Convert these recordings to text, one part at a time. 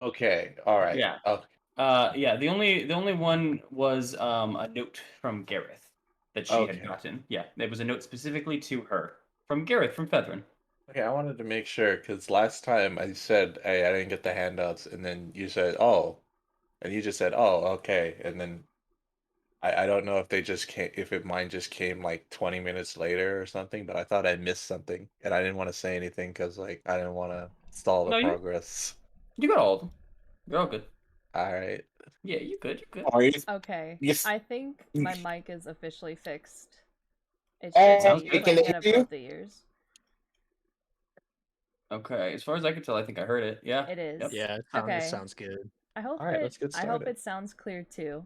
Okay, all right. Yeah. Oh, Yeah. The only one was a note from Gareth that she had okay. gotten. Yeah, it was a note specifically to her from Gareth from Fethrin. Okay, I wanted to make sure because last time I said, "Hey, I didn't get the handouts," and then you said, "Oh," and you just said, "Oh, okay," and then I don't know if they just came, if it mine just came like 20 minutes later or something, but I thought I missed something, and I didn't want to say anything because like I didn't want to stall the No, progress. you got all of them. You're all good. All right. Yeah, you good. You good. Are you? Okay, You? I think my mic is officially fixed. It should Oh, Sounds be they good. can playing hear at you. above the ears. Okay. As far as I can tell, I think I heard it. Yeah. It Yep. is. Yeah, it Okay. sounds good. All right, let's get I hope started. it sounds clear too.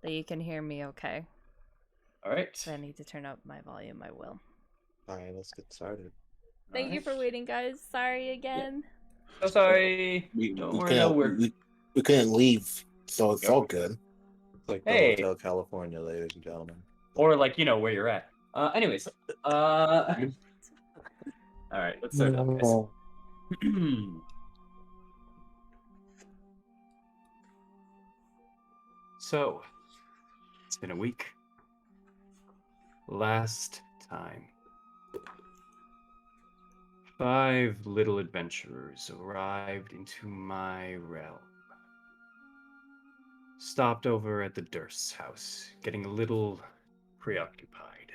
That you can hear me okay. All If right. I need to turn up my volume, I will. All right, let's get started. All Thank you right. for waiting, guys. Sorry Yeah, again. So sorry. we Don't we worry. No, couldn't we're. we couldn't leave, so it's all Yep. good. It's like the Hey. Hotel California, ladies and gentlemen. Or like where you're at. Anyways. Uh. All right. Let's start it up, guys. No. So it's been a week. Last time, 5 little adventurers arrived into my realm. Stopped over at the Durst's house, getting a little preoccupied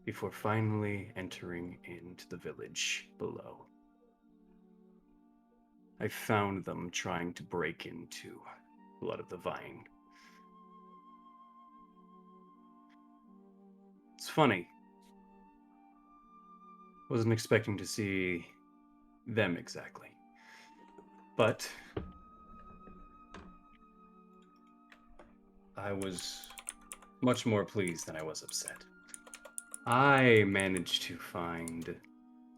before finally entering into the village below. I found them trying to break into Blood of the Vine. It's funny, wasn't expecting to see them exactly. But I was much more pleased than I was upset. I managed to find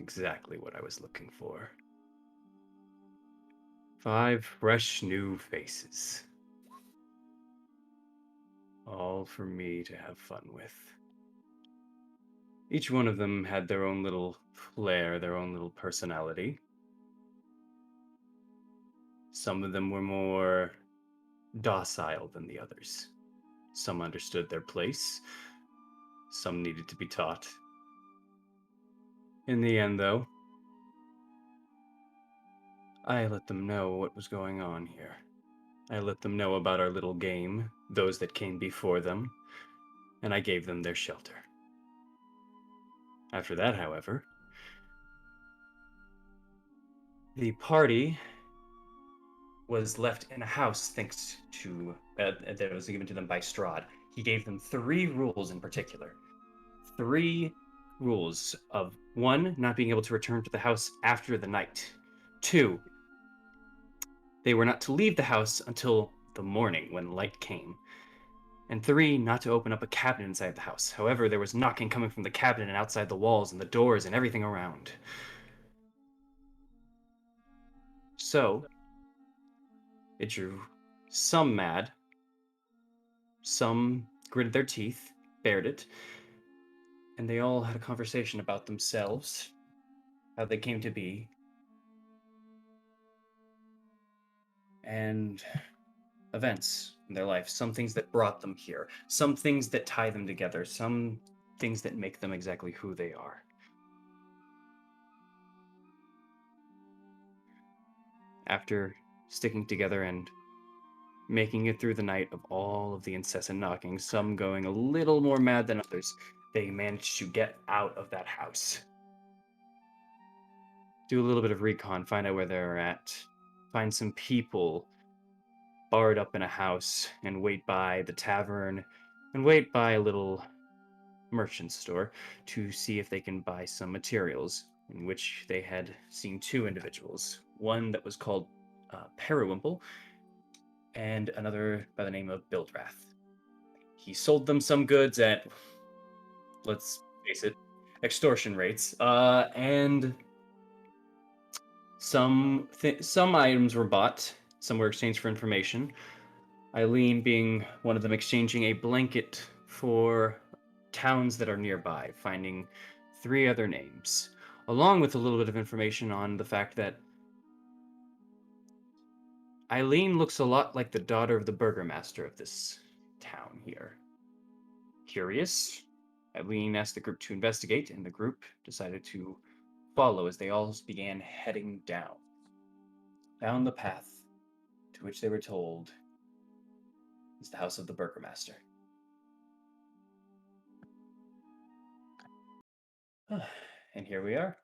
exactly what I was looking for. 5 fresh new faces, all for me to have fun with. Each one of them had their own little flair, their own little personality. Some of them were more docile than the others. Some understood their place, some needed to be taught. In the end, though, I let them know what was going on here. I let them know about our little game, those that came before them, and I gave them their shelter. After that, however, the party was left in a house thanks to that was given to them by Strahd. He gave them 3 rules in particular. 3 rules of one, not being able to return to the house after the night. Two, they were not to leave the house until the morning when light came. And 3, not to open up a cabinet inside the house. However, there was knocking coming from the cabinet and outside the walls and the doors and everything around. So, it drew some mad, some gritted their teeth, bared it, and they all had a conversation about themselves, how they came to be, and events in their life. Some things that brought them here, some things that tie them together, some things that make them exactly who they are. After sticking together and making it through the night of all of the incessant knocking, some going a little more mad than others, they managed to get out of that house. Do a little bit of recon, find out where they're at, find some people barred up in a house, and wait by the tavern, and wait by a little merchant store to see if they can buy some materials, in which they had seen 2 individuals. One that was called Periwimple, and another by the name of Bildrath. He sold them some goods at, let's face it, extortion rates, and some items were bought, some were exchanged for information. Eileen being one of them, exchanging a blanket for towns that are nearby, finding 3 other names, along with a little bit of information on the fact that Eileen looks a lot like the daughter of the burgomaster of this town here. Curious, Eileen asked the group to investigate, and the group decided to follow as they all began heading down the path to which they were told is the house of the burgomaster. And here we are.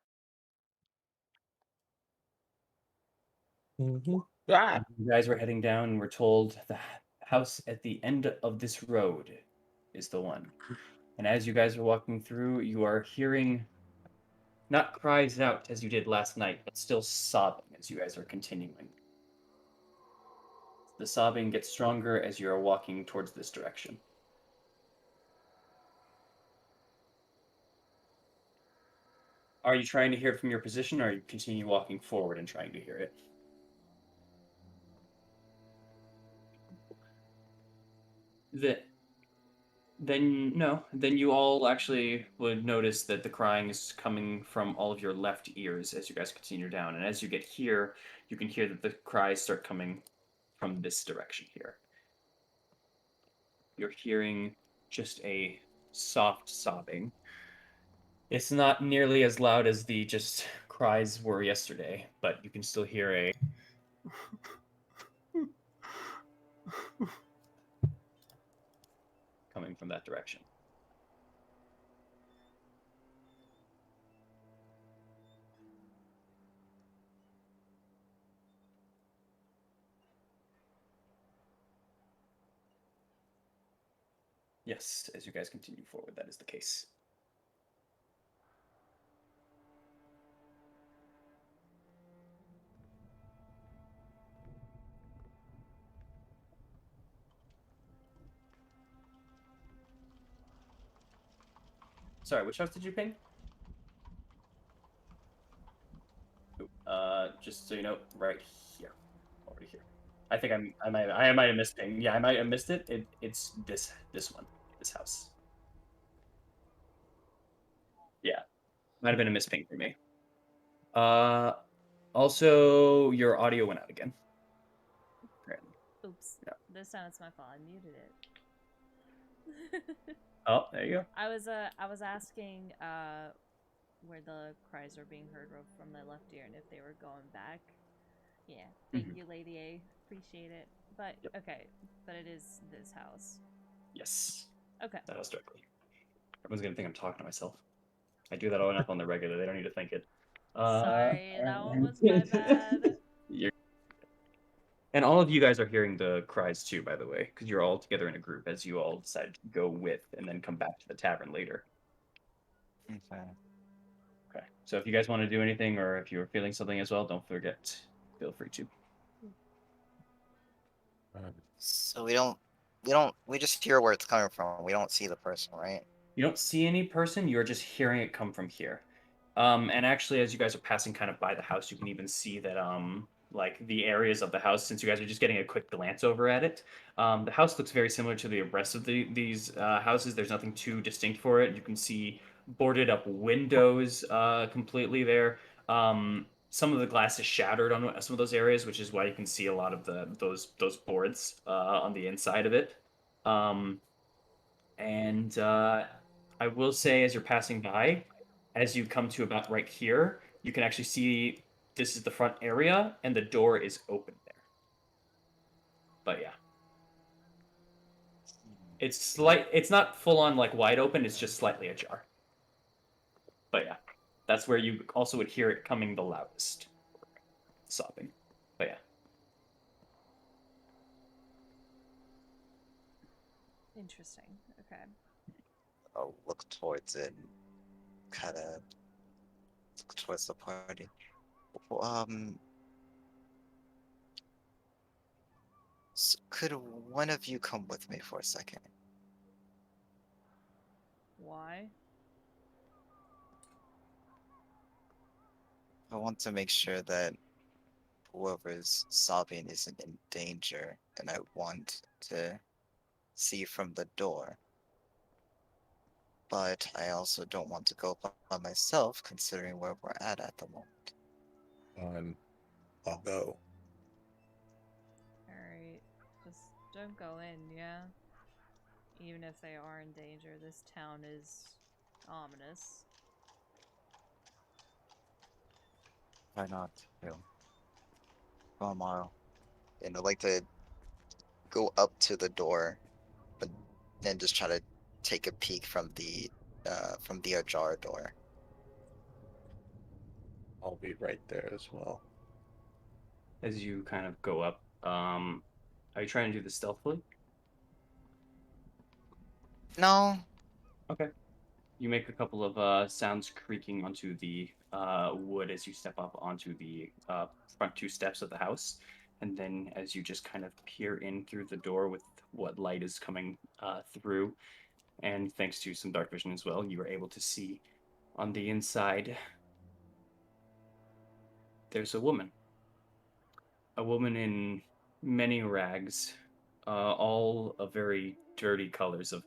Ah! You guys were heading down and were told the house at the end of this road is the one. And as you guys are walking through, you are hearing not cries out as you did last night, but still sobbing as you guys are continuing. The sobbing gets stronger as you are walking towards this direction. Are you trying to hear it from your position, or are you continue walking forward and trying to hear it? Then no. Then you all actually would notice that the crying is coming from all of your left ears as you guys continue down. And as you get here, you can hear that the cries start coming from this direction here. You're hearing just a soft sobbing. It's not nearly as loud as the just cries were yesterday, but you can still hear a coming from that direction. Yes, as you guys continue forward, that is the case. Sorry, which house did you ping? Just so you know, right here, over here. I think I might have missed ping. Yeah, I might have missed it. It's this one, this house. Yeah, might have been a misping for me. Also, your audio went out again. Apparently. Oops. Yeah. This time it's my fault. I muted it. Oh, there you go. I was asking where the cries were being heard from my left ear and if they were going back. Yeah. Thank you, Lady A. Appreciate it. But Yep. okay, but it is this house. Yes. Okay. That was directly. Everyone's gonna think I'm talking to myself. I do that all enough on the regular. They don't need to think it. Sorry, that one was my bad. And all of you guys are hearing the cries too, by the way, because you're all together in a group as you all decide to go with and then come back to the tavern later. Okay. Okay. So if you guys want to do anything or if you're feeling something as well, don't forget. Feel free to. So we just hear where it's coming from. We don't see the person, right? You don't see any person, you're just hearing it come from here. And actually, as you guys are passing kind of by the house, you can even see that like the areas of the house, since you guys are just getting a quick glance over at it, the house looks very similar to the rest of these houses. There's nothing too distinct for it. You can see boarded up windows completely there. Some of the glass is shattered on some of those areas, which is why you can see a lot of those boards on the inside of it. And I will say, as you're passing by, as you come to about right here, you can actually see this is the front area, and the door is open there. But yeah, it's not full on like wide open. It's just slightly ajar. But yeah, that's where you also would hear it coming the loudest, sobbing. But yeah. Interesting. Okay. I'll look towards it, kind of look towards the party. So could one of you come with me for a second? Why? I want to make sure that whoever's sobbing isn't in danger, and I want to see from the door. But I also don't want to go by myself, considering where we're at the moment. I'll go. Just don't go in, yeah? Even if they are in danger, this town is ominous. Why not? Tomorrow. And I'd like to go up to the door, but then just try to take a peek from the ajar door. I'll be right there as well. As you kind of go up, are you trying to do this stealthily? No, Okay. You make a couple of sounds creaking onto the wood as you step up onto the front two steps of the house. And then as you just kind of peer in through the door with what light is coming through, and thanks to some dark vision as well, you are able to see on the inside there's a woman. A woman in many rags, all of very dirty colors of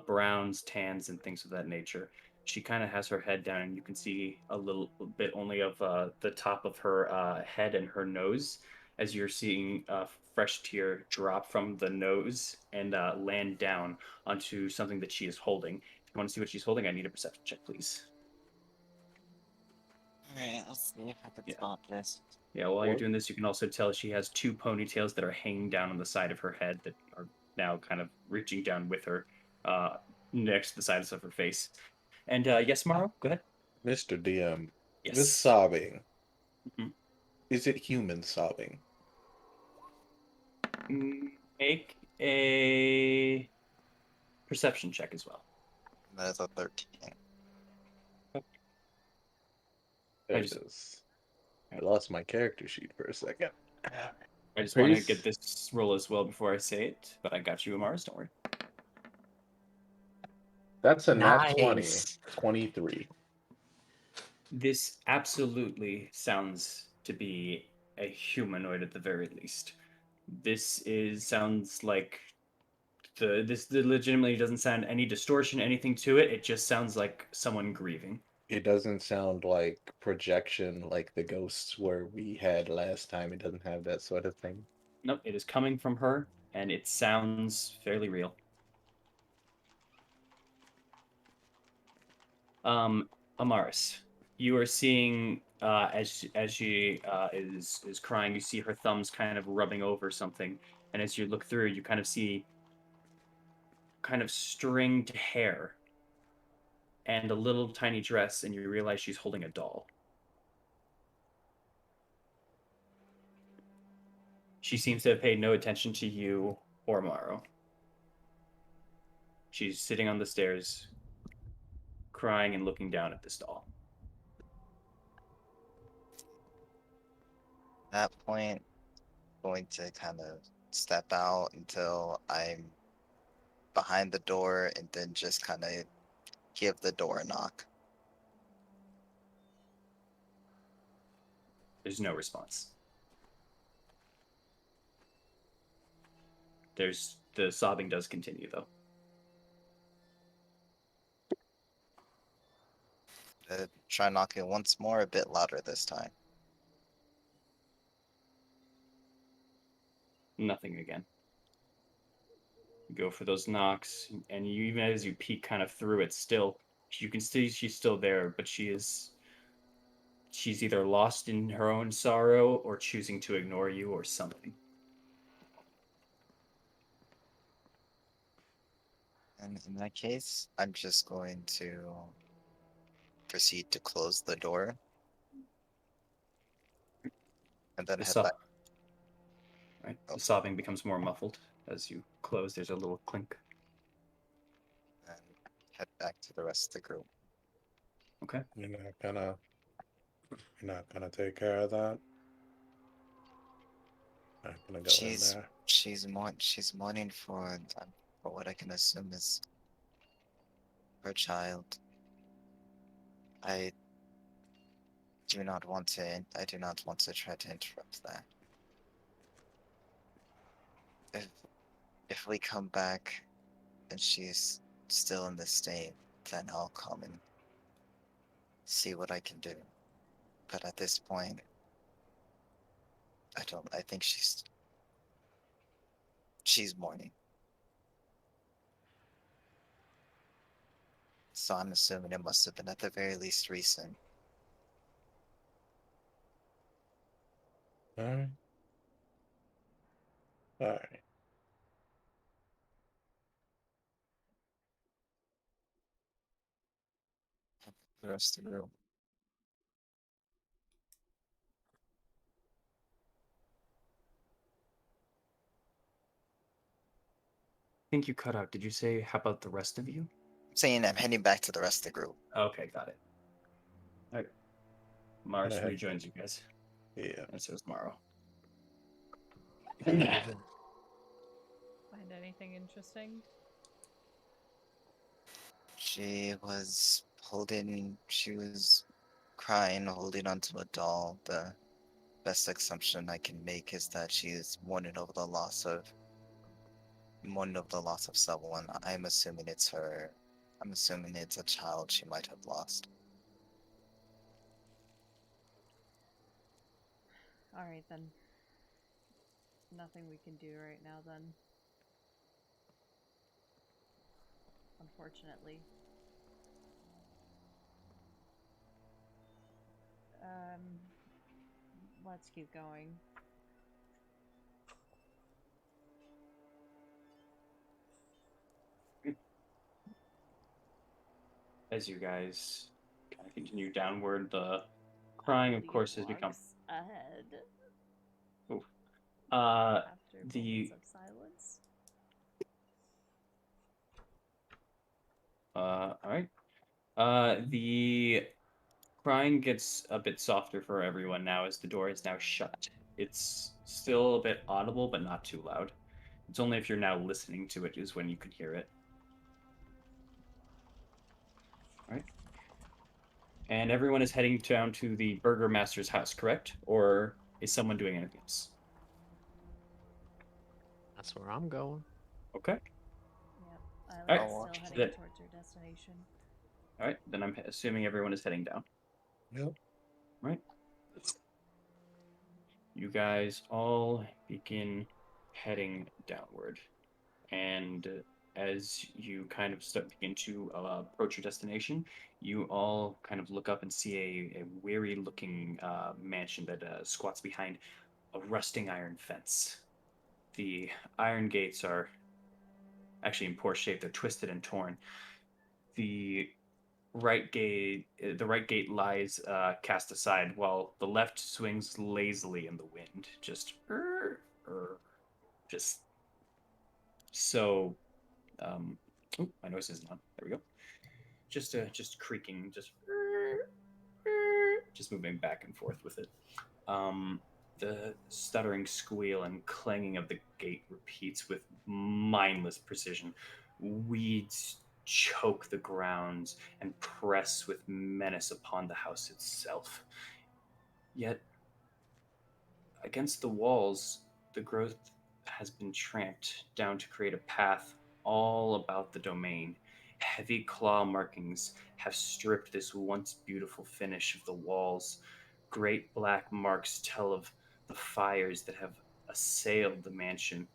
browns, tans, and things of that nature. She kind of has her head down, and you can see a little bit only of the top of her head and her nose, as you're seeing a fresh tear drop from the nose and land down onto something that she is holding. If you want to see what she's holding, I need a perception check, please. alright, let's see if I can Yeah. spot this. Yeah, while you're What? doing this, you can also tell she has two ponytails that are hanging down on the side of her head that are now kind of reaching down with her next to the sides of her face. And yes, Morrow, go ahead. Mr. DM, this Yes. sobbing, Mhm. is it human sobbing? Make a perception check as well. That is a 13. There I it just is. I lost my character sheet for a second. I just want to get Priest, this roll as well before I say it, but I got you, Amaris, don't worry. that's a nat 20. Nice. 23. This absolutely sounds to be a humanoid at the very least. This is sounds like this legitimately doesn't sound any distortion, anything to it. It just sounds like someone grieving. It doesn't sound like projection like the ghosts where we had last time. It doesn't have that sort of thing. Nope, it is coming from her, and it sounds fairly real. Amaris, you are seeing as she is crying, you see her thumbs kind of rubbing over something, and as you look through, you kind of see kind of stringed hair and a little tiny dress, and you realize she's holding a doll. She seems to have paid no attention to you or Morrow. She's sitting on the stairs, crying and looking down at this doll. At that point, going to kind of step out until I'm behind the door and then just kind of give the door a knock. There's no response. There's the sobbing does continue though. Try knocking once more, a bit louder this time. Nothing again. You go for those knocks, and you, even as you peek kind of through it, still you can see she's still there, but she's either lost in her own sorrow or choosing to ignore you or something. And in that case, I'm just going to proceed to close the door and then The head back. right, Oh, the sobbing becomes more muffled as you close. There's a little clink. and head back to the rest of the group. Okay. You're not gonna take care of that. Not gonna go in She's there. she's mourning for what I can assume is her child. I I do not want to try to interrupt that. If if we come back and she's still in this state, then I'll come and see what I can do. But at this point, I think she's she's mourning. So I'm assuming it must have been at the very least recent. Alright. Alright. The rest of the room. I think you cut out. Did you say, how about the rest of you? I'm saying I'm heading back to the rest of the group. Okay, got it. All right. Mars Alright. rejoins you guys. Yeah. And so is Morrow. Find anything interesting? She was crying, holding onto a doll. The best assumption I can make is that she is mourning over the loss of someone. I'm assuming it's her. I'm assuming it's a child she might have lost. Alright then. Nothing we can do right now then. Unfortunately. Let's keep going. As you guys kind of continue downward, the crying, of course, has become. Walks ahead Oof. after The moments of silence. all right. The crying gets a bit softer for everyone now as the door is now shut. It's still a bit audible, but not too loud. It's only if you're now listening to it is when you can hear it. All right. And everyone is heading down to the Burgermaster's house, correct? Or is someone doing anything else? That's where I'm going. Okay. Yep. Alright. Isla's watch still for heading that. towards her destination. All right. Then I'm assuming everyone is heading down. Yep. Right. You guys all begin heading downward. And as you kind of begin to approach your destination, you all kind of look up and see a weary looking mansion that squats behind a rusting iron fence. The iron gates are actually in poor shape, they're twisted and torn. The right gate lies cast aside, while the left swings lazily in the wind, just so. Oh, my noise isn't on. There we go. Just creaking, just moving back and forth with it. The stuttering squeal and clanging of the gate repeats with mindless precision. Weeds choke the grounds and press with menace upon the house itself. Yet, against the walls, the growth has been tramped down to create a path all about the domain. Heavy claw markings have stripped this once beautiful finish of the walls. Great black marks tell of the fires that have assailed the mansion.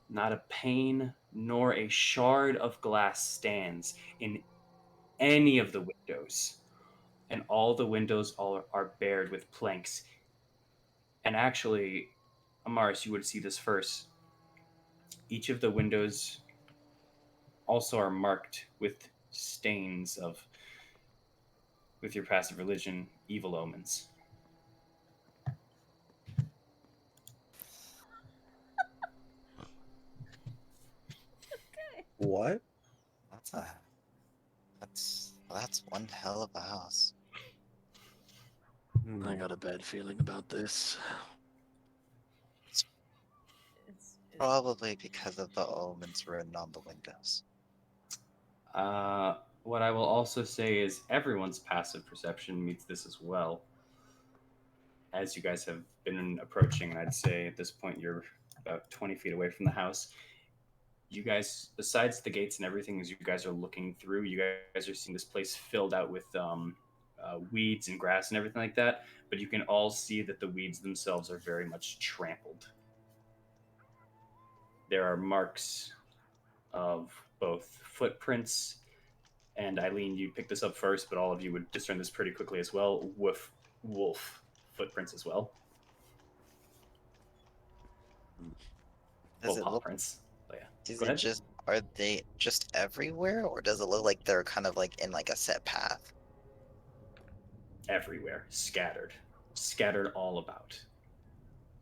Not a pane nor a shard of glass stands in any of the windows, and all the windows are bared with planks. And actually, Amaris, you would see this first. Each of the windows also are marked with stains of, with your passive religion, evil omens. Okay. What? That's a that's one hell of a house. I got a bad feeling about this. It's Probably because of the omens written on the windows. What I will also say is everyone's passive perception meets this as well. As you guys have been approaching, I'd say at this point you're about 20 feet away from the house. You guys, besides the gates and everything, as you guys are looking through, you guys are seeing this place filled out with weeds and grass and everything like that. But you can all see that the weeds themselves are very much trampled. There are marks of both footprints, and Eileen, you picked this up first, but all of you would discern this pretty quickly as well. Wolf footprints as well. Does Well, it paw look? prints. But yeah, Is go it ahead. just? Are they just everywhere, or does it look like they're kind of like in like a set path? Everywhere, scattered all about.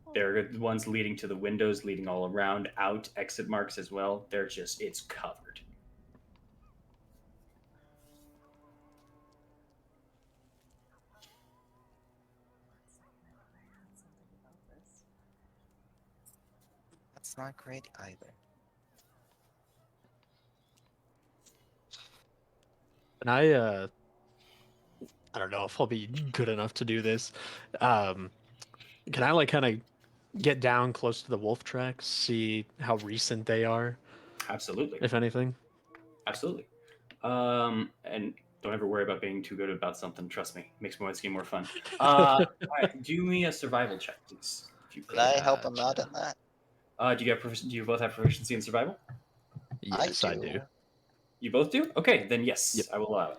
Oh, There are the ones leading to the windows, leading all around, out, exit marks as well. They're just, it's covered. I had something about this. That's not great either. And I don't know if I'll be good enough to do this. Can I like kind of get down close to the wolf tracks, see how recent they are, Absolutely. if anything? Absolutely. And don't ever worry about being too good about something. Trust me, makes my game more fun. All right, do me a survival check, please, if you Did could. I help him out Gotcha. in that? Do you both have proficiency in survival? Yes, I do. You both do? Okay, then yes, Yep. I will allow it.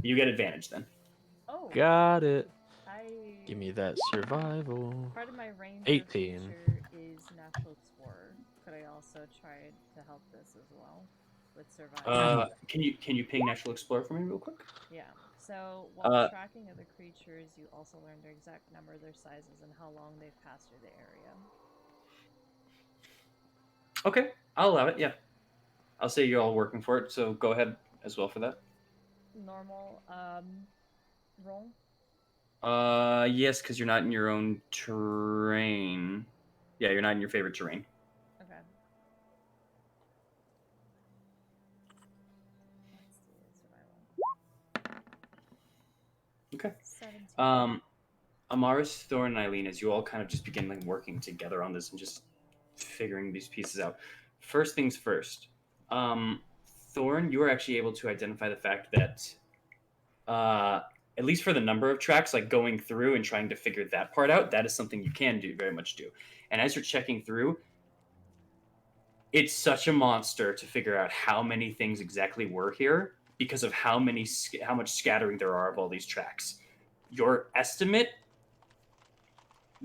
You get advantage then. Oh, Got it. I. Give me that survival. Part of my ranger 18. feature is natural explorer. Could I also try to help this as well with survival? Can you ping natural explorer for me real quick? Yeah. So while Uh, tracking other creatures, you also learn their exact number, their sizes, and how long they've passed through the area. Okay, I'll allow it. Yeah, I'll say you're all working for it. So go ahead as well for that. Normal roll. Yes, because you're not in your own terrain. Yeah, you're not in your favorite terrain. Okay. Let's do survival. Okay. 17. Amaris, Thorn, and Eileen, as you all kind of just begin like working together on this and just figuring these pieces out. First things first. Thorn, you are actually able to identify the fact that, at least for the number of tracks, like going through and trying to figure that part out, that is something you can do, very much do. And as you're checking through, it's such a monster to figure out how many things exactly were here because of how much scattering there are of all these tracks. Your estimate,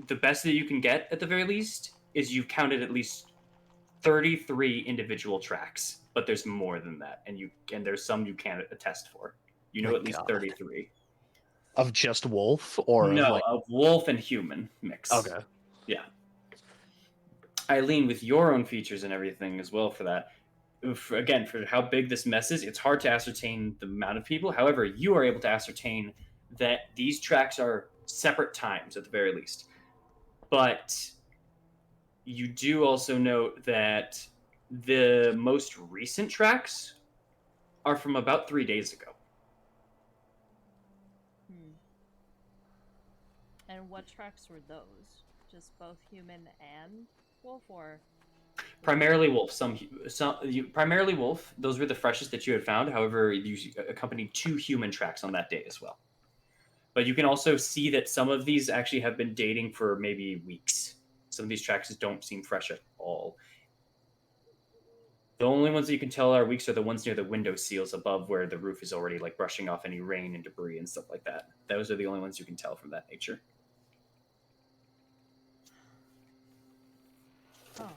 the best that you can get at the very least, is you've counted at least 33 individual tracks, but there's more than that, and there's some you can't attest for. You know, My at least God. 33. Of just wolf or of No, like a wolf and human mix. okay. Yeah. Eileen, with your own features and everything as well for that, again, for how big this mess is, it's hard to ascertain the amount of people. However, you are able to ascertain that these tracks are separate times at the very least. But you do also note that the most recent tracks are from about 3 days ago. And what tracks were those? Just both human and wolf, or Primarily wolf. Primarily wolf. Those were the freshest that you had found. However, you accompanied 2 human tracks on that day as well. But you can also see that some of these actually have been dating for maybe weeks. Some of these tracks don't seem fresh at all. The only ones that you can tell are weeks are the ones near the window seals above where the roof is already like brushing off any rain and debris and stuff like that. Those are the only ones you can tell from that nature. oh,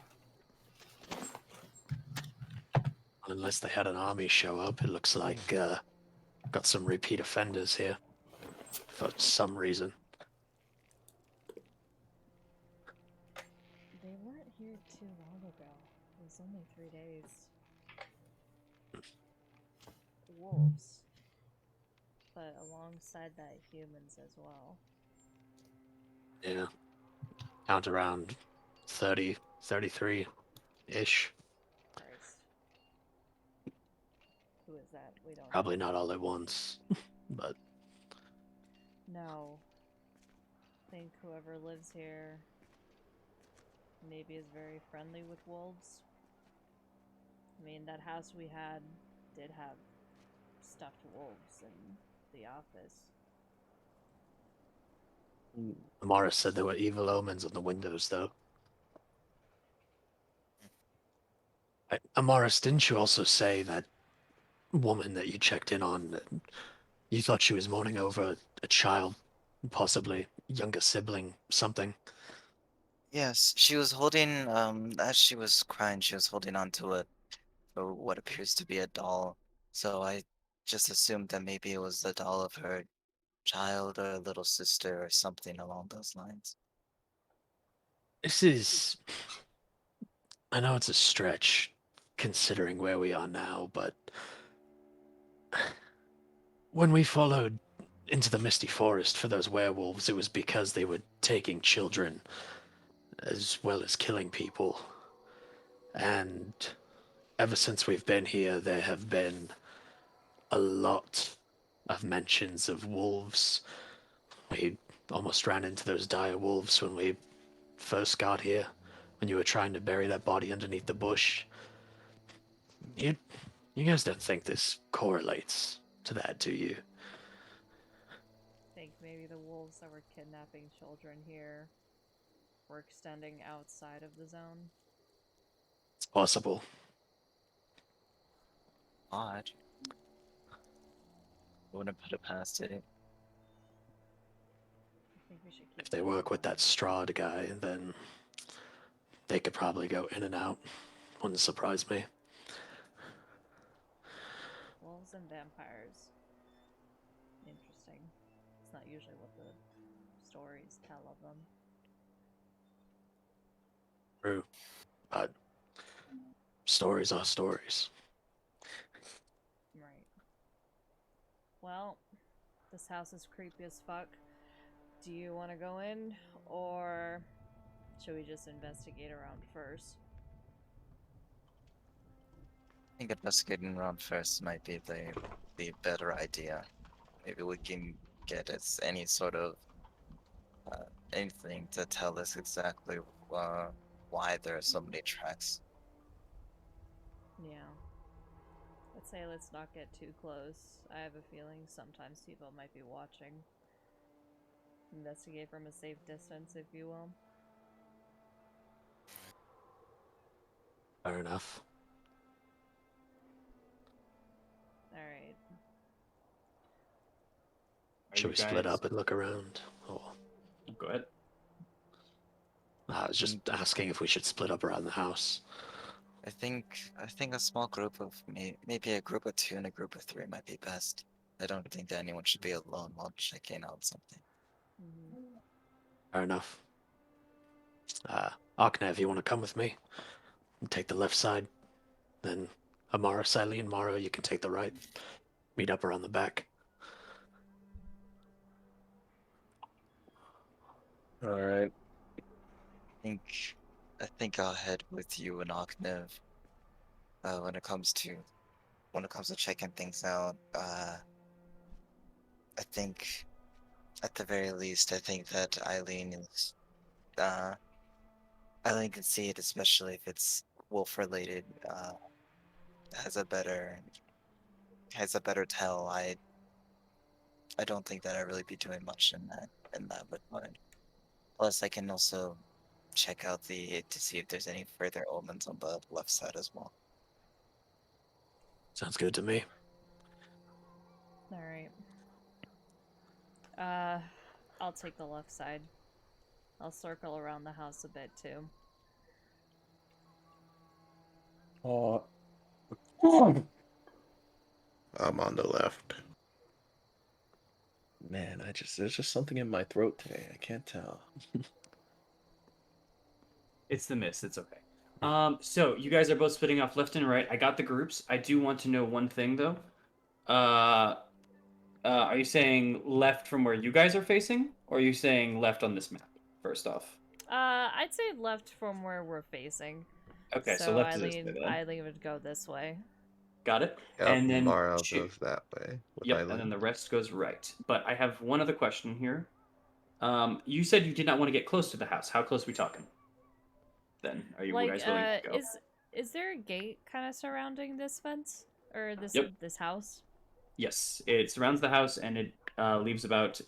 Unless they had an army show up, it looks like got some repeat offenders here for some reason. they weren't here too long ago. It was only 3 days. Wolves, but alongside that, humans as well. Yeah. Count around 30, 33-ish. Christ. Who is that? We don't Probably know. not all at once, but No. I think whoever lives here maybe is very friendly with wolves. I mean, that house we had did have stuffed wolves in the office. Morris said there were evil omens on the windows, though. Amaris, didn't you also say that woman that you checked in on, you thought she was mourning over a child, possibly younger sibling, something? Yes, she was holding, as she was crying, she was holding on to what appears to be a doll. So I just assumed that maybe it was the doll of her child or little sister or something along those lines. This is. I know it's a stretch, considering where we are now, but when we followed into the Misty Forest for those werewolves, it was because they were taking children as well as killing people. And ever since we've been here, there have been a lot of mentions of wolves. We almost ran into those dire wolves when we first got here, when you were trying to bury that body underneath the bush. You, you guys don't think this correlates to that, do you? Think maybe the wolves that were kidnapping children here were extending outside of the zone. It's possible. Odd. Wouldn't put it past it. I think we should keep If they an work eye with on that it. Strahd guy, then they could probably go in and out. Wouldn't surprise me. Wolves and vampires. Interesting. It's not usually what the stories tell of them. True. But stories are stories. Right. Well, this house is creepy as fuck. Do you want to go in, or should we just investigate around first? I think investigating around first might be the better idea. Maybe we can get us any sort of anything to tell us exactly uh, why there are so many tracks. Yeah. Let's say let's not get too close. I have a feeling sometimes people might be watching. Investigate from a safe distance, if you will. Fair enough. Alright. Are Should you we split guys? up and look around? Or Go ahead. I was just asking if we should split up around the house. I think a small group of maybe a group of two and a group of three might be best. I don't think that anyone should be alone while checking out something. Fair enough. Arknev, you want to come with me? Take the left side. Then Amara, Sally, and Mara, you can take the right. Meet up around the back. All right. think I think I'll head with you and Aknev when it comes to checking things out. I think at the very least, I think that uh Eileen can see it, especially if it's wolf related. Has a better tell. I don't think that I really be doing much in that regard. Plus, I can also check out the to see if there's any further omens on the left side as well. Sounds good to me. Alright. Uh, I'll take the left side. I'll circle around the house a bit too. Oh, I'm on the left. Man, there's just something in my throat today. I can't tell. It's the mist. It's okay. So you guys are both splitting off left and right. I got the groups. I do want to know one thing though. Are you saying left from where you guys are facing, or are you saying left on this map? First off. I'd say left from where we're facing. Okay, so So left is this way then. Eileen would go this way. Got it. Yep, And then Morrow goes that way with Yep, and then Eileen. the rest goes right. But I have one other question here. You said you did not want to get close to the house. How close are we talking? Then are you Like, guys willing to go? is there a gate kind of surrounding this fence or this Yep. this house? Yes, it surrounds the house and it leaves about.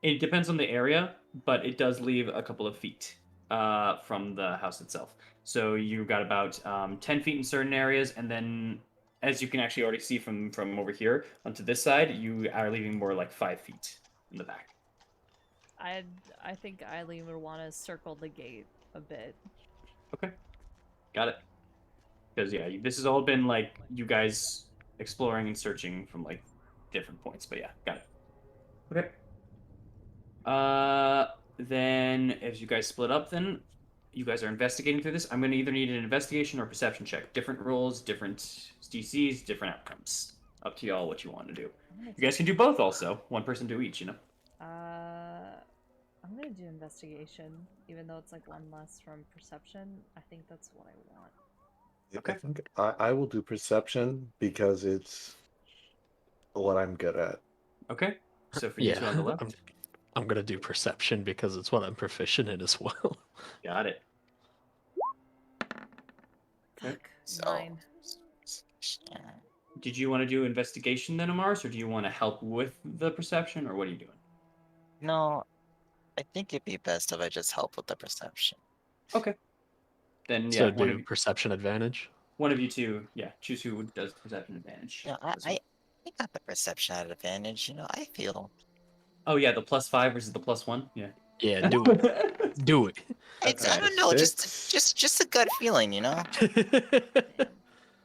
It depends on the area, but it does leave a couple of feet from the house itself. So you got about 10 feet in certain areas, and then as you can actually already see from over here onto this side, you are leaving more like 5 feet in the back. I I think Eileen would want to circle the gate a bit. Okay, got it. Because yeah, this has all been like you guys exploring and searching from like different points. But yeah, got it. Okay. Then as you guys split up, then you guys are investigating through this. I'm going to either need an investigation or perception check. Different rolls, different DCs, different outcomes. Up to y'all what you want to do. You guys can do both also. One person do each, you know? I'm gonna do investigation, even though it's like one less from perception. I think that's what I want. Okay. I think I will do perception because it's what I'm good at. Okay. So for you two on the Yeah, left, I'm gonna do perception because it's what I'm proficient in as well. got it. Okay. Fuck. So, 9. yeah. Did you want to do investigation then, Amars, or do you want to help with the perception, or what are you doing? No, I think it'd be best if I just help with the perception. Okay. Then So yeah, do perception advantage. one of you two, yeah, choose who does perception advantage. Yeah, as well. I got the perception advantage. I feel Oh yeah, the +5 versus the +1. Yeah. Yeah, do it. Do it. it's I Okay. don't know, Six. just a gut feeling. Damn.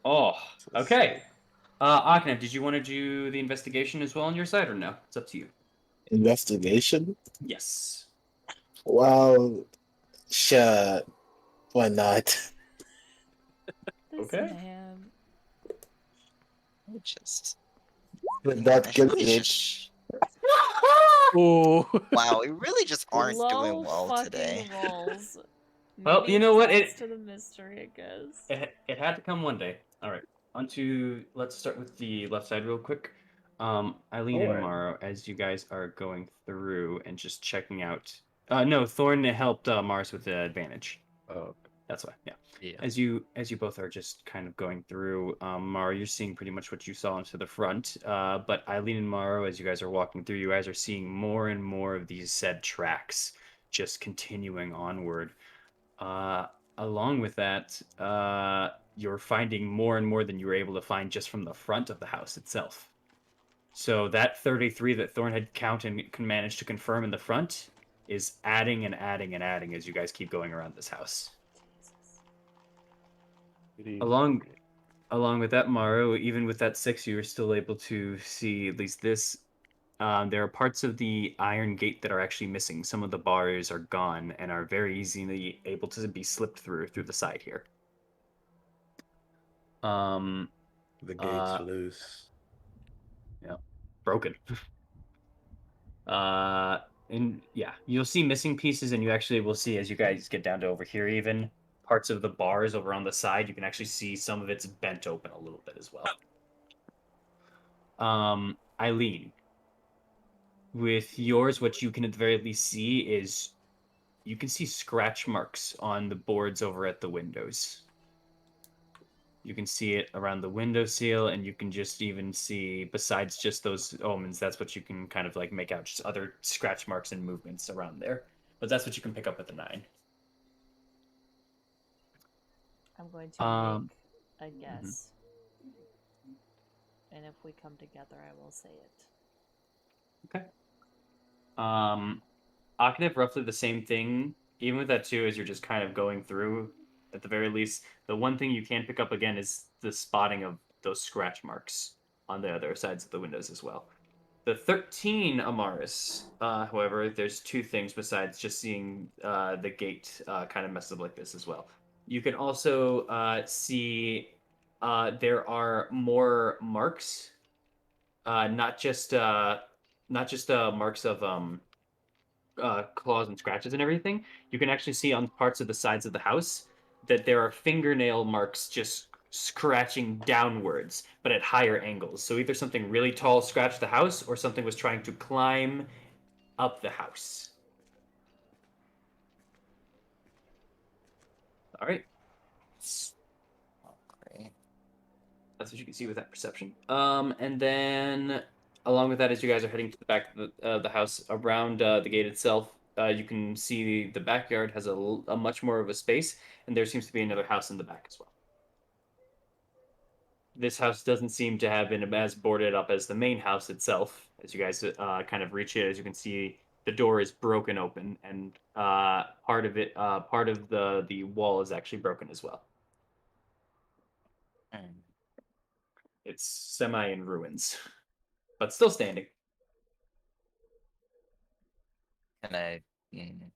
Oh, So okay. Aknev, did you want to do the investigation as well on your side, or no? It's up to you. Investigation? Yes. Well, sure. Why not? This Okay. man. I just Not I good really it. just Oh. wow, we really just aren't doing Low well fucking today. rolls. Well, Maybe you it know just what? adds to the mystery, I guess. It had to come one day. All right. Let's start with the left side real quick. Eileen and Alright. Morrow, as you guys are going through and just checking out. No, Thorn helped Mars with the advantage. Oh, That's why. Yeah. Yeah. As you both are just kind of going through, Mara, you're seeing pretty much what you saw into the front. But Eileen and Mara, as you guys are walking through, you guys are seeing more and more of these said tracks just continuing onward. Uh, Along with that, you're finding more and more than you were able to find just from the front of the house itself. So that 33 that Thorn had counted and can manage to confirm in the front is adding and adding and adding as you guys keep going around this house. Jesus. Along along with that, Maru, even with that 6, you were still able to see at least this. There are parts of the iron gate that are actually missing. Some of the bars are gone and are very easily able to be slipped through the side here. Um, the gate's loose. yeah, broken. And yeah, you'll see missing pieces, and you actually will see as you guys get down to over here, even parts of the bars over on the side. You can actually see some of it's bent open a little bit as well. Eileen, with yours, what you can at the very least see is you can see scratch marks on the boards over at the windows. You can see it around the window seal, and you can just even see, besides just those omens, that's what you can kind of like make out, just other scratch marks and movements around there. But that's what you can pick up with the 9. I'm going to Um, make a guess. And if we come together, I will say it. Okay. Octave, roughly the same thing. Even with that too, as you're just kind of going through, at the very least, the one thing you can pick up again is the spotting of those scratch marks on the other sides of the windows as well. The 13 Amaris, however, there's 2 things besides just seeing the gate kind of messed up like this as well. You can also see there are more marks, not just marks of claws and scratches and everything. You can actually see on parts of the sides of the house that there are fingernail marks just scratching downwards, but at higher angles. So either something really tall scratched the house, or something was trying to climb up the house. All right, Okay. that's what you can see with that perception. And then along with that, as you guys are heading to the back of the house around the gate itself, you can see the backyard has a much more of a space, and there seems to be another house in the back as well. This house doesn't seem to have been as boarded up as the main house itself. As you guys kind of reach it, as you can see, the door is broken open, and part of the wall is actually broken as well. Hmm. It's semi in ruins, but still standing. Can I? Mm,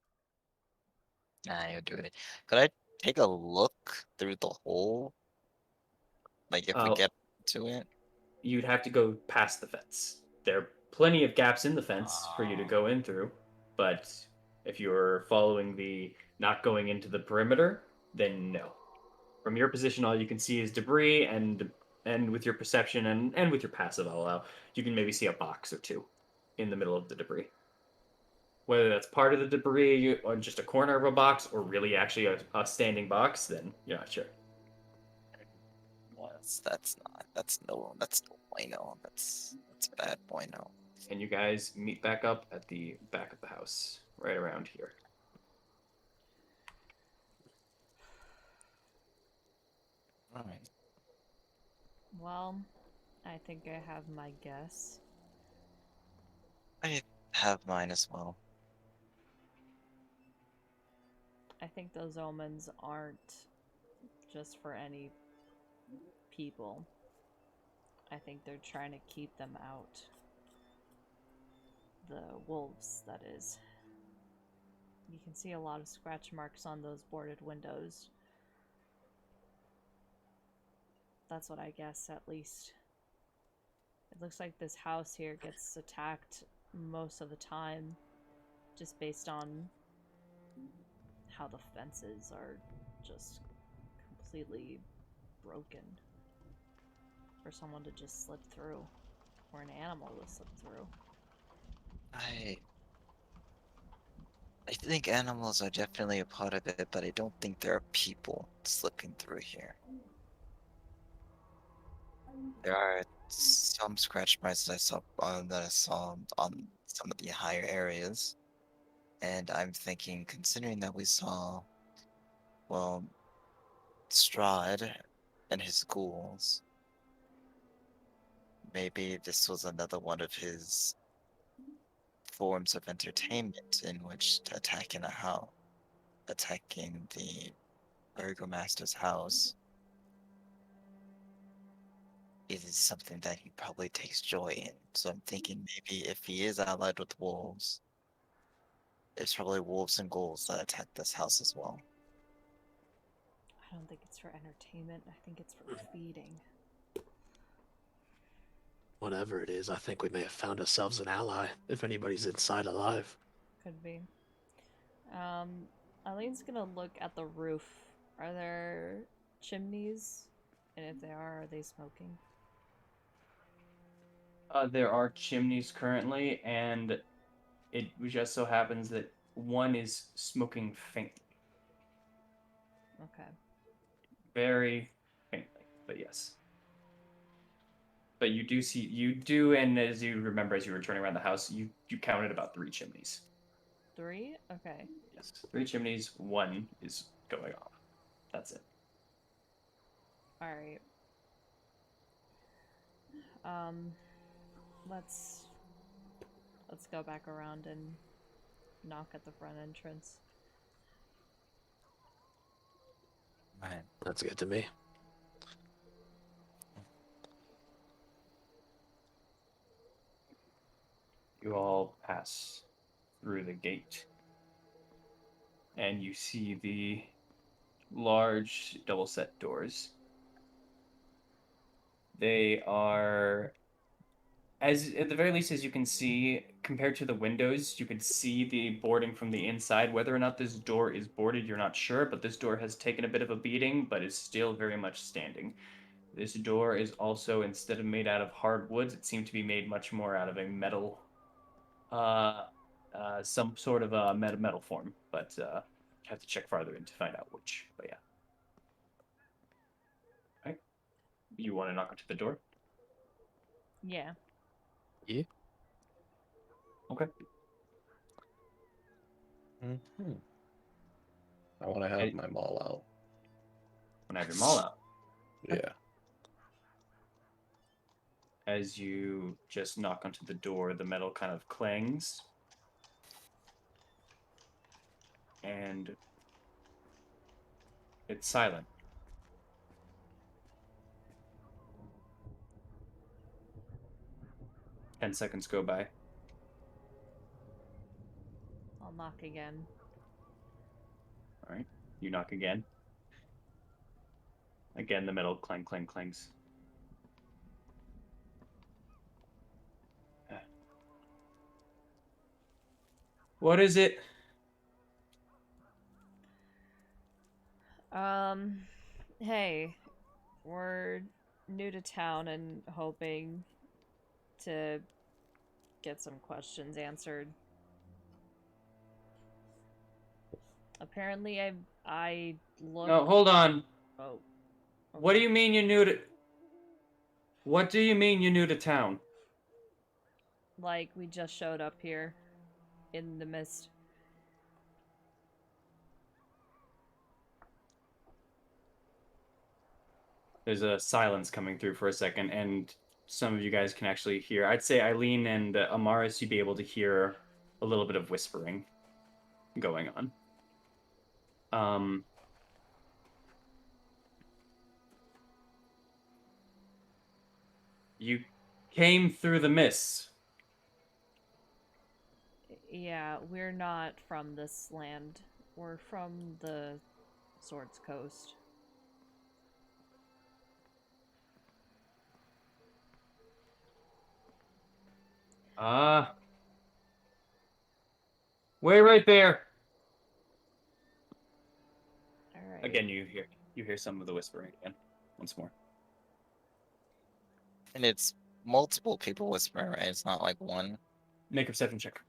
nah, you'll do it. Could I take a look through the hole? Like if we Uh, get to it? you'd have to go past the fence. There are plenty of gaps in the fence for you to Oh, go in through, but if you're following the not going into the perimeter, then no. From your position, all you can see is debris, and with your perception and with your passive, I'll allow, you can maybe see a box or two in the middle of the debris. Whether that's part of the debris or just a corner of a box or really actually a standing box, then you're not sure. well, that's not. That's no bueno. That's bad bueno. And you guys meet back up at the back of the house, right around here. All right. Well, I think I have my guess. I have mine as well. I think those omens aren't just for any people. I think they're trying to keep them out. The wolves, that is. You can see a lot of scratch marks on those boarded windows. That's what I guess, at least. It looks like this house here gets attacked most of the time, just based on how the fences are just completely broken for someone to just slip through, or an animal to slip through. I I think animals are definitely a part of it, but I don't think there are people slipping through here. There are some scratch marks that I saw on some of the higher areas, and I'm thinking, considering that we saw, well, Strahd and his ghouls, maybe this was another one of his forms of entertainment in which attacking a house, attacking the burgomaster's house is something that he probably takes joy in. So I'm thinking maybe if he is allied with wolves, it's probably wolves and ghouls that attack this house as well. I don't think it's for entertainment, I think it's for feeding. Whatever it is, I think we may have found ourselves an ally, if anybody's inside alive. Could be. Eileen's gonna look at the roof. Are there chimneys? And if they are they smoking? There are chimneys currently, and it just so happens that one is smoking faintly. Okay. Very faintly, but yes. But and as you remember, as you were turning around the house, you counted about 3 chimneys. 3? Okay. Yes, 3 chimneys. One is going off. That's it. Alright. Um, let's go back around and knock at the front entrance. Right. That's good to me. You all pass through the gate, and you see the large double set doors. They are, as at the very least, as you can see, compared to the windows, you can see the boarding from the inside. Whether or not this door is boarded, you're not sure, but this door has taken a bit of a beating, but is still very much standing. This door is also, instead of made out of hard woods, it seemed to be made much more out of a metal, uh, some sort of a metal form, but you have to check farther in to find out which. But yeah. All right. You want to knock onto the door? Yeah. Yeah. Okay. Hmm. I want to have my maul out. Want to have your maul out. Yeah. As you just knock onto the door, the metal kind of clangs. And it's silent. Ten seconds go by. I'll knock again. All right. You knock again. Again, the metal clang, clang, clangs. What is it? Hey, we're new to town and hoping to get some questions answered. Apparently, I look. No, hold on. Oh. What do okay. you mean you're new to... What do you mean you're new to town? Like we just showed up here in the mist. There's a silence coming through for a second, and some of you guys can actually hear. I'd say Eileen and Amaris, you'd be able to hear a little bit of whispering going on. You came through the mists. Yeah, we're not from this land. We're from the Swords Coast. Wait right there. All right. Again, you hear some of the whispering again, once more. And it's multiple people whispering, right? It's not like one. Make a perception check.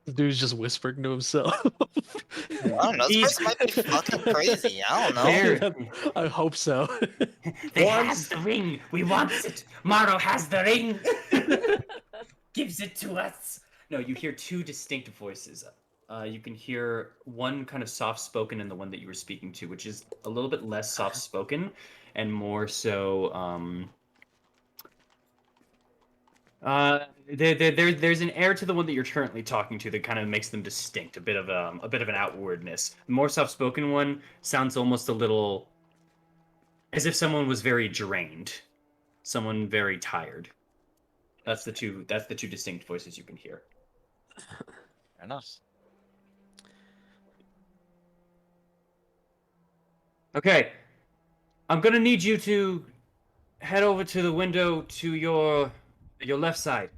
The dude's just whispering to himself. I don't know. This He's- person might be fucking crazy. I don't know. There. I hope so. They has the ring. We want it. Maro has the ring. Gives it to us. No, you hear two distinct voices. You can hear one kind of soft-spoken and the one that you were speaking to, which is a little bit less soft-spoken and more so. There's an air to the one that you're currently talking to that kind of makes them distinct, a bit of an outwardness. The more soft-spoken one sounds almost a little as if someone was very drained, someone very tired. That's the two distinct voices you can hear. Fair enough. Okay. I'm gonna need you to head over to the window to your left side.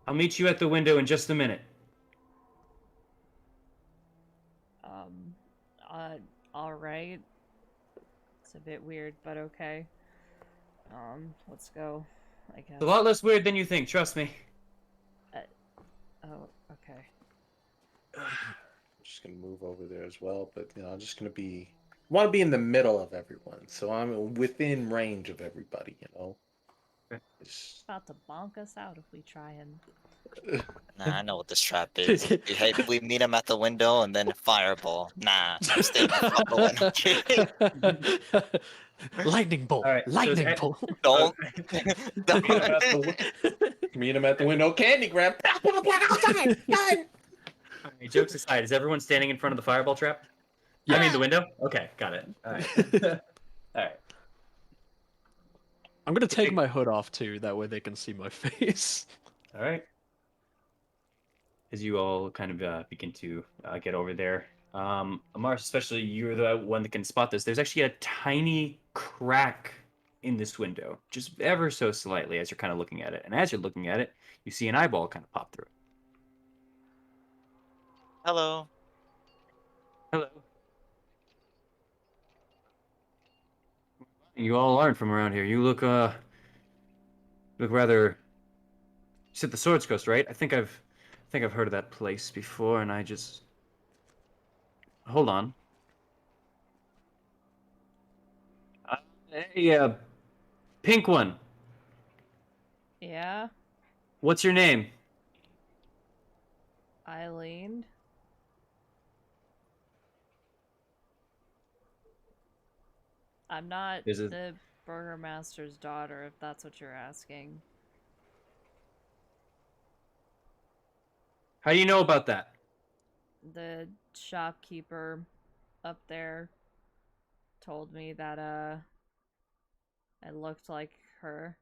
I'll meet you at the window in just a minute. Um, all right. It's a bit weird, but okay. Let's go. I guess. It's a lot less weird than you think, trust me. Oh, okay. I'm just gonna move over there as well, but I'm just gonna be want to be in the middle of everyone, so I'm within range of everybody. It's... About to bonk us out if we try and. Nah, I know what this trap is. Hey, we meet him at the window and then fireball. Nah, I'm staying from the window. Lightning bolt. All right, so Lightning it's- bolt. Don't. Meet him at the window. Candy grab. Outside. Done. All right, jokes aside, is everyone standing in front of the fireball trap? I mean the window? Okay, got it. All right. All right. I'm gonna take my hood off too, that way they can see my face. All right. As you all kind of begin to get over there, Amars, especially you're the one that can spot this. There's actually a tiny crack in this window, just ever so slightly as you're kind of looking at it. And as you're looking at it, you see an eyeball kind of pop through. Hello. Hello. You all aren't from around here. You look rather. You said the Swords Coast, right? I think I've heard of that place before, and I just. Hold on. Hey, pink one. Yeah. What's your name? Eileen? I'm not Is it? the burgomaster's daughter, if that's what you're asking. How do you know about that? The shopkeeper up there told me that I looked like her.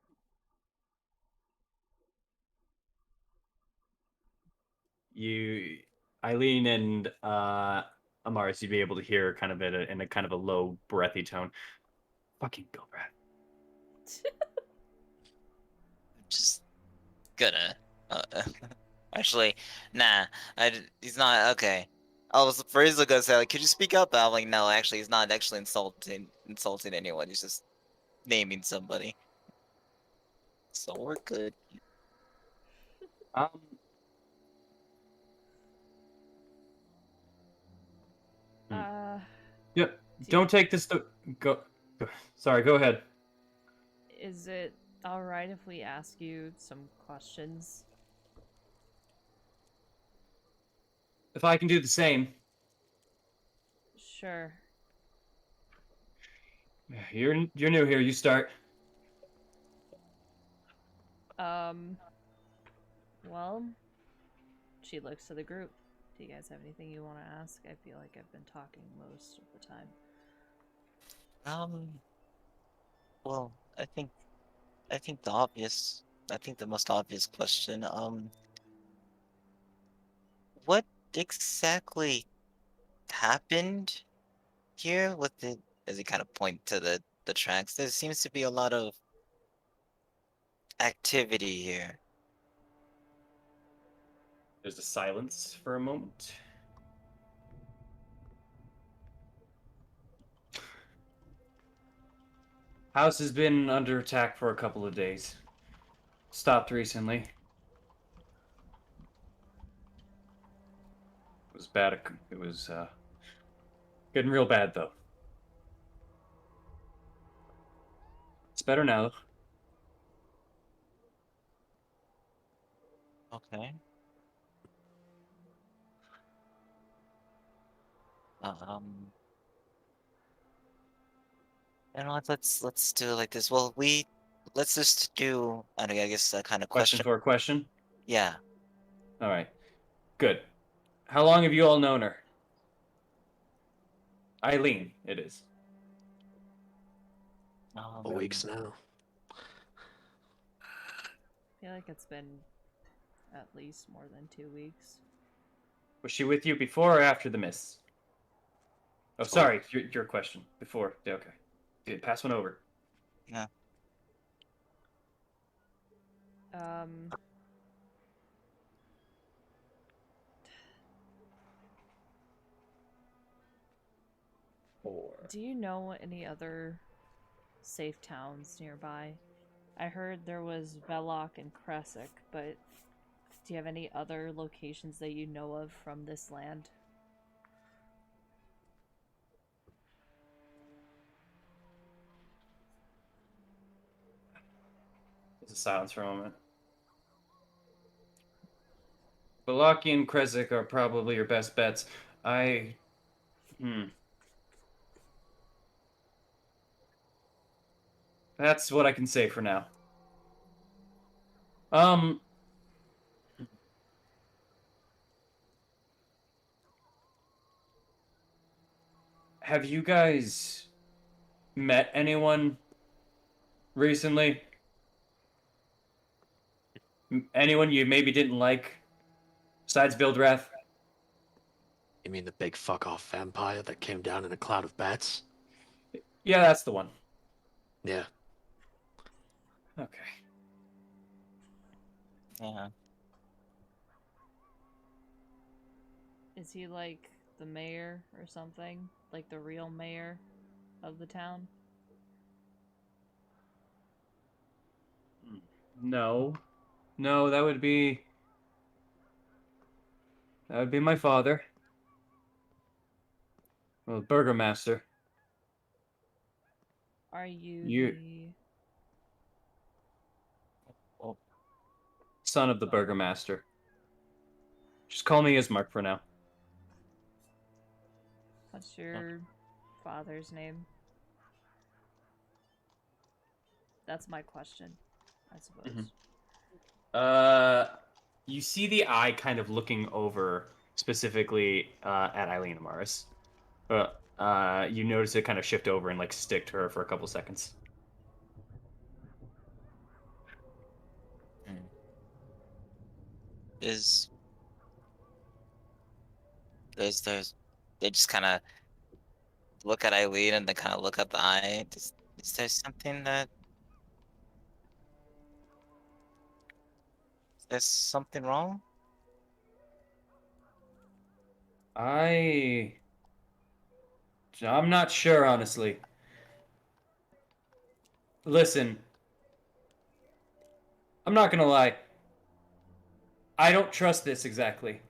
You, Eileen and Amaris, you'd be able to hear kind of in a kind of a low, breathy tone. Fucking go, Brad. I'm just gonna. Actually, nah. He's not okay. I was first gonna say like, could you speak up? But I'm like, no. Actually, he's not actually insulting anyone. He's just naming somebody. So we're good. Um, Uh, Yep. do, Don't take this to go. Sorry, go ahead. is it alright if we ask you some questions? If I can do the same. Sure. You're new here. You start. Um, well, she looks to the group. Do you guys have anything you want to ask? I feel like I've been talking most of the time. Well, I think the obvious. I think the most obvious question. What exactly happened here with the? As he kind of point to the tracks, there seems to be a lot of activity here. There's a silence for a moment. House has been under attack for a couple of days. Stopped recently. It was bad. It was getting real bad though. It's better now. Okay. Um. And let's do it like this. Well, let's just do. I guess a kind of Question question. for a question. Yeah. All right. Good. How long have you all known her? Eileen, it is. Weeks now. I feel like it's been at least more than 2 weeks. Was she with you before or after the miss? Oh, Oh. sorry. Your question before. Yeah, okay. Yeah, pass one over. Yeah. Um, Four. do you know any other safe towns nearby? I heard there was Velok and Kresik, but do you have any other locations that you know of from this land? There's a silence for a moment. Balaki and Kresik are probably your best bets. I. That's what I can say for now. Um. Have you guys met anyone recently? Anyone you maybe didn't like besides Bildrath? You mean the big fuck off vampire that came down in a cloud of bats? Yeah, that's the one. Yeah. Okay. Yeah. Is he like the mayor or something? Like the real mayor of the town? No. No, that would be my father. Well, Burgomaster. Are you You the... Well, son of the Burgomaster. Just call me Ismark for now. What's your father's name? That's my question, I suppose. You see the eye kind of looking over specifically at Eileen Amaris. You notice it kind of shift over and like stick to her for a couple seconds. Hmm. Is there's they just kind of look at Eileen and then kind of look at the eye. Is there something that there's something wrong? I'm not sure, honestly. Listen, I'm not gonna lie. I don't trust this exactly.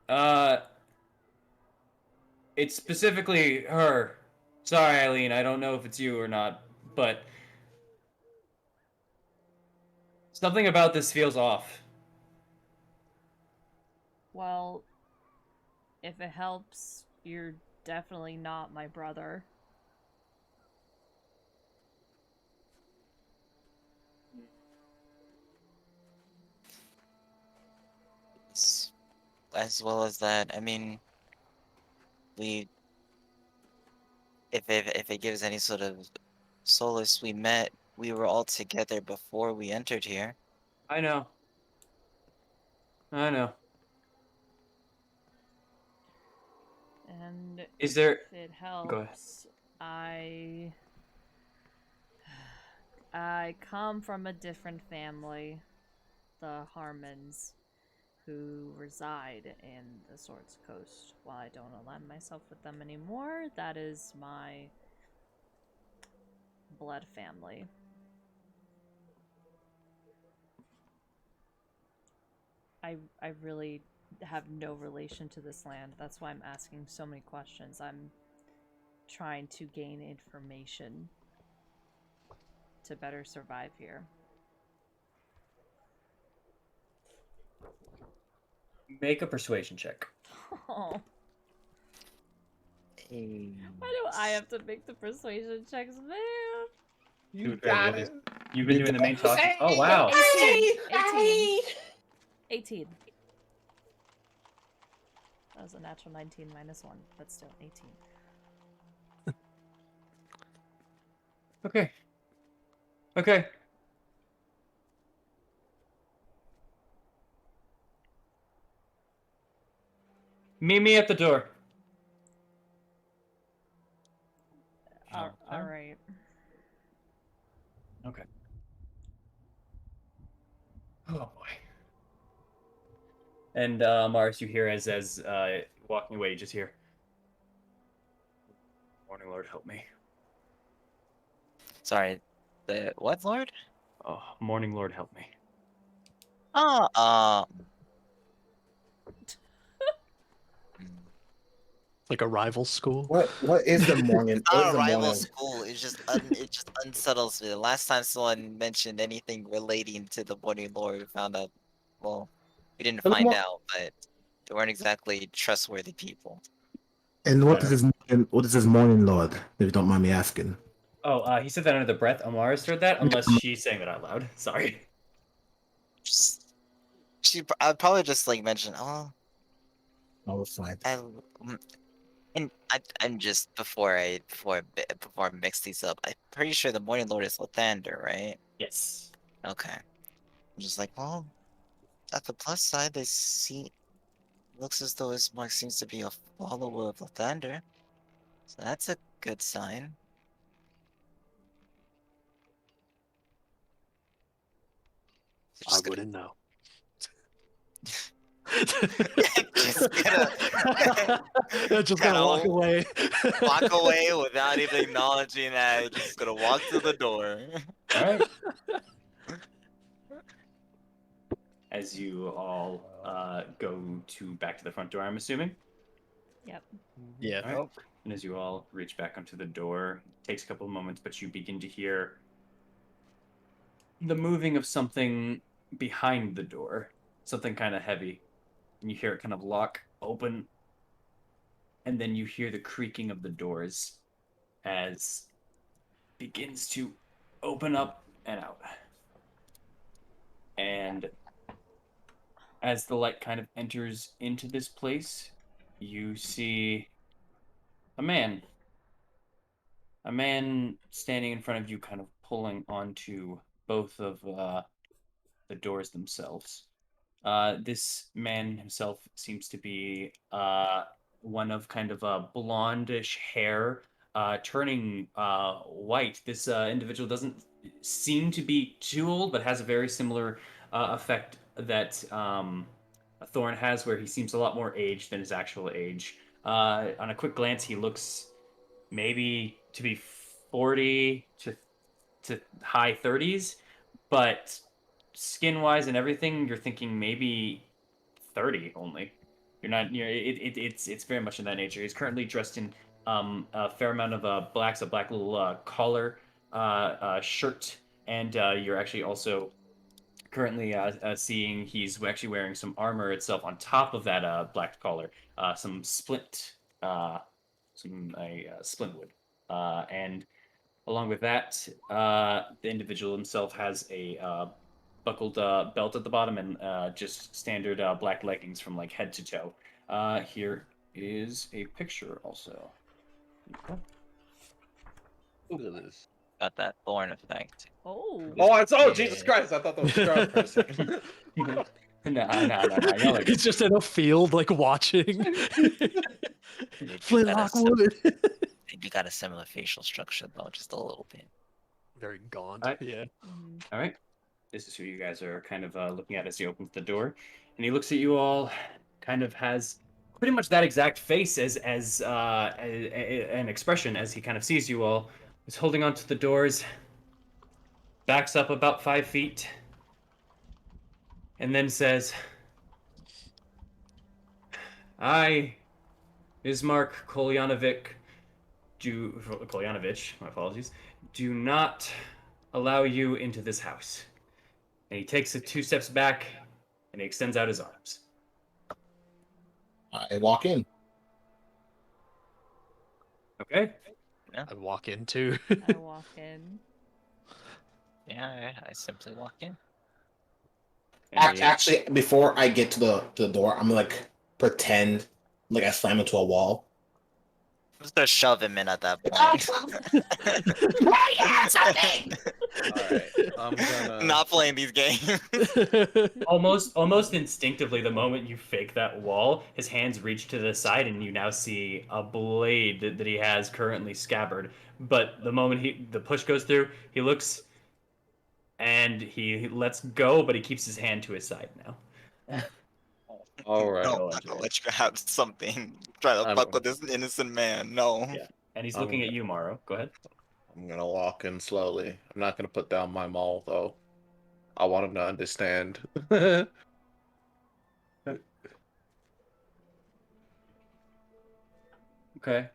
Uh, it's specifically her. Sorry, Eileen, I don't know if it's you or not, but something about this feels off. Well, if it helps, you're definitely not my brother. As well as that, I mean, we if it gives any sort of solace, we were all together before we entered here. I know. I know. And Is there... if it Go ahead. helps, I come from a different family, the Harmons, who reside in the Swords Coast. While I don't align myself with them anymore, that is my blood family. I really have no relation to this land. That's why I'm asking so many questions. I'm trying to gain information to better survive here. Make a persuasion check. Oh, Hey. why do I have to make the persuasion checks, man? You Fair, got it. You've been You doing the got main it. talking. Oh, wow. 18. That was a natural 19 minus 1, but still 18. Okay. Okay. Meet me at the door. Alright. Okay. Oh boy. And Mars, you hear as walking away, you just hear, "Morning, Lord, help me." Sorry, the what, Lord? Oh, morning, Lord, help me. Oh, Like a rival school. What is the morning? it's What is not a the rival morning? school. It just unsettles me. The last time someone mentioned anything relating to the Morning Lord, we found out. Well, we didn't Tell him find what- out, but they weren't exactly trustworthy people. And what is what is his morning, Lord? If you don't mind me asking. Oh, he said that under the breath. Amaris heard that, unless she's saying that out loud. Sorry. Just, I'd probably just like mention, oh, Oh, it's fine. and I'm just before I mix these up, I'm pretty sure the Morning Lord is Lathander, right? Yes. Okay. I'm just like, well, at the plus side, they see looks as though Ismark seems to be a follower of Lathander, so that's a good sign. So I just wouldn't know. just gonna Just gonna walk away. walk away without even acknowledging that. Just gonna walk to the door. All right. As you all go back to the front door, I'm assuming. Yep. Yeah. All right. And as you all reach back onto the door, it takes a couple of moments, but you begin to hear the moving of something behind the door. Something kind of heavy. and you hear it kind of lock open, and then you hear the creaking of the doors as it begins to open up and out. And as the light kind of enters into this place, you see a man. A man standing in front of you, kind of pulling onto both of the doors themselves. This man himself seems to be one of kind of a blondish hair, turning white. This individual doesn't seem to be too old, but has a very similar effect that Thorn has, where he seems a lot more aged than his actual age. On a quick glance, he looks maybe to be 40 to high 30s, but skin wise and everything, you're thinking maybe 30 only. You're not, it's very much in that nature. He's currently dressed in a fair amount of blacks, a black little collar, shirt, and you're actually also currently seeing he's actually wearing some armor itself on top of that black collar, some splint wood, and along with that, the individual himself has a buckled belt at the bottom and just standard black leggings from like head to toe. Here is a picture also. Look at this. Got that thorn effect. Oh. Oh, Jesus Christ! I thought that was Strahd for a second. No, y'all are good. He's just in a field, like watching. They do Flintlock got a sim- wood. they do got a similar facial structure though, just a little bit. Very gaunt. Alright. Yeah. Mhm. All right. This is who you guys are kind of looking at as he opens the door, and he looks at you all. Kind of has pretty much that exact face as an expression as he kind of sees you all. He's holding onto the doors, backs up about 5 feet, and then says, "I, Ismark Kolyanovich, my apologies, do not allow you into this house." And he takes it 2 steps back, and he extends out his arms. I walk in. Okay. I walk into. I walk in. Yeah, I simply walk in. And he- Actually, before I get to the door, I'm like pretend like I slam into a wall. I'm just gonna shove him in at that point. Alright, I'm gonna. Not playing these games. almost instinctively, the moment you fake that wall, his hands reach to the side, and you now see a blade that he has currently scabbard. But the moment the push goes through, he looks and he lets go, but he keeps his hand to his side now. Alright. No, Go I'm into not gonna it. let you have something. Try to I'm- fuck with this innocent man. No. Yeah. And he's I'm looking gonna- at you, Morrow. Go ahead. I'm gonna walk in slowly. I'm not gonna put down my maul though. I want him to understand. Okay.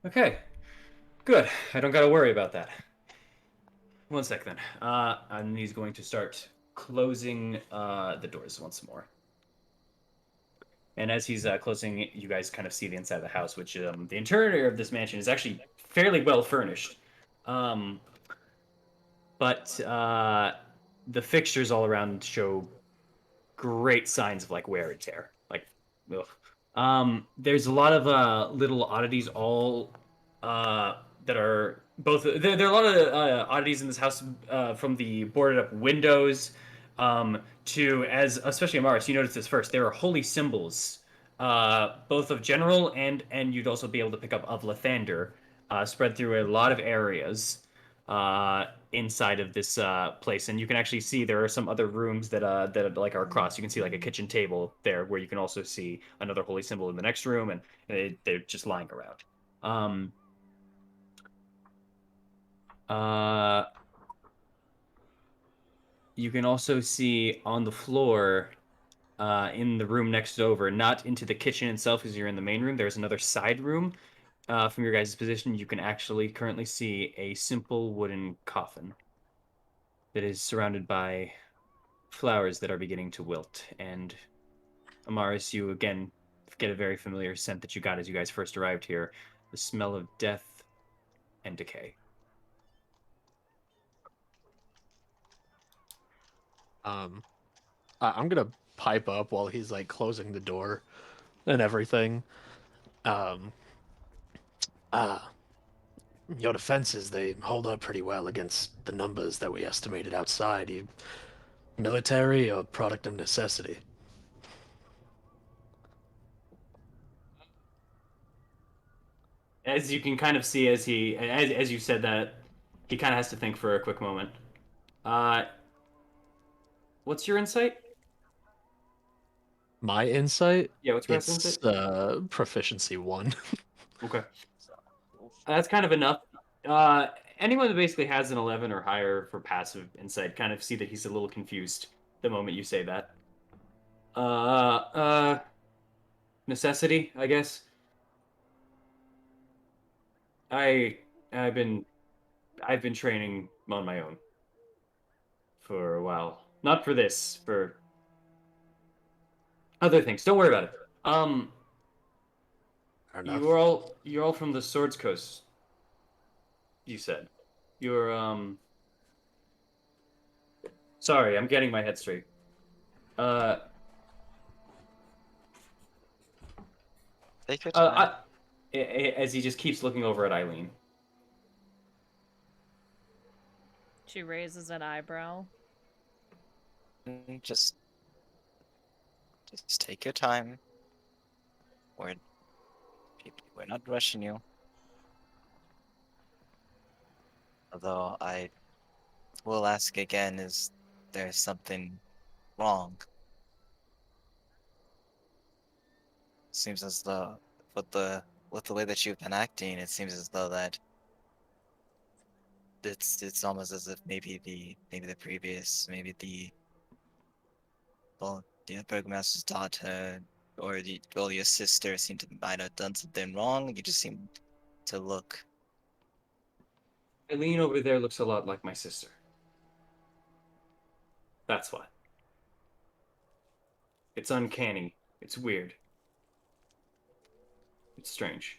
Okay. Good. I don't gotta worry about that. One sec then. And he's going to start closing the doors once more. And as he's closing, you guys kind of see the inside of the house, which the interior of this mansion is actually fairly well furnished. But the fixtures all around show great signs of like wear and tear. Like, ugh. There's a lot of little oddities, all that are both. There are a lot of oddities in this house, from the boarded up windows to, as especially Amaris, you notice this first. There are holy symbols, both of general and you'd also be able to pick up of Lathander, spread through a lot of areas inside of this place, and you can actually see there are some other rooms that like are across. You can see like a kitchen table there, where you can also see another holy symbol in the next room, and they're just lying around. You can also see on the floor, in the room next over, not into the kitchen itself, because you're in the main room. There's another side room. From your guys' position, you can actually currently see a simple wooden coffin that is surrounded by flowers that are beginning to wilt, and Amaris, you again get a very familiar scent that you got as you guys first arrived here. The smell of death and decay. Um, I'm gonna pipe up while he's like closing the door and everything. Um, ah, your defenses, they hold up pretty well against the numbers that we estimated outside. You military or product of necessity? As you can kind of see, as you said that, he kind of has to think for a quick moment. Uh, what's your insight? My insight, Yeah, what's your best it's insight? proficiency 1. Okay, that's kind of enough. Uh, anyone that basically has an 11 or higher for passive insight kind of see that he's a little confused the moment you say that. Uh, necessity, I guess. I I've been I've been training on my own for a while. Not for this, for other things. Don't worry about it. Fair enough. You're all from the Swords Coast, you said. You're sorry, I'm getting my head straight. Uh Take your uh time. as he just keeps looking over at Eileen. She raises an eyebrow. Just take your time. We're we're not rushing you. Although I will ask again, is there something wrong? Seems as though with the way that you've been acting, it seems as though that it's almost as if maybe the previous maybe the well the burgomaster's daughter or the well your sister seemed to might have done something wrong. You just seem to look. Eileen over there looks a lot like my sister. That's why. It's uncanny. It's weird. It's strange.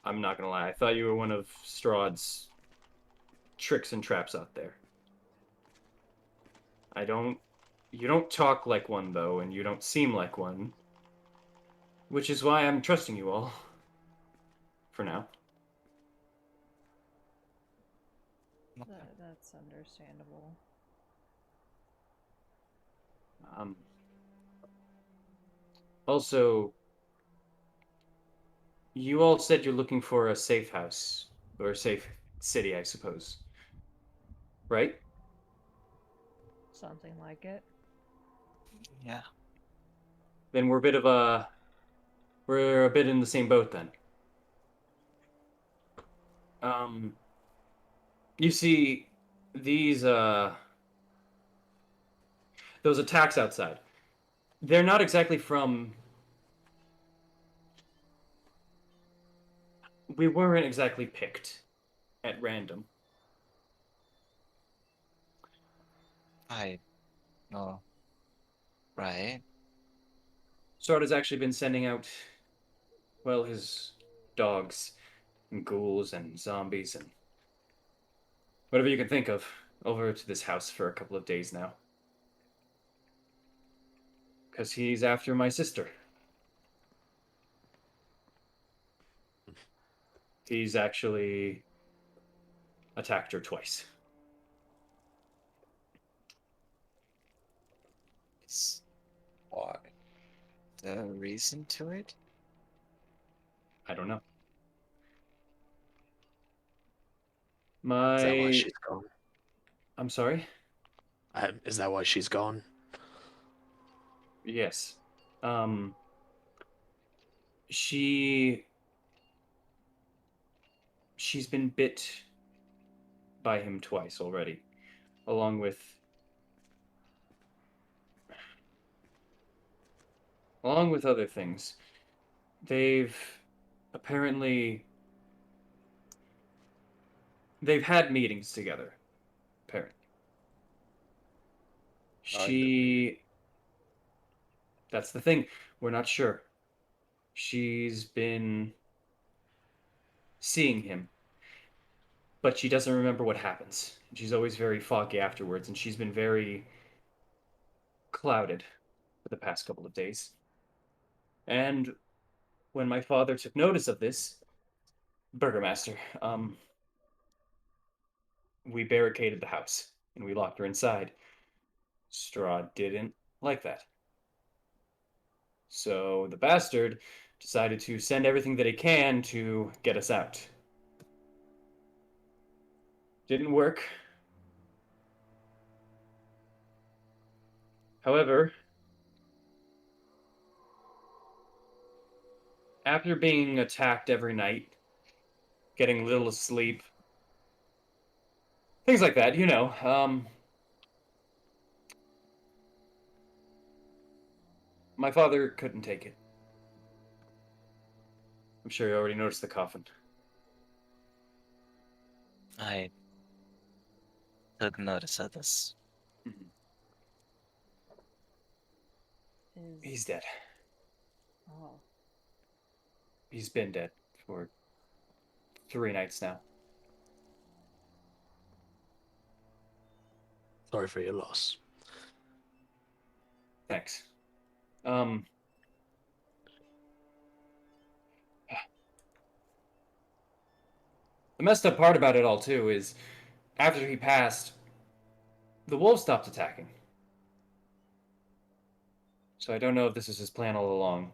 I'm not gonna lie. I thought you were one of Strahd's tricks and traps out there. I don't. You don't talk like one, though, and you don't seem like one. Which is why I'm trusting you all. For now. That's understandable. Um, also, you all said you're looking for a safe house. Or a safe city, I suppose. Right? Something like it. Yeah. Then we're a bit in the same boat then. Um, you see, these, those attacks outside, they're not exactly from. We weren't exactly picked at random. I know. Right. Strahd has actually been sending out, well, his dogs and ghouls and zombies and whatever you can think of over to this house for a couple of days now. Because he's after my sister. He's actually attacked her twice. Is Why? there a reason to it? I don't know. Is that why My. she's gone? I'm sorry? Is that why she's gone? Yes. Um. She. She's been bit by him twice already, along with other things. They've apparently they've had meetings together. Apparently, Kind of. She. That's the thing. We're not sure. She's been seeing him, but she doesn't remember what happens. She's always very foggy afterwards, and she's been very clouded for the past couple of days. And when my father took notice of this, Burgermaster, we barricaded the house and we locked her inside. Strahd didn't like that. So the bastard decided to send everything that he can to get us out. Didn't work. However, after being attacked every night, getting little sleep, things like that, my father couldn't take it. I'm sure you already noticed the coffin. I took notice of this. Mhm. Is He's dead. oh, He's been dead for 3 nights now. Sorry for your loss. Thanks. Um, the messed up part about it all too is after he passed, the wolves stopped attacking. So I don't know if this is his plan all along.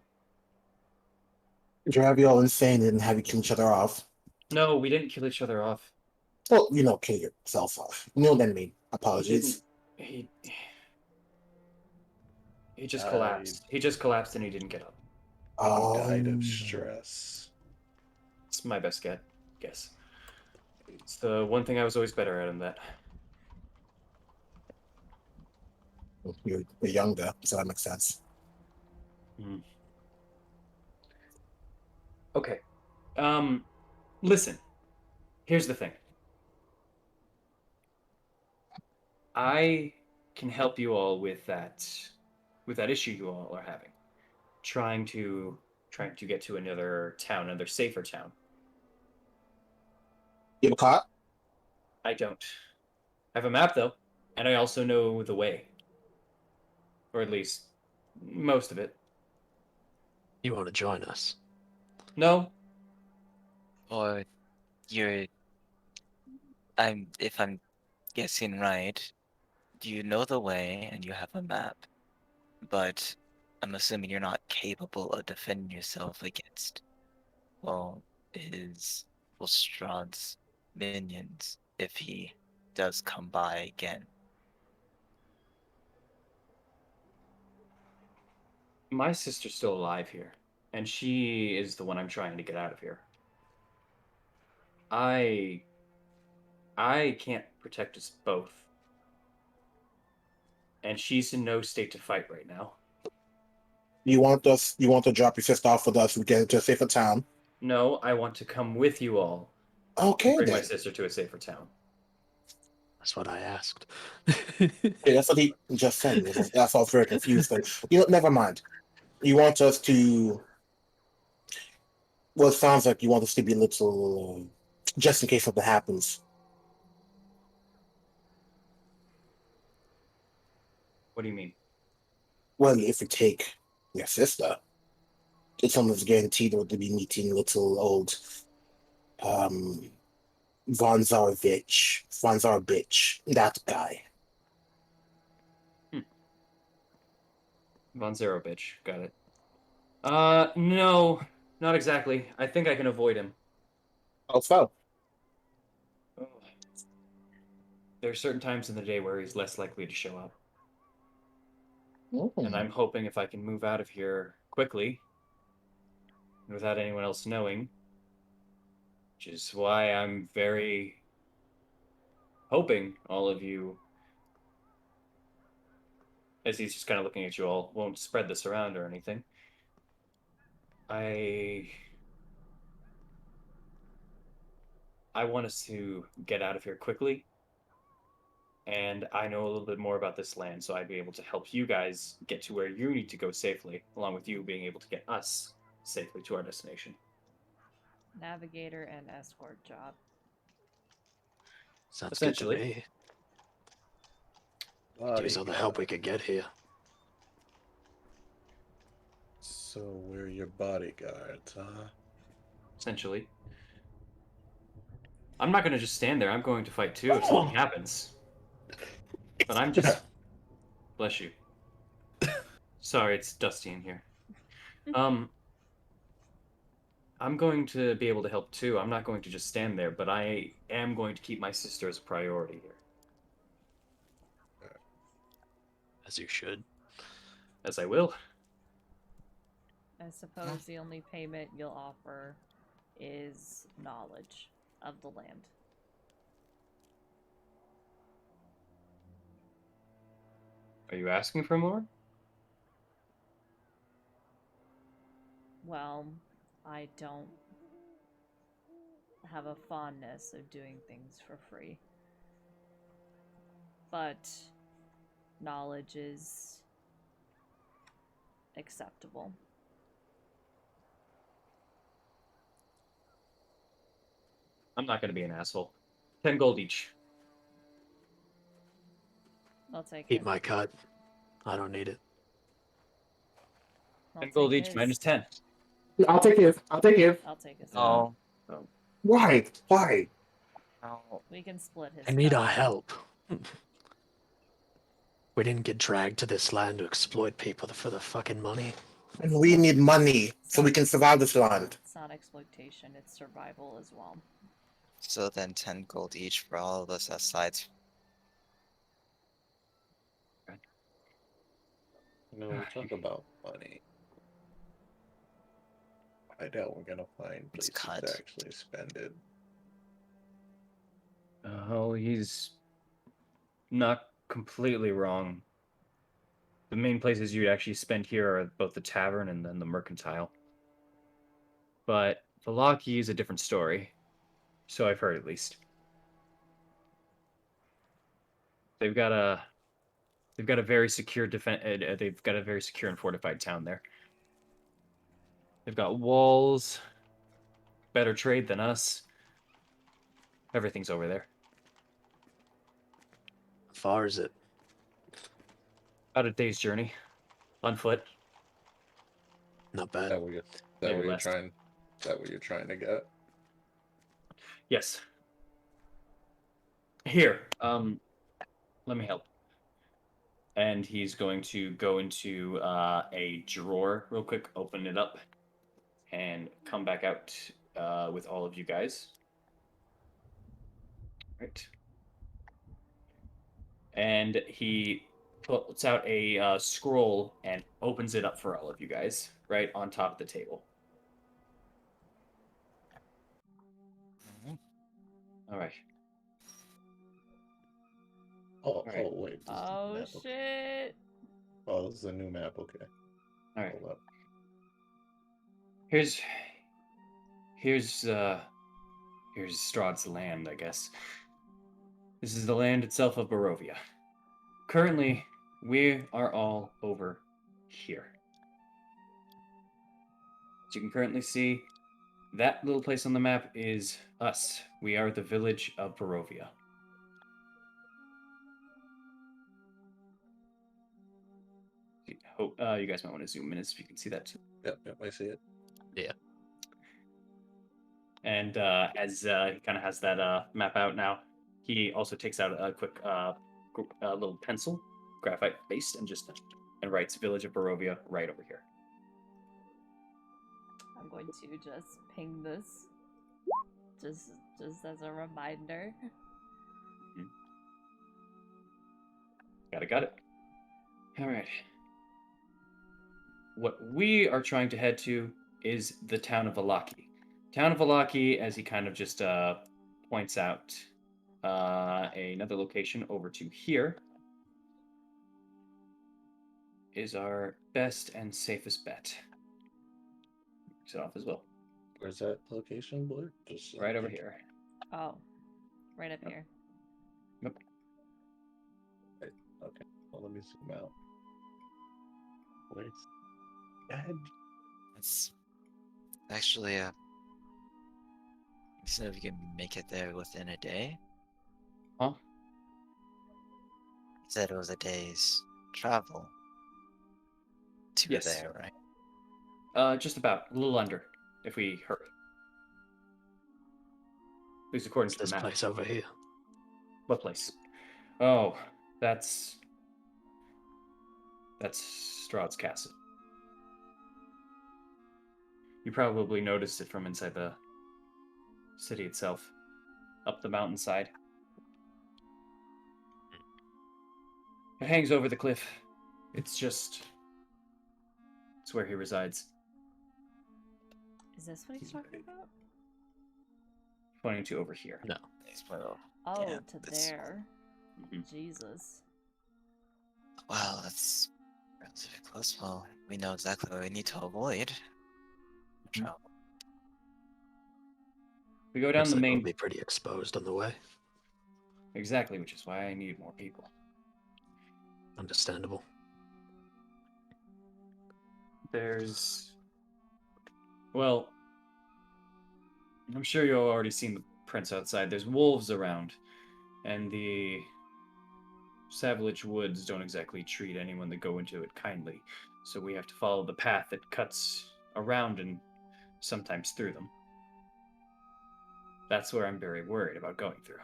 Drive you all insane and have you kill each other off. No, we didn't kill each other off. Well, kill yourself off. You know what I mean. He didn't. Apologies. He he just I collapsed. He just collapsed and he didn't get up. he died of Um, stress. It's my best guess. It's the one thing I was always better at than that. you're younger, so that makes sense. Hmm. Okay. Um, listen. Here's the thing. I can help you all with that issue you all are having. Trying to trying to get to another town, another safer town. You have a cart? I don't. I have a map though, and I also know the way, or at least most of it. You want to join us? No, Or you're if I'm guessing right, you know the way and you have a map, but I'm assuming you're not capable of defending yourself against, well, his well Strahd's minions if he does come by again. my sister's still alive here, and she is the one I'm trying to get out of here. I I can't protect us both, and she's in no state to fight right now. You want to drop your sister off with us and get into a safer town? No, I want to come with you all and Okay bring my then. sister to a safer town. That's what I asked. Okay, that's what he just said. That's why I was very confused. Then never mind. You want us to? Well, it sounds like you want us to be a little, just in case something happens. What do you mean? Well, if we take your sister, it's almost guaranteed that we'll be meeting little old um Von Zarovich, that guy. Hmm. Von Zero bitch. Got it. No, not exactly. I think I can avoid him. Also, Oh. There are certain times in the day where he's less likely to show up. And I'm hoping if I can move out of here quickly without anyone else knowing, which is why I'm very hoping all of you, as he's just kind of looking at you all, won't spread this around or anything. I I want us to get out of here quickly and I know a little bit more about this land, so I'd be able to help you guys get to where you need to go safely, along with you being able to get us safely to our destination. Navigator and escort job. Sounds good to Essentially. me. Use all the help we could get here. So we're your bodyguards, huh? Essentially. I'm not going to just stand there. I'm going to fight too if something happens. But I'm just... Bless you. Sorry, it's dusty in here. I'm going to be able to help too. I'm not going to just stand there, but I am going to keep my sister as a priority here. As you should. As I will. I suppose the only payment you'll offer is knowledge of the land. Are you asking for more? Well, I don't have a fondness of doing things for free. But knowledge is acceptable. I'm not going to be an asshole. 10 gold each. I'll take Keep it. my cut. I don't need it. I'll 10 gold take each his. minus 10. I'll take it. I'll take it. I'll take his. No, Why? Why? no. We can split his. I need cut. our help. We didn't get dragged to this land to exploit people for the fucking money. And we need money so we can survive this land. It's not exploitation, it's survival as well. So then 10 gold each for all of us as sides. We talk about money. I doubt we're gonna find It's places cut. to actually spend it. Oh, he's not completely wrong. The main places you'd actually spend here are both the tavern and then the mercantile. But Valaki is a different story. So I've heard, at least. They've got a very secure they've got a very secure and fortified town there. They've got walls, better trade than us. Everything's over there. How far is it? About a day's journey, on foot. Not bad. That what you're, Maybe less. that what you're trying to get? Yes. Here, let me help. And he's going to go into a drawer real quick, open it up, and come back out with all of you guys. Right. And he puts out a scroll and opens it up for all of you guys, right on top of the table. Mhm. All right. Oh, Alright. Wait. This is the Oh map. Okay. shit! Oh, this is a new map. Okay. All right. Hold up. Here's Strahd's land, I guess. This is the land itself of Barovia. Currently, we are all over here. As you can currently see, that little place on the map is us. We are the village of Barovia. Hope you guys might want to zoom in so you can see that too. Yep, I see it. And as he kind of has that map out now, he also takes out a quick little pencil, graphite based, and writes "Village of Barovia" right over here. I'm going to just ping this. Just as a reminder. Got it. All right. What we are trying to head to is the town of Valaki. Town of Valaki, as he kind of just points out another location over to here, is our best and safest bet. Marks it off as well. Where's that location, Blue? Just Right over here. Oh, right up Yep. here. Yep. Okay, well, let me zoom out. Where's Dad? It's actually you said if you can make it there within a day. Huh? You said it was a day's travel to Yes. there, right? Just about. A little under, if we hurry. At least according It's to the this map. place over here. What place? Oh, that's Strahd's castle. You probably noticed it from inside the city itself, up the mountainside. It hangs over the cliff. It's where he resides. Is this what he's talking about? Pointing to over here. No. Nice, well, Oh, yeah, to that's- there. Mhm. Jesus. Wow, that's relatively close. Well, we know exactly what we need to avoid. Travel. We go down Looks the like we'll main. be pretty exposed on the way. Exactly, which is why I need more people. Understandable. Well, I'm sure you've already seen the prints outside. There's wolves around, and the Savage Woods don't exactly treat anyone that go into it kindly. So we have to follow the path that cuts around and sometimes through them. That's where I'm very worried about going through.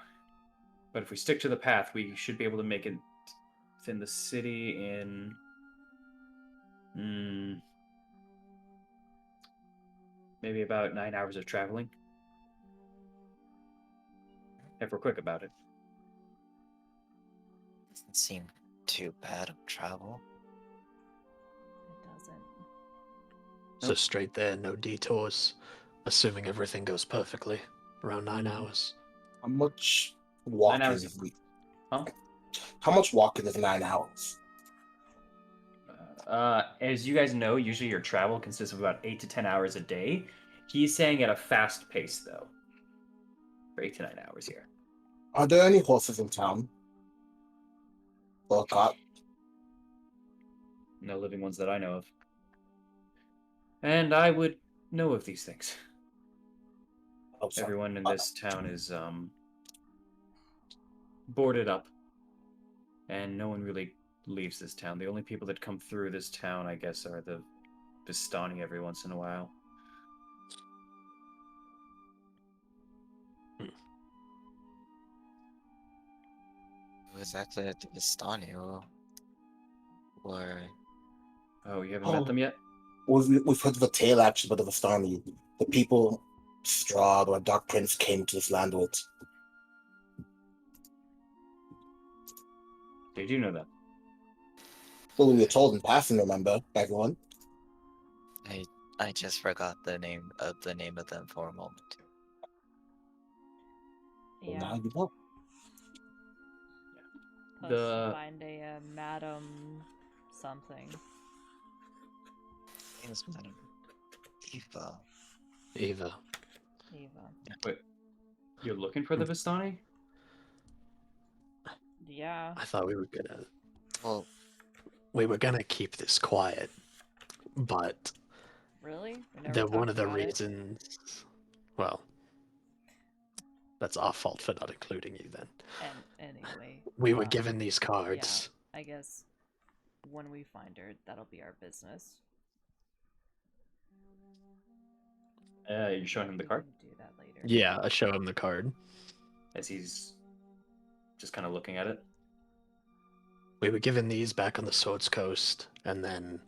But if we stick to the path, we should be able to make it within the city in maybe about 9 hours of traveling. If we're quick about it. Doesn't seem too bad of travel. It doesn't. So Nope. straight there, no detours. Assuming everything goes perfectly. Around 9 hours. How much 9 walking hours. is we? Huh? How much walking is 9 hours? As you guys know, usually your travel consists of about 8 to 10 hours a day. He's saying at a fast pace, though, for 8 to 9 hours here. Are there any horses in town? Or a cart? No living ones that I know of. And I would know of these things. Oh, sorry. Everyone in this town is boarded up, and no one really leaves this town. The only people that come through this town, I guess, are the Vistani every once in a while. Who exactly at the Vistani or Oh, you haven't met them yet? We've heard of a tale actually about the Vistani. The people Strahd or Dark Prince came to this land with. Did you know that? Well, we were told in passing, remember, everyone? I just forgot the name of them for a moment. Well, Yeah. now you know. Plus find a Madam something. I think it's Madam Eva. Eva. Eva. Wait, you're looking for the Vistani? Yeah. I thought we were gonna Well, keep this quiet, but Really? We never one talked of the about it? reasons, well, that's our fault for not including you then. And anyway. We were given these cards. Yeah, I guess when we find her, that'll be our business. You're showing him the We card? can do that later. Yeah, I show him the card. As he's just kind of looking at it. We were given these back on the Swords Coast, and then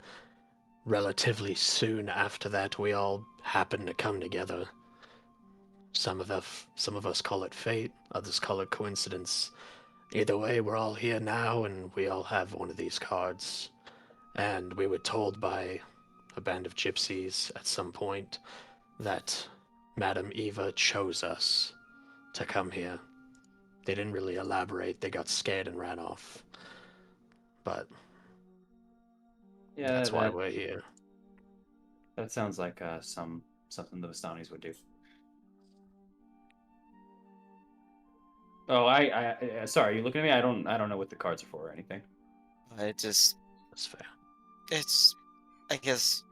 relatively soon after that, we all happened to come together. Some of us call it fate, others call it coincidence. Either way, we're all here now, and we all have one of these cards. And we were told by a band of gypsies at some point that Madame Eva chose us to come here. They didn't really elaborate, they got scared and ran off. But Yeah, that's why we're here. That sounds like something the Vistanis would do. Oh, I sorry, you looking at me? I don't know what the cards are for or anything. It just, That's fair. it's, I guess,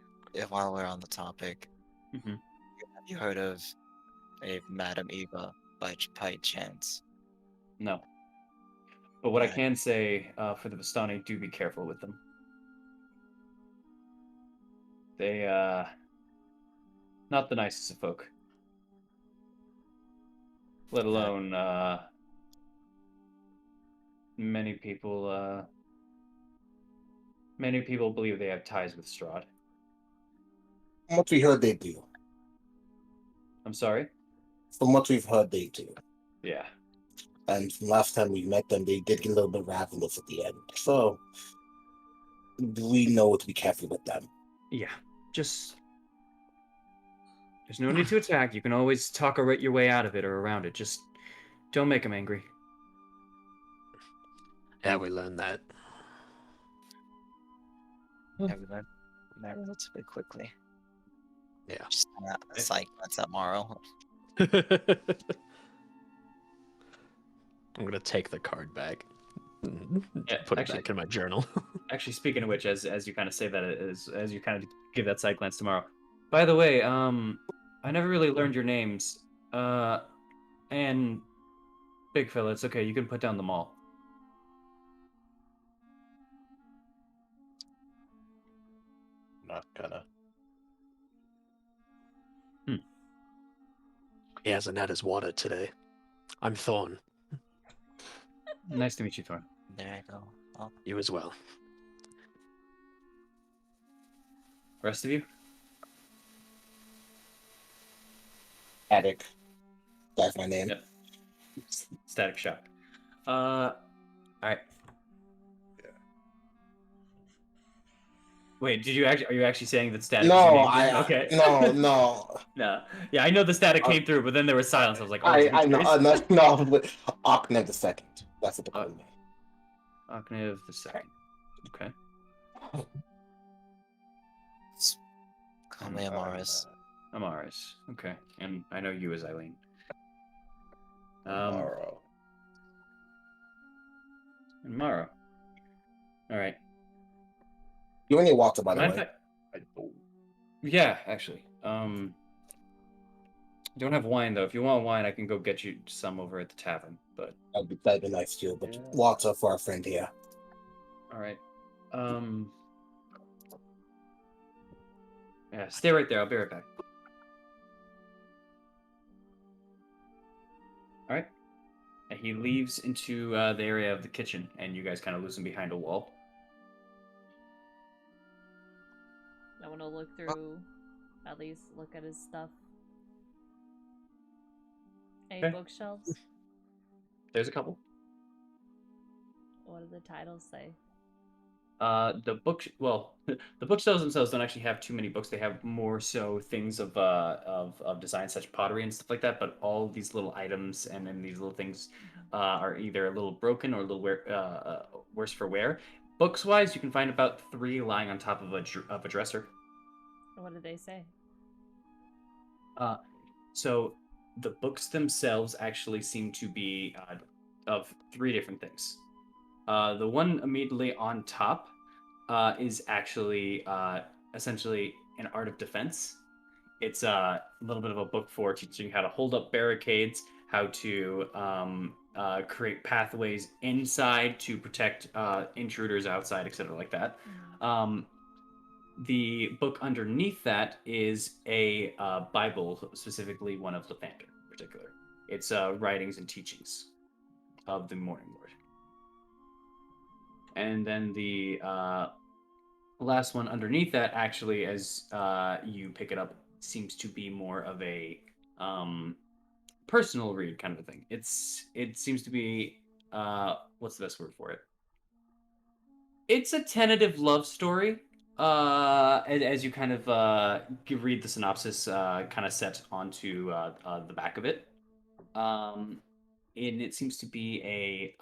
while we're on the topic, Hmm. have you heard of a Madame Eva by chance? No. But what I Yeah, can say for the Vistani, do be careful with them. They, not the nicest of folk. Let that, alone, many people, many people believe they have ties with Strahd. From what we heard, they do. I'm sorry? From what we've heard, they do. Yeah. And from last time we met them, they did get a little bit ravenous at the end. So we know to be careful with them. Yeah. Just, there's no need to attack. You can always talk your way out of it or around it. Just don't make them angry. Yeah, we learned that. yeah, we learned that relatively quickly. Yeah. Just a psych that's tomorrow. I'm gonna take the card back. Yeah, Put it actually- back in my journal. Actually, speaking of which, as you kind of say that, as you kind of give that side glance tomorrow. By the way, I never really learned your names. And Big fella, it's okay. You can put down the mall. Not gonna. He hasn't had his water today. I'm Thorn. Nice to meet you, Thorn. There I go. Oh, You as well. Rest of you? Attic. That's my name. Yep. Static Shock. All right. Yeah. Wait, are you actually saying that Static is No, your name? I Okay. no. No. Yeah, I know the static came through, but then there was silence. I was like, oh, I know Demetrius? no, but Achnev the second. That's what they call me. Octave the second. Okay. call me Amaris. Amaris. Okay. And I know you as Eileen. Tomorrow. And Mara. All right. You need water, by the Mind way. if yeah, actually. Don't have wine though. If you want wine, I can go get you some over at the tavern. But That'd be nice too. But Yeah. water for our friend here. all right. Yeah, stay right there. I'll be right back. All right. And he leaves into the area of the kitchen, and you guys kind of lose him behind a wall. I want to look through, at least look at his stuff. Any Okay. bookshelves? There's a couple. What do the titles say? The the bookshelves themselves don't actually have too many books. They have more so things of design, such pottery and stuff like that. But all these little items and then these little things are either a little broken or a little worse for wear. Books wise, you can find about 3 lying on top of a dresser. What do they say? So the books themselves actually seem to be of 3 different things. The one immediately on top is actually essentially an art of defense. It's a little bit of a book for teaching how to hold up barricades, how to create pathways inside to protect intruders outside, etc., like that. The book underneath that is a Bible, specifically one of Lathander in particular. It's writings and teachings of the Morning Lord. And then the last one underneath that, actually, as you pick it up, seems to be more of a personal read kind of a thing. It seems to be what's the best word for it? It's a tentative love story. As you kind of read the synopsis, kind of set onto the back of it. And it seems to be a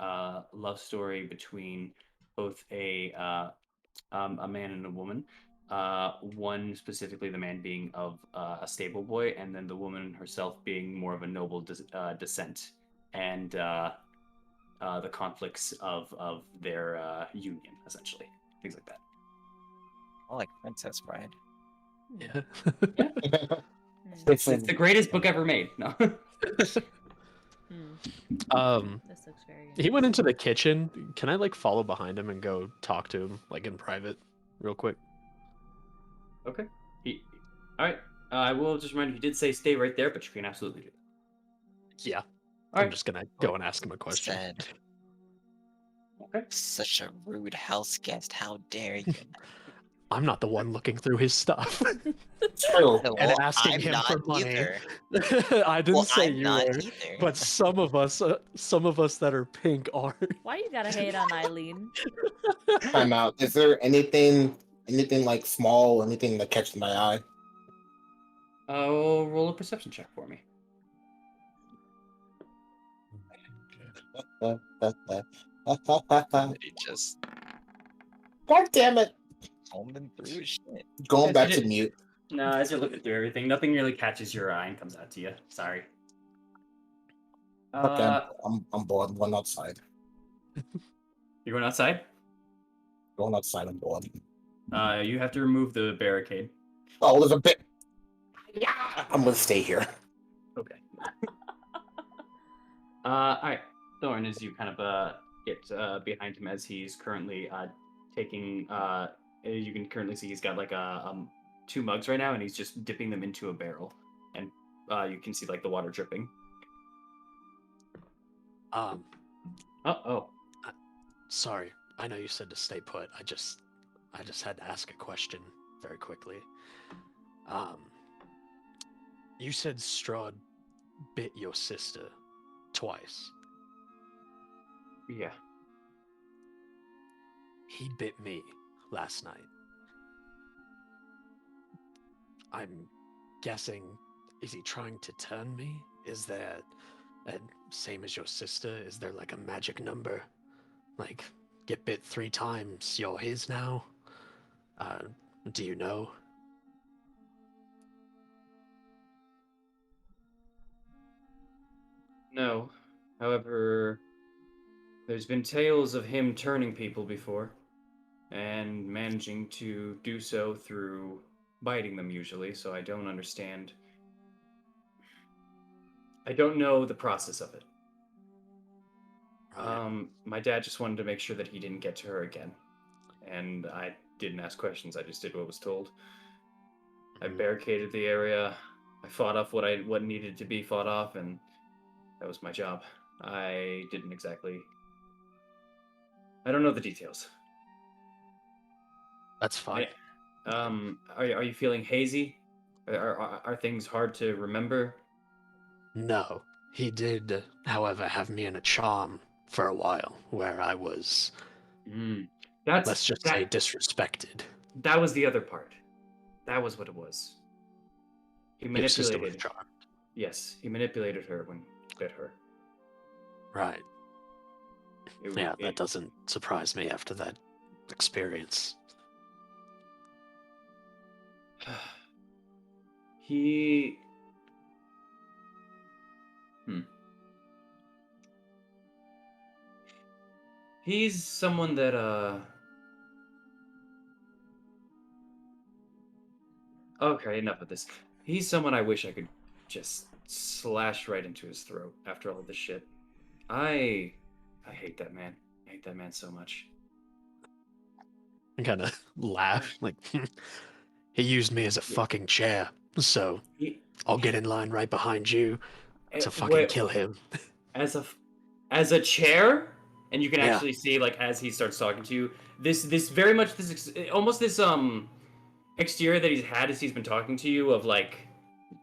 love story between both a man and a woman. One specifically, the man being of a stable boy, and then the woman herself being more of a noble descent. And the conflicts of their union, essentially, things like that. I like Princess Bride. Yeah. It's the greatest book ever made. No. This looks very. He went into the kitchen. Can I like follow behind him and go talk to him like in private, real quick? Okay. All right. I will just remind you. He did say stay right there, but you can absolutely do it. Yeah. All I'm right. just gonna go and ask him a question. Said, Okay. such a rude house guest. How dare you? I'm not the one looking through his stuff True. Well, and asking I'm him not for money. either. I didn't Well, say I'm you not were, either. but some of us that are pink are. Why you gotta hate on Eileen? Time out. Is there anything like small, anything that catches my eye? Oh, roll a perception check for me. He just God damn it! combing through his shit. Going Yes, back you to did. mute. No, as you're looking through everything, nothing really catches your eye and comes out to you. Sorry. Okay, I'm bored. I'm going outside. You're going outside? Going outside. I'm bored. You have to remove the barricade. Oh, there's a bit. Yeah, I'm gonna stay here. Okay. All right. Thorn, as you kind of get behind him as he's currently taking, you can currently see he's got like two mugs right now, and he's just dipping them into a barrel, and you can see like the water dripping. Oh. Sorry, I know you said to stay put. I just had to ask a question very quickly. You said Strahd bit your sister twice. Yeah. He bit me last night. I'm guessing, is he trying to turn me? Is there, same as your sister, is there like a magic number? Like, get bit 3 times, you're his now? Do you know? No. However, there's been tales of him turning people before, and managing to do so through biting them usually, so I don't understand. I don't know the process of it. Right. My dad just wanted to make sure that he didn't get to her again, and I didn't ask questions. I just did what was told. I barricaded the area. I fought off what needed to be fought off, and that was my job. I didn't exactly. I don't know the details. That's fine. Are you feeling hazy? Are things hard to remember? No. He did, however, have me in a charm for a while, where I was, let's just say, disrespected. That was the other part. That was what it was. He Your sister was manipulated. charmed. Yes, he manipulated her when he bit her. Right. That doesn't surprise me after that experience. He's someone that okay, enough of this. He's someone I wish I could just slash right into his throat after all this shit. I hate that man. I hate that man so much. I kind of laugh, like, he used me as a fucking chair, so I'll get in line right behind you to fucking kill him. As a chair, and you can actually see, like, as he starts talking to you, this very much almost this exterior that he's had as he's been talking to you of like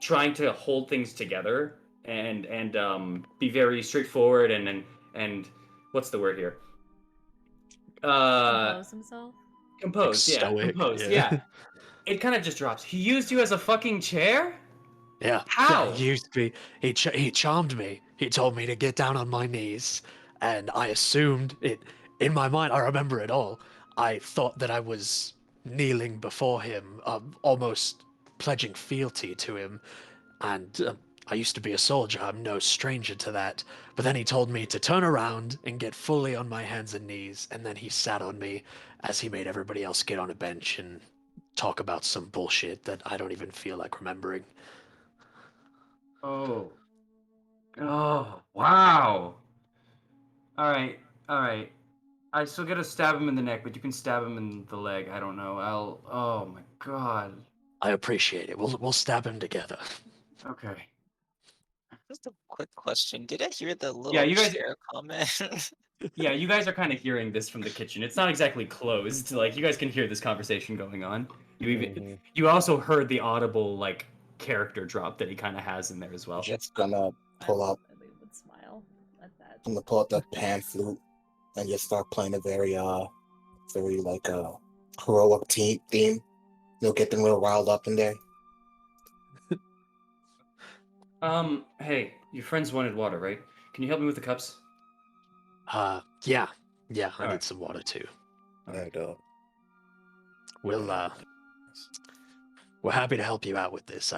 trying to hold things together and be very straightforward and what's the word here? Compose himself. Composed, like stoic, composed, yeah. It kind of just drops. He used you as a fucking chair? Yeah. How? Yeah, he used to be. He charmed me. He told me to get down on my knees, and I assumed it. In my mind, I remember it all. I thought that I was kneeling before him, almost pledging fealty to him, and I used to be a soldier. I'm no stranger to that. But then he told me to turn around and get fully on my hands and knees, and then he sat on me as he made everybody else get on a bench and talk about some bullshit that I don't even feel like remembering. Oh. Oh, wow. All right. All right. I still gotta stab him in the neck, but you can stab him in the leg. I don't know. Oh my god. I appreciate it. We'll stab him together. Okay. Just a quick question. Did I hear the Yeah, little you guys. chair comment? Yeah, you guys are kind of hearing this from the kitchen. It's not exactly closed. Like you guys can hear this conversation going on. You also heard the audible like character drop that he kind of has in there as well. Just gonna pull up, Eileen would smile at that. I'm gonna pull up that pan flute and just start playing a very like heroic theme. You'll get them real riled up in there. Hey, your friends wanted water, right? Can you help me with the cups? Yeah. I All need right. some water too. I don't. We'll we're happy to help you out with this.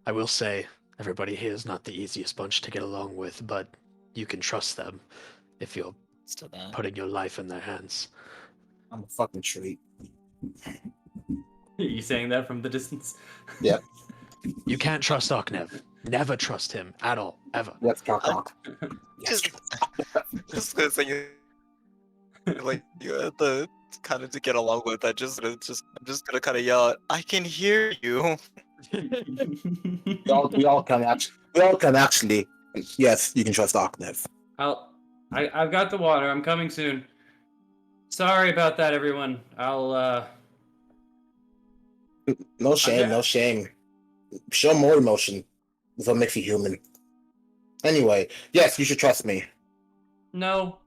I will say everybody here is not the easiest bunch to get along with, but you can trust them if you're Still that. putting your life in their hands. I'm a fucking treat. You saying that from the distance? Yep. You can't trust Arknev. Never trust him at all, ever. Let's talk. Yes. Just gonna say, like you have to kind of to get along with. I'm just gonna kind of yell out, "I can hear you." We all can actually. Yes, you can trust Arknev. I've got the water. I'm coming soon. Sorry about that, everyone. No shame, no shame. Show more emotion. That's what makes you human. Anyway, yes, you should trust me. No.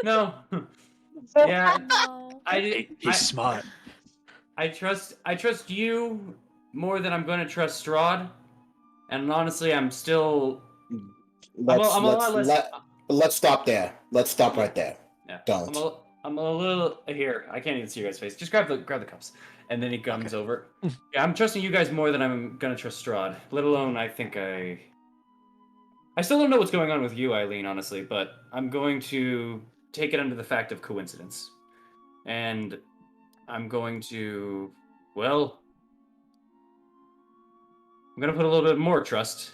No. Yeah, No. He's smart. I trust you more than I'm going to trust Strahd. And honestly, I'm still Let's I'm a lot less let's stop there. Let's stop right there. yeah. Don't. I'm a little here. I can't even see your guys' face. Just grab the cups. And then he comes over. Yeah, I'm trusting you guys more than I'm going to trust Strahd. Let alone I think I still don't know what's going on with you, Eileen, honestly, but I'm going to take it under the fact of coincidence. And I'm going to, well, I'm going to put a little bit more trust.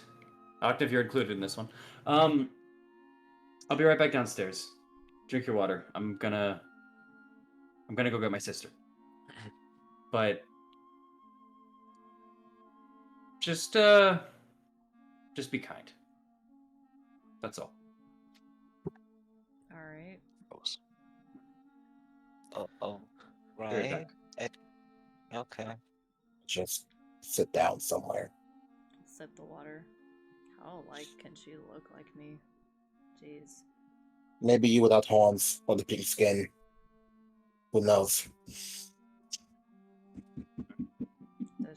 Octave, you're included in this one. I'll be right back downstairs. Drink your water. I'm gonna go get my sister. But just be kind. That's all. All right. Oh, Very right. Okay. Just sit down somewhere. Sip the water. How like can she look like me? Jeez. Maybe you without horns or the pink skin. Who knows? Does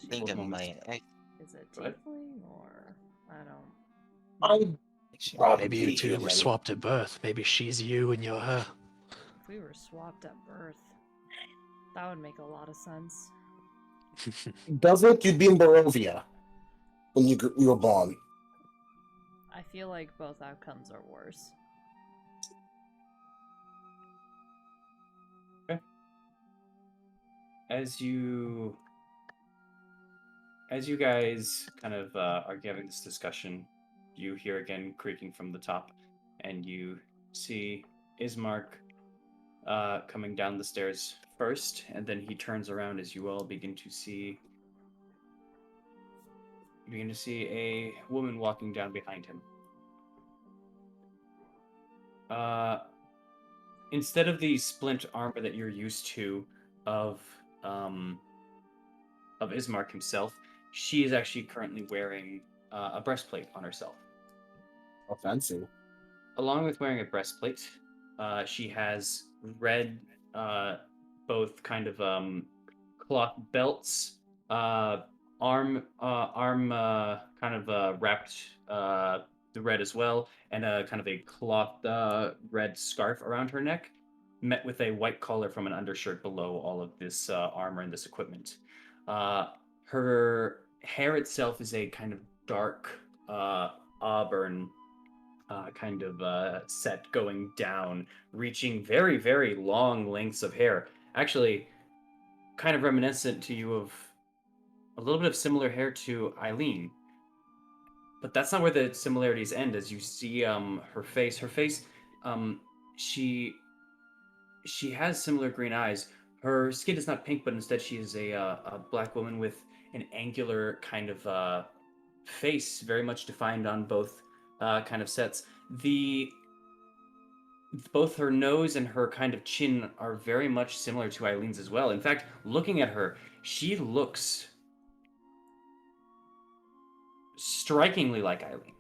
she Think What of moment? my. is it What? tiefling or I don't Maybe you two were swapped at birth. Maybe she's you and you're her. if we were swapped at birth. That would make a lot of sense. Does it? You'd be in Barovia when you were born. I feel like both outcomes are worse. As you guys kind of are having this discussion, you hear again creaking from the top, and you see Ismark coming down the stairs first, and then he turns around as you all begin to see a woman walking down behind him. Instead of the splint armor that you're used to of Ismark himself, she is actually currently wearing a breastplate on herself. Oh, fancy. Along with wearing a breastplate, she has red, both kind of cloth belts, arm kind of wrapped the red as well, and a kind of a cloth red scarf around her neck, met with a white collar from an undershirt below all of this armor and this equipment. Her hair itself is a kind of dark auburn kind of set going down, reaching very, very long lengths of hair. Actually, kind of reminiscent to you of a little bit of similar hair to Eileen. But that's not where the similarities end. As you see, her face. Um, she she has similar green eyes. Her skin is not pink, but instead she is a black woman with an angular kind of face, very much defined on both kind of sets. The both her nose and her kind of chin are very much similar to Eileen's as well. In fact, looking at her, she looks strikingly like Eileen.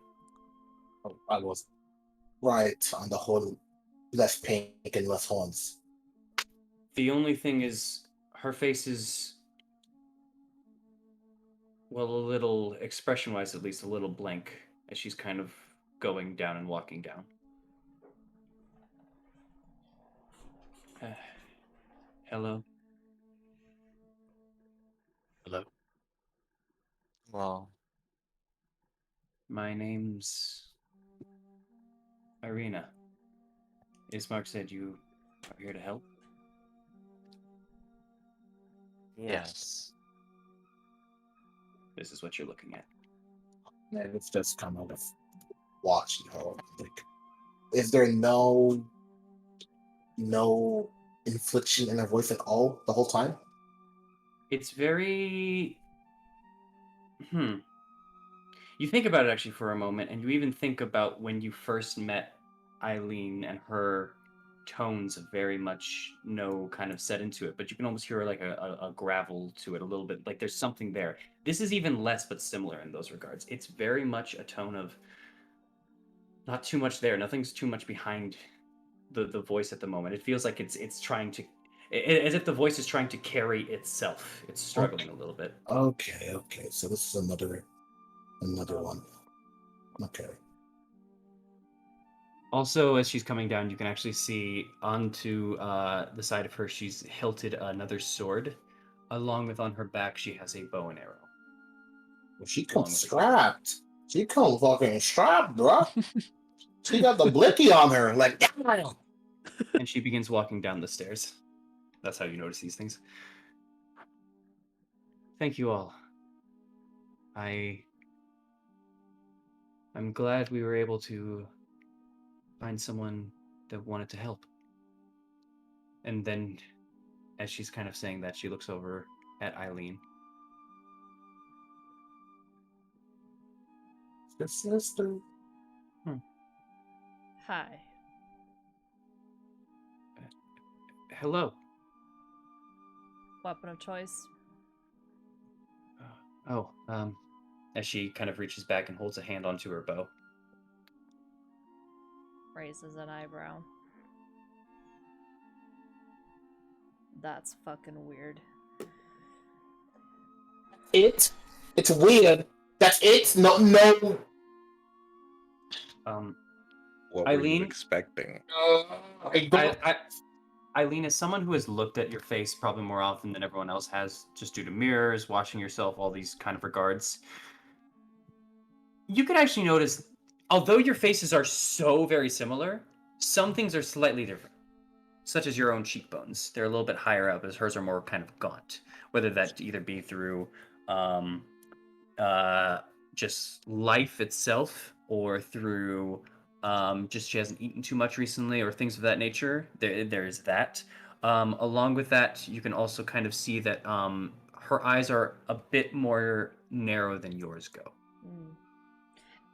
I was right on the whole less pink and less horns. The only thing is, her face is, well, a little, expression wise at least, a little blank as she's kind of going down and walking down. Hello. Hello. Well, My name's Irina. Ismark said you are here to help. yes. This is what you're looking at. And it's just kind of watching her. Like, is there no infliction in her voice at all the whole time? It's very. You think about it actually for a moment, and you even think about when you first met Eileen and her tones very much no kind of set into it, but you can almost hear like a gravel to it a little bit. Like there's something there. This is even less, but similar in those regards. It's very much a tone of not too much there. Nothing's too much behind the voice at the moment. It feels like it's trying to, as if the voice is trying to carry itself. It's struggling a little bit. Okay. So this is another one. Okay. Also, as she's coming down, you can actually see onto the side of her, she's hilted another sword. Along with on her back, she has a bow and arrow. Well, she Along comes with a strapped. She comes fucking strapped, bro. She got the blicky on her. Like, damn. and she begins walking down the stairs. That's how you notice these things. Thank you all. I'm glad we were able to find someone that wanted to help. And then, as she's kind of saying that, she looks over at Eileen. Your sister. Hi. Hello. Weapon of choice. Oh, as she kind of reaches back and holds a hand onto her bow. Raises an eyebrow. That's fucking weird. It's weird. That's it. No. What were you Eileen? expecting? I don't. Eileen, as someone who has looked at your face probably more often than everyone else has, just due to mirrors, watching yourself, all these kind of regards, you can actually notice, although your faces are so very similar, some things are slightly different, such as your own cheekbones. They're a little bit higher up, as hers are more kind of gaunt, whether that either be through um, just life itself or through just she hasn't eaten too much recently or things of that nature. There's that. Along with that, you can also kind of see that her eyes are a bit more narrow than yours go. Mm.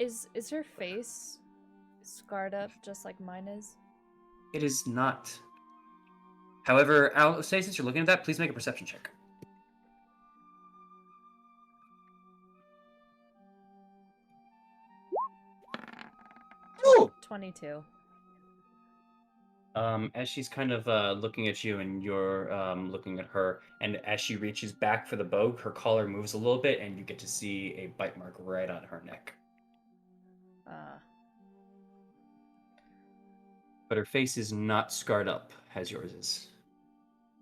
Is her face scarred up just like mine is? It is not. However, I'll say since you're looking at that, please make a perception check. Ooh. 22. As she's kind of looking at you and you're looking at her, and as she reaches back for the bow, her collar moves a little bit, and you get to see a bite mark right on her neck. But her face is not scarred up as yours is.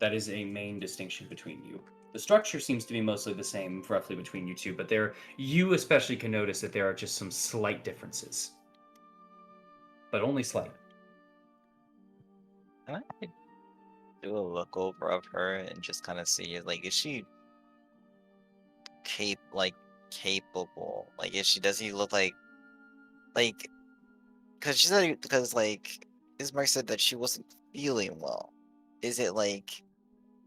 That is a main distinction between you. The structure seems to be mostly the same, roughly between you two, but you especially can notice that there are just some slight differences, but only slight. Can I do a look over of her and just kind of see, like, is she capable? Like, does he look like, because she said, because, like, Ismark said that she wasn't feeling well. Is it, like,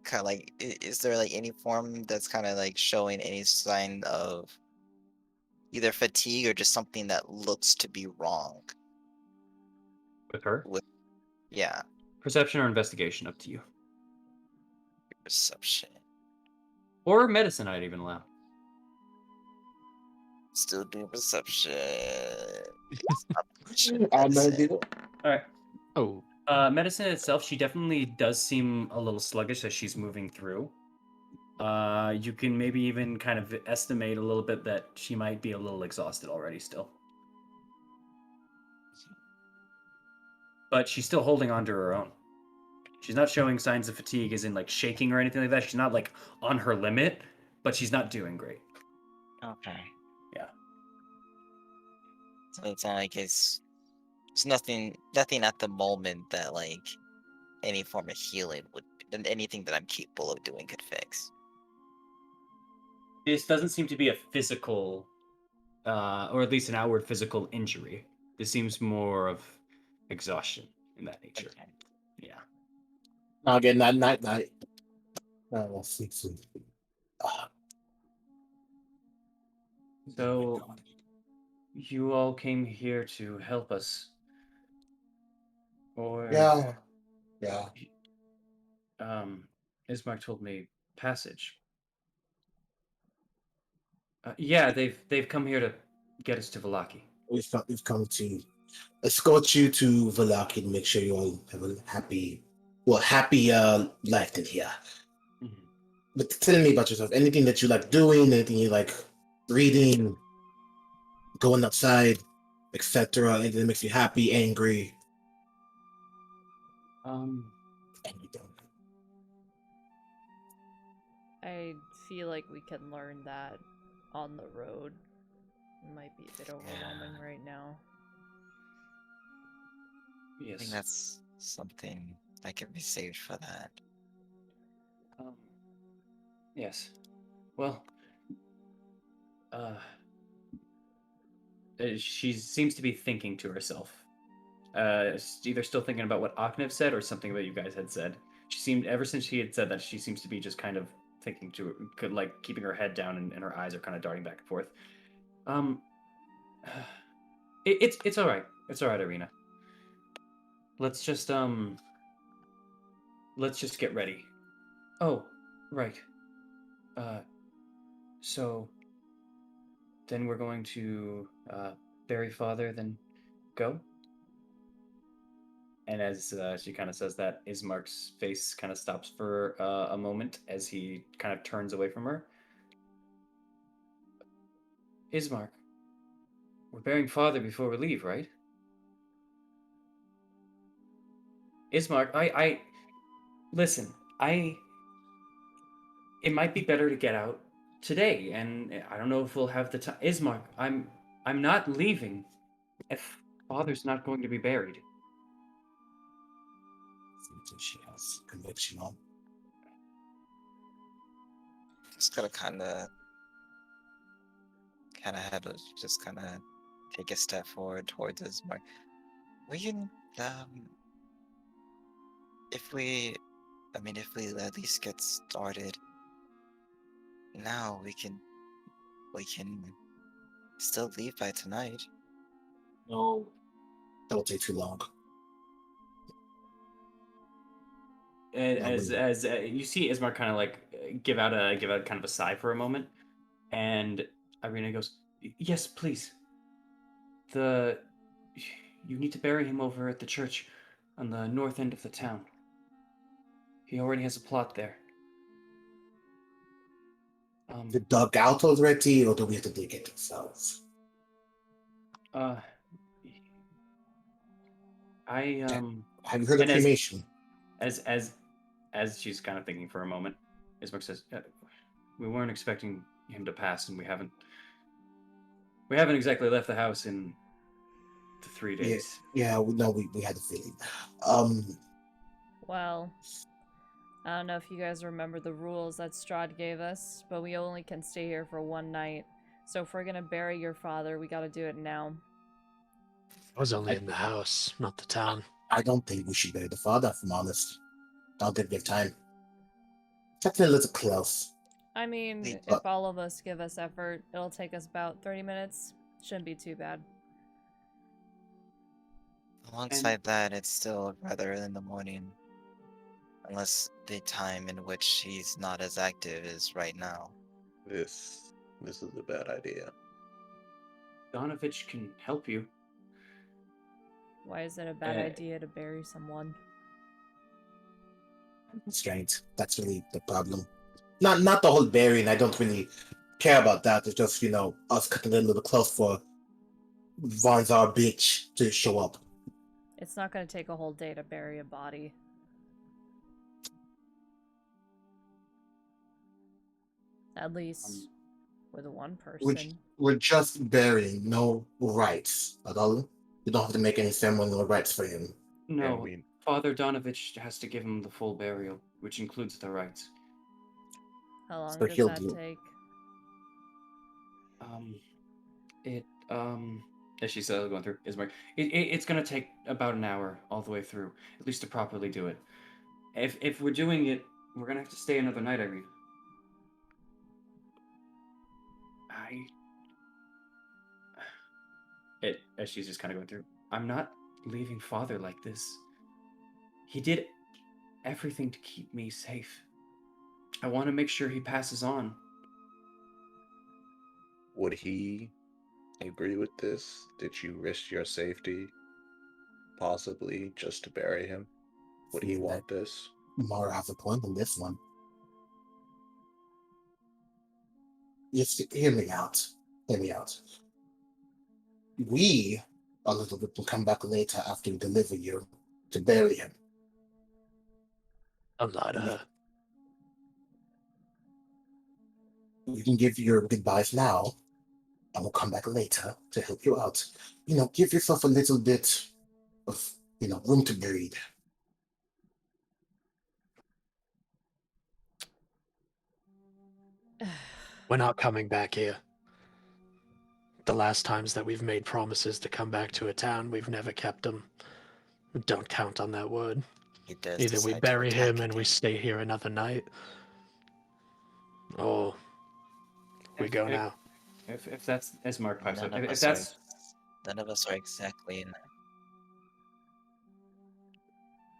kind of like, is there, like, any form that's kind of, like, showing any sign of either fatigue or just something that looks to be wrong With her? with, yeah, Perception or investigation, up to you. perception? Or medicine, I'd even allow. Still doing perception. I'm gonna do All right. Oh, Medicine itself, she definitely does seem a little sluggish as she's moving through. You can maybe even kind of estimate a little bit that she might be a little exhausted already still. But she's still holding on to her own. She's not showing signs of fatigue, as in like shaking or anything like that. She's not like on her limit, but she's not doing great. Okay. Yeah. So it's not like it's nothing at the moment that, like, any form of healing would, and anything that I'm capable of doing could fix. This doesn't seem to be a physical, or at least an outward physical injury. This seems more of exhaustion in that nature. Okay. Yeah. again that night. We'll see soon. So you all came here to help us, or Yeah, yeah. um, Ismark told me passage. Yeah, they've come here to get us to Vallaki. We've come to escort you to Valaki and make sure you all have a happy life in here. Mhm. But tell me about yourself. Anything that you like doing, anything you like reading, going outside, etc. Anything that makes you happy, angry, Um, anything. I feel like we can learn that on the road. It might be a bit overwhelming Yeah. right now. I think yes. that's something that can be saved for that. Um, yes. Well, uh, she seems to be thinking to herself. Either still thinking about what Aknev said or something that you guys had said. She seemed, ever since she had said that, she seems to be just kind of thinking to, like, keeping her head down and her eyes are kind of darting back and forth. Um, it's all right. It's all right, Irina. Let's just get ready. Oh, right. Uh, so then we're going to bury father, then go. And as she kind of says that, Ismark's face kind of stops for a moment as he kind of turns away from her. Ismark, we're burying father before we leave, right? Ismark, listen. It might be better to get out today, and I don't know if we'll have the time. Ismark, I'm not leaving if father's not going to be buried. Something she has conviction on. Just gotta kind of have to just kind of take a step forward towards this mark. We can, if we, I mean, if we at least get started now, we can still leave by tonight. No, that'll take too long. And I wouldn't. as you see Ismark kind of like give out kind of a sigh for a moment, and Irina goes, "Yes, please. The You need to bury him over at the church on the north end of the town. He already has a plot there." The dug out already, or do we have to dig it ourselves? Uh, I Have you heard of and cremation? as as she's kind of thinking for a moment, Ismark says, We weren't expecting him to pass, and we haven't exactly left the house in the 3 days. Yeah. No, we had a feeling. Um, Well, I don't know if you guys remember the rules that Strahd gave us, but we only can stay here for one night. So if we're gonna bury your father, we gotta do it now. I was only I, in the house, not the town. I don't think we should bury the father. If I'm honest, I'll give time. That's a little close. I mean, They, But if all of us give us effort, it'll take us about 30 minutes. Shouldn't be too bad. and alongside that, it's still rather in the morning, unless the time in which he's not as active is right now. This is a bad idea. Donovich can help you. Why is it a bad Uh, idea to bury someone? strange. That's really the problem. Not the whole burying. I don't really care about that. It's just us cutting it a little close for Vonzar bitch to show up. It's not gonna take a whole day to bury a body. At least with one We're, person. we're just burying, no rites at all. You don't have to make any ceremonial rites for him. And No, we Father Donovich has to give him the full burial, which includes the rites. How long So does he'll that do. take? It as she's going through Ismark, it's gonna take about an hour all the way through, at least to properly do it. If we're doing it, we're gonna have to stay another night, Irene. I it as she's just kind of going through. I'm not leaving Father like this. He did everything to keep me safe. I want to make sure he passes on. would he agree with this? Did you risk your safety, possibly just to bury him? Would he Feeling that want this? Mara has a point on this one. Just hear me out. Hear me out. We, a little bit, will come back later after we deliver you to bury him. Don't lie to We, her. we can give your goodbyes now, and we'll come back later to help you out. Give yourself a little bit of, room to breathe. We're not coming back here. The last times that we've made promises to come back to a town, we've never kept them. Don't count on that word. He does Either we decide to bury attack him and we again. stay here another night, or we If go if now. if that's as Mark pipes up, None of if us are. that's None of us are exactly in.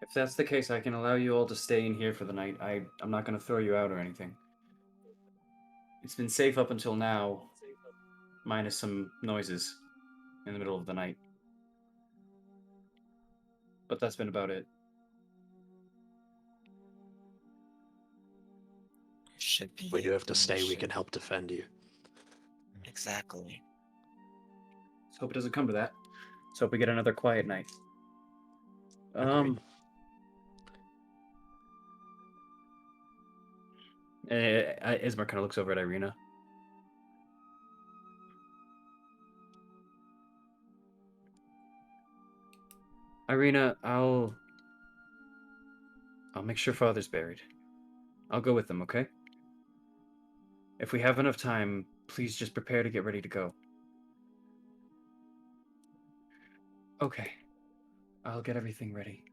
if that's the case, I can allow you all to stay in here for the night. I'm not going to throw you out or anything. It's been safe up until now, minus some noises in the middle of the night. But that's been about it. Should be. If we do have to then stay, we should- can help defend you. Exactly. Let's hope it doesn't come to that. Let's hope we get another quiet night. Agreed. Ismar kind of looks over at Irina. Irina, I'll make sure Father's buried. I'll go with them, okay? If we have enough time, please just prepare to get ready to go. Okay. I'll get everything ready.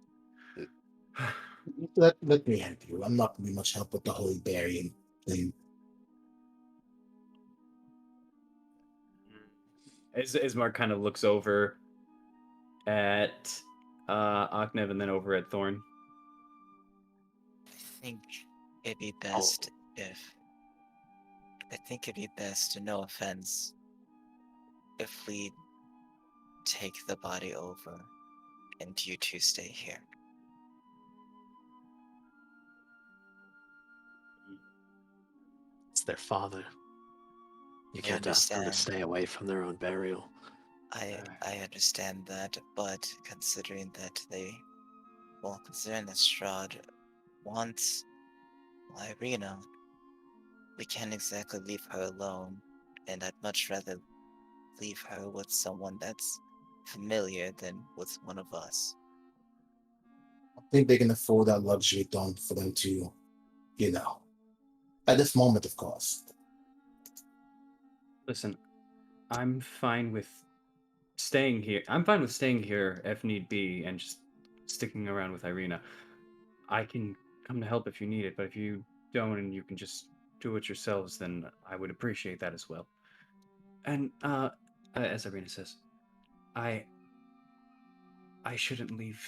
Let me help you. I'm not going to be much help with the whole burying thing. Ismar kind of looks over at Aknev and then over at Thorn. I think it'd be Oh. best if. I think it'd be best, no offense, if we take the body over and you two stay here. It's their father. You I can't ask them to understand. stay away from their own burial. I understand that, but considering that considering that Strahd wants Irina, we can't exactly leave her alone, and I'd much rather leave her with someone that's familiar than with one of us. I think they can afford that luxury done for them to, you know, at this moment, of course. Listen, I'm fine with staying here. I'm fine with staying here if need be and just sticking around with Irina. I can come to help if you need it, but if you don't and you can just do it yourselves, then I would appreciate that as well. And as Irina says, I I shouldn't leave,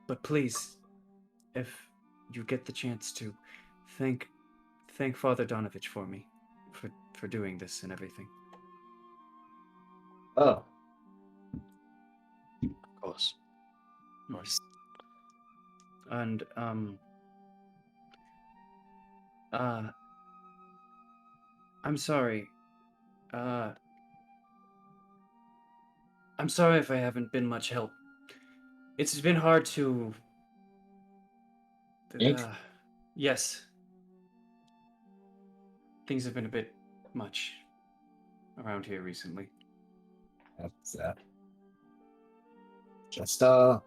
but please, if you get the chance to, thank Father Donovich for me, for doing this and everything. Oh, Of course. Of course. And uh I'm sorry. Uh I'm sorry if I haven't been much help. It's been hard to Ink? yes. Things have been a bit much around here recently. That's just well,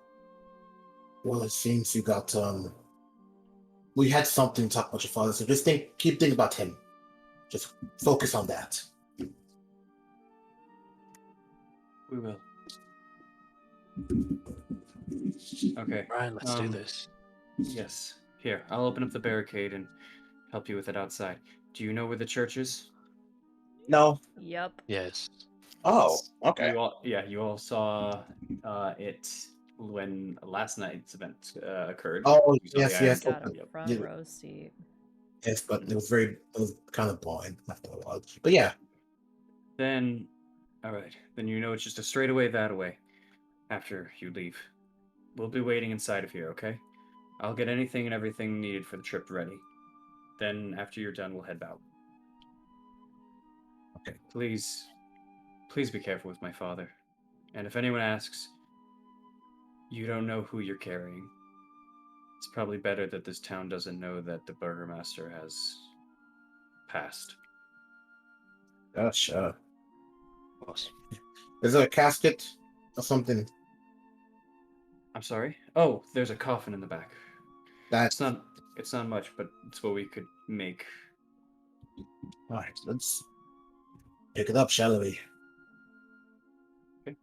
it seems you got we had something to talk about your father, so just keep thinking about him. Just focus on that. We will. Okay. Brian, let's do this. Yes. Here, I'll open up the barricade and help you with it outside. Do you know where the church is? No. Yep. Yes. Oh, okay. You all saw it when last night's event occurred. Oh, You saw the yes, We iron. yes. got a Okay. front Yeah, row seat. yes, but it was kind of boring after a while. But yeah, Then, all right. Then you know it's just a straight away that way. After you leave, we'll be waiting inside of here. Okay? I'll get anything and everything needed for the trip ready. Then, after you're done, we'll head out. okay. Please, please be careful with my father. And if anyone asks, you don't know who you're carrying. It's probably better that this town doesn't know that the burgomaster has passed. Yeah, sure. Of course. Is there a casket or something? I'm sorry? Oh, there's a coffin in the back. That It's not much, but it's what we could make. all right, let's pick it up, shall we? Okay.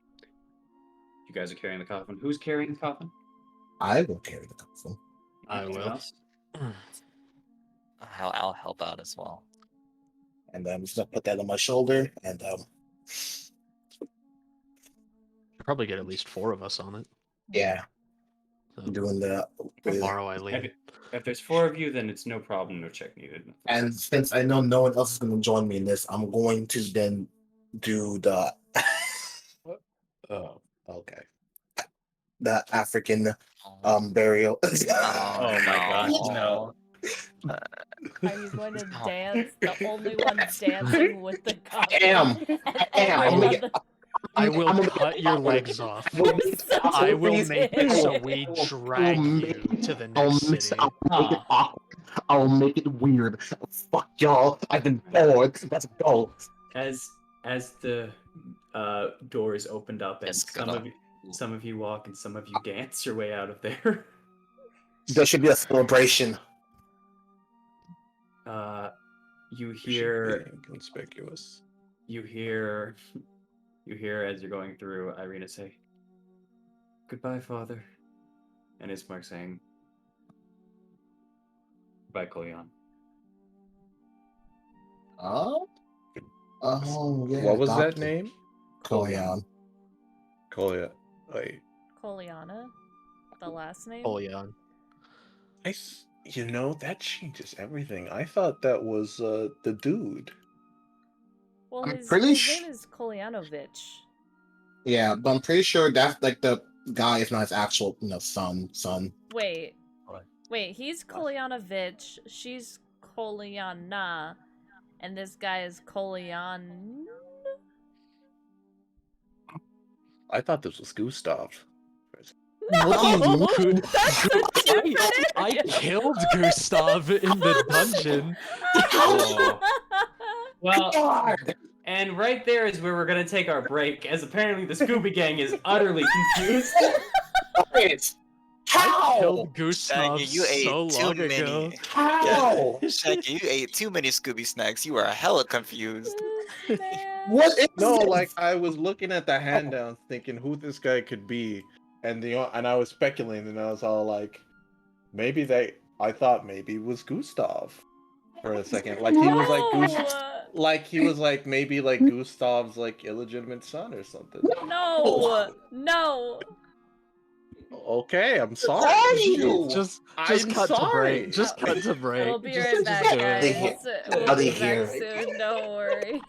You guys are carrying the coffin. Who's carrying the coffin? I will carry the coffin. I Anyone will. else? I'll help out as well. And I'm just gonna put that on my shoulder and Could probably get at least 4 of us on it. yeah, So, doing the tomorrow, Eileen. If there's 4 of you, then it's no problem. No check needed. and since I know no one else is gonna join me in this, I'm going to then do the oh, okay. The African Oh, burial. Oh my gosh, no. Are you going to Oh. dance? The only ones dancing with the coffin. am. And am. I I'm will- gonna get- I will I'm gonna cut get your awkward. legs off. I will make So I will please, make it so weird. we I will drag make- you to the I'll next make, city. I'll make it awkward. I'll make it weird. Fuck y'all. I've been bored. Let's go. As the doors opened up and It's gonna- some of you walk and some of you dance your way out of there. There should be a celebration. You We should hear be inconspicuous. you hear as you're going through Irina say, "Goodbye, Father," and Ismark saying, "Goodbye, Kolyan." Oh? Oh, yeah. What was that Doctor name? Koyan. Kolya. Wait, Koliana? The last name? Oh, yeah. you know, that changes everything. I thought that was the dude. Well, I'm his pretty name is Kolyanovich. Yeah, but I'm pretty sure that's like the guy is not his actual, son. Wait. What? Wait, he's Kolyanovich, she's Kolyana, and this guy is Kolyan. I thought this was Gustav. What do you No, mean? that's a different I area. killed Gustav in the dungeon. Oh. Well, God! and right there is where we're gonna take our break, as apparently the Scooby Gang is utterly confused. Wait, I how? killed Gustav Shaggy, you ate so too long many. ago. How? Yeah, Shaggy, you ate too many Scooby snacks. You are hella confused. This man. What is No, this? like I was looking at the hand downs, thinking who this guy could be, and and I was speculating, and I was all like, maybe I thought maybe it was Gustav for a second, like he was like No. like he was like maybe like Gustav's like illegitimate son or something. No. No. Okay, I'm Who sorry. are you? Just I'm cut to break. sorry. Just cut to break. We'll be Just- right just back, do it. guys. We'll Out be of back here. soon. Don't worry.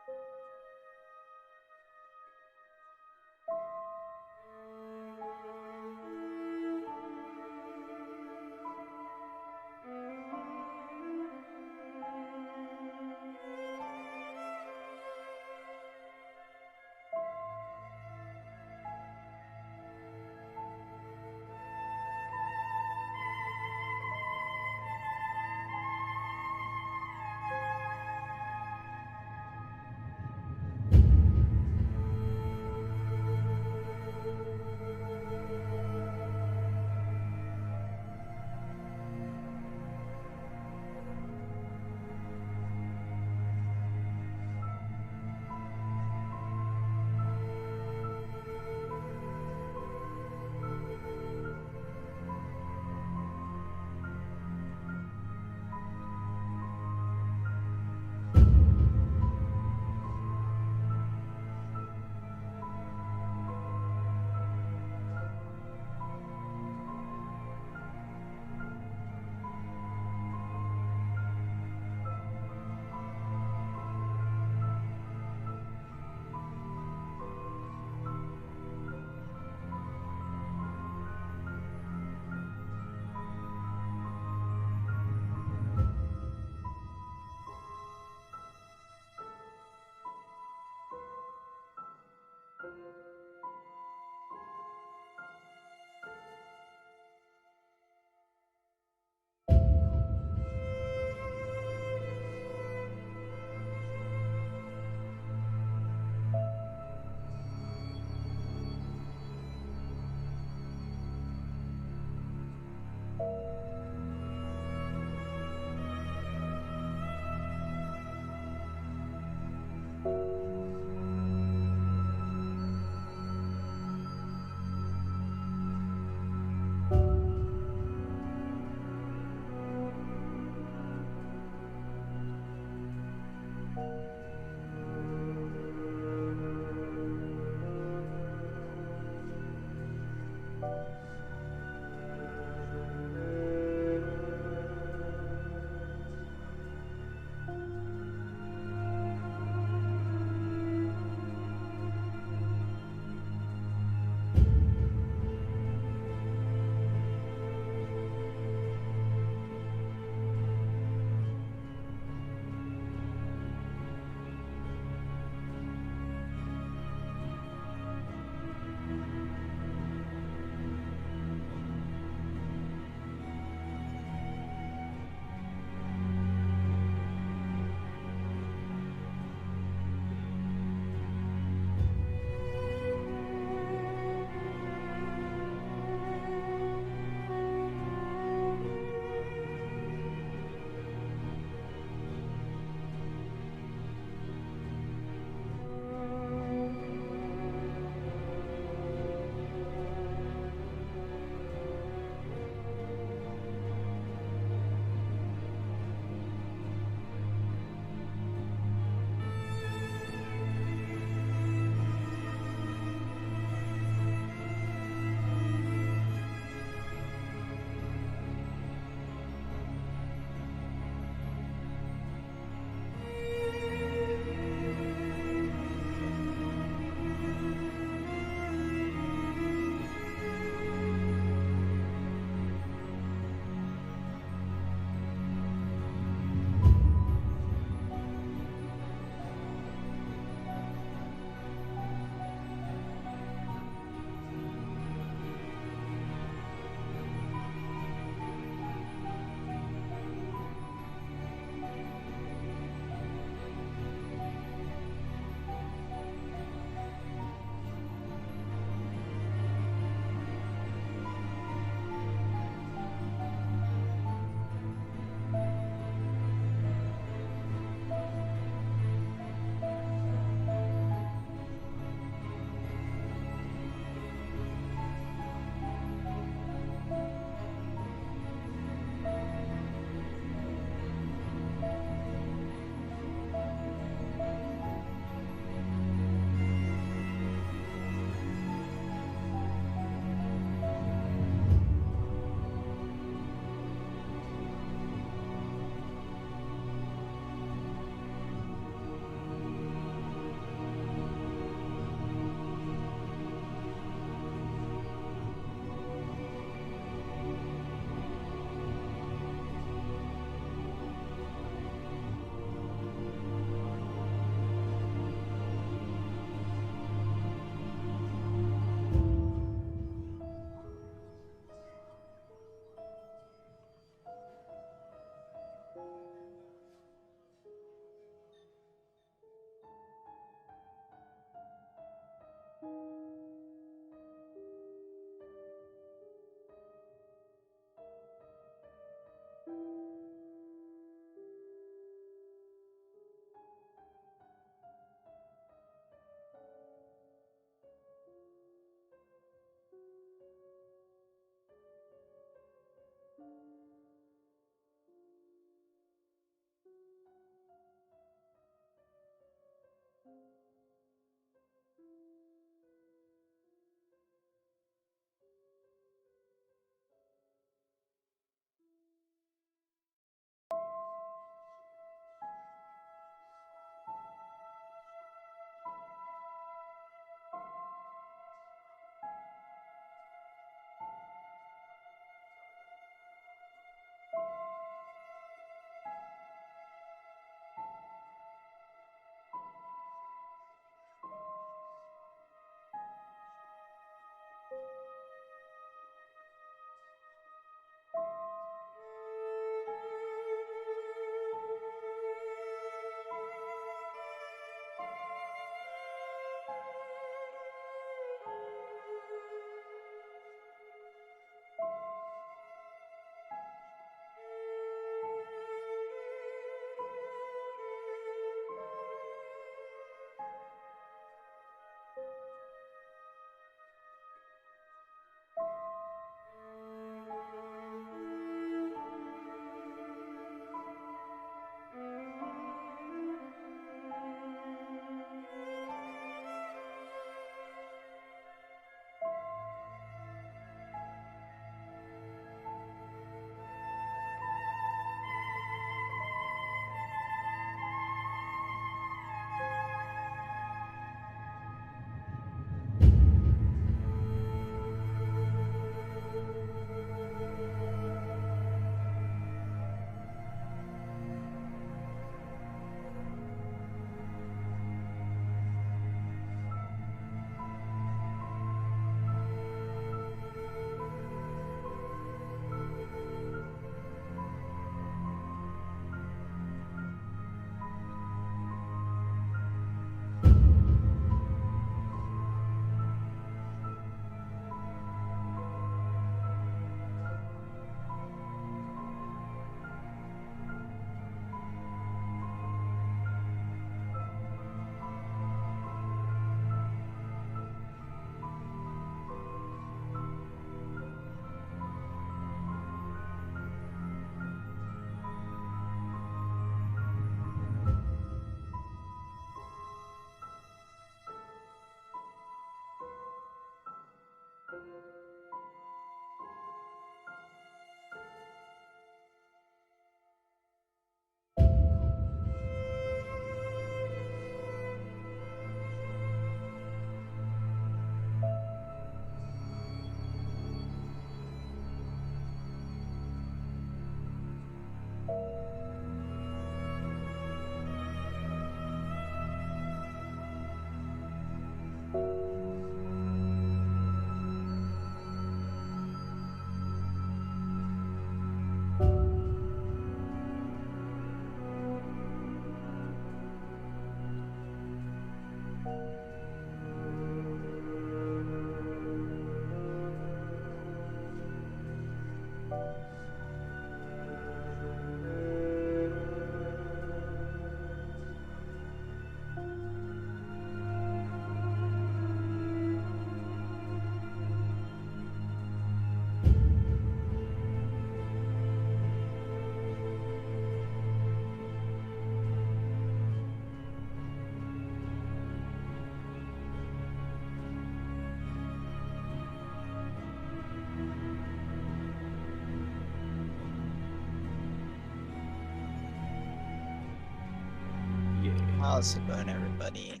How's it going, everybody?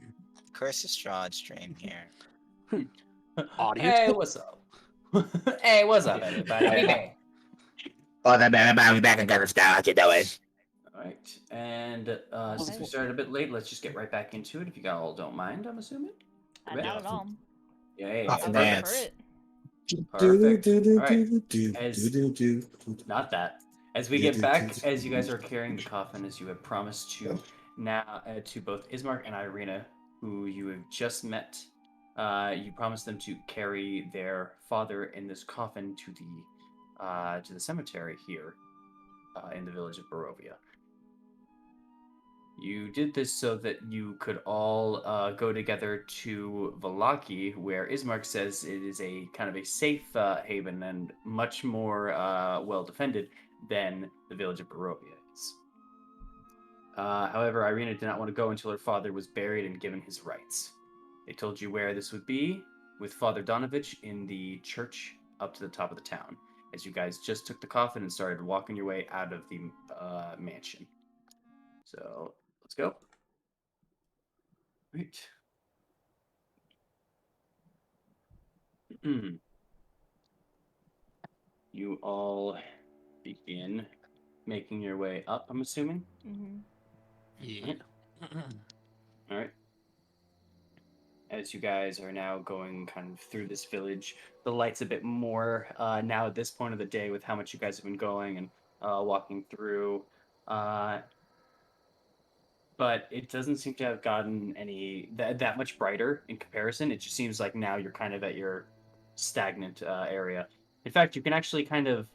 Curse Strahd stream here. Audience. Hey, what's up? Hey, what's up, everybody? Hey. Baby. Oh, that man, I'm back in kind of style. How you doing? All right, and since we started a bit late, let's just get right back into it. If you all don't mind, I'm assuming. Not at all. Yay! Off I and was here Perfect. for dance. it. Perfect. All right. As not that. As we get back, as you guys are carrying the coffin, as you have promised to now to both Ismark and Irina, who you have just met, you promised them to carry their father in this coffin to the cemetery here in the village of Barovia. You did this so that you could all go together to Valaki, where Ismark says it is a kind of a safe haven and much more well defended than the village of Barovia is. However, Irina did not want to go until her father was buried and given his rights. They told you where this would be, with Father Donovich in the church up to the top of the town, as you guys just took the coffin and started walking your way out of the mansion. So, let's go. Right. You all begin making your way up, I'm assuming. Mm-hmm. Yeah. All right. As you guys are now going kind of through this village, the light's a bit more now at this point of the day with how much you guys have been going and walking through. But it doesn't seem to have gotten any that much brighter in comparison. It just seems like now you're kind of at your stagnant area. In fact, you can actually kind of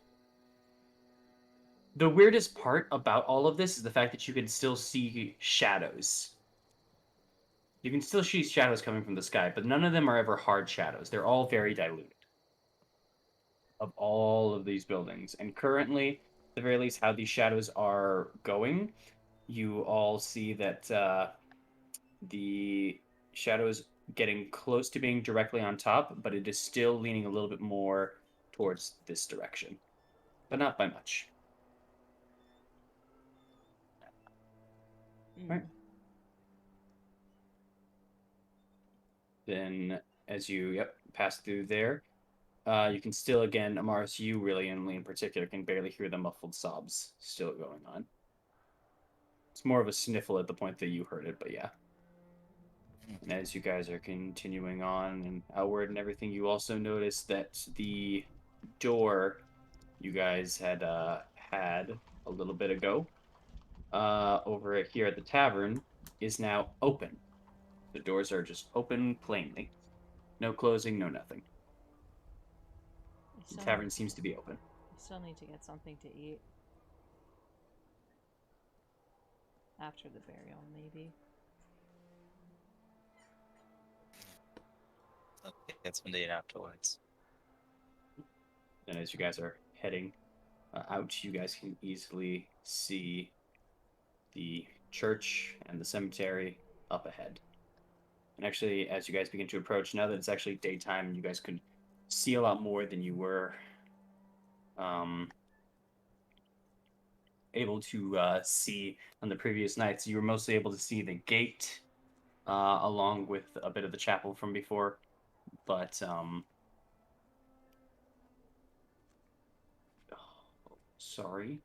the weirdest part about all of this is the fact that you can still see shadows. You can still see shadows coming from the sky, but none of them are ever hard shadows. They're all very diluted of all of these buildings. And currently, at the very least, how these shadows are going, you all see that the shadows getting close to being directly on top, but it is still leaning a little bit more towards this direction, but not by much. Right. Then, as you pass through there, you can still, again, Amaris, you really, and in particular, can barely hear the muffled sobs still going on. It's more of a sniffle at the point that you heard it, but yeah. And as you guys are continuing on and outward and everything, you also notice that the door you guys had had a little bit ago over here at the tavern is now open. The doors are just open plainly. No closing, no nothing. The tavern seems to be open. I still need to get something to eat. After the burial, maybe. Okay, get some date afterwards. And as you guys are heading out, you guys can easily see the church and the cemetery up ahead. And actually, as you guys begin to approach, now that it's actually daytime, you guys could see a lot more than you were um, able to see on the previous nights. You were mostly able to see the gate along with a bit of the chapel from before, but oh, sorry.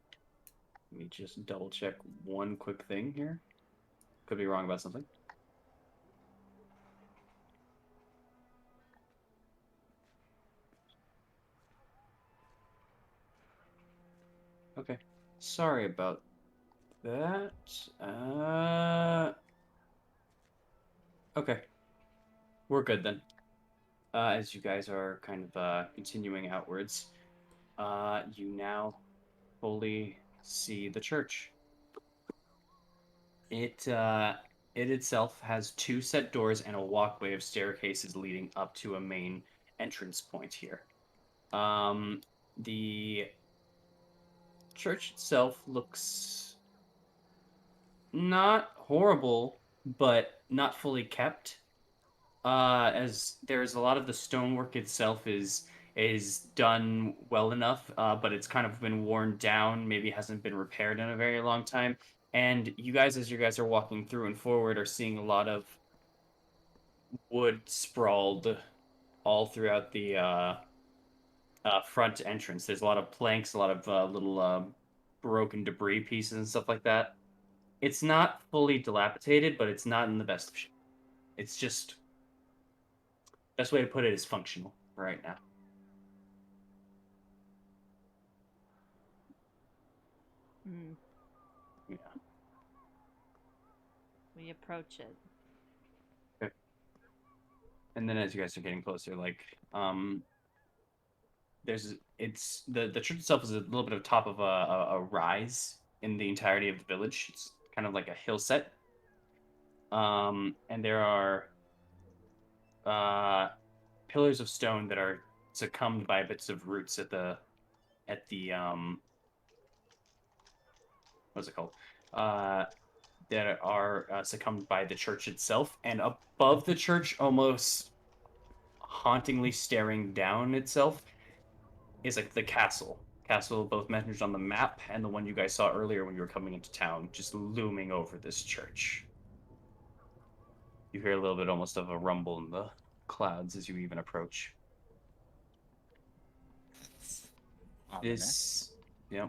Let me just double check one quick thing here. Could be wrong about something. Okay. Sorry about that. Okay. We're good then. As you guys are kind of continuing outwards, you now fully see the church. It itself has two set doors and a walkway of staircases leading up to a main entrance point here. The church itself looks not horrible, but not fully kept. As there's a lot of the stonework itself is done well enough, but it's kind of been worn down, maybe hasn't been repaired in a very long time. And you guys, as you guys are walking through and forward, are seeing a lot of wood sprawled all throughout the front entrance. There's a lot of planks, a lot of little broken debris pieces and stuff like that. It's not fully dilapidated, but it's not in the best of shape. It's just best way to put it is functional right now. Hmm. Yeah. We approach it. Okay. And then as you guys are getting closer, like there's it's the church itself is a little bit of top of a rise in the entirety of the village. It's kind of like a hill set. And there are uh pillars of stone that are succumbed by bits of roots at the what's it called? Uh that are succumbed by the church itself, and above the church, almost hauntingly staring down itself, is like the castle. Castle both mentioned on the map and the one you guys saw earlier when you were coming into town, just looming over this church. You hear a little bit almost of a rumble in the clouds as you even approach. It's ominous. This, yeah,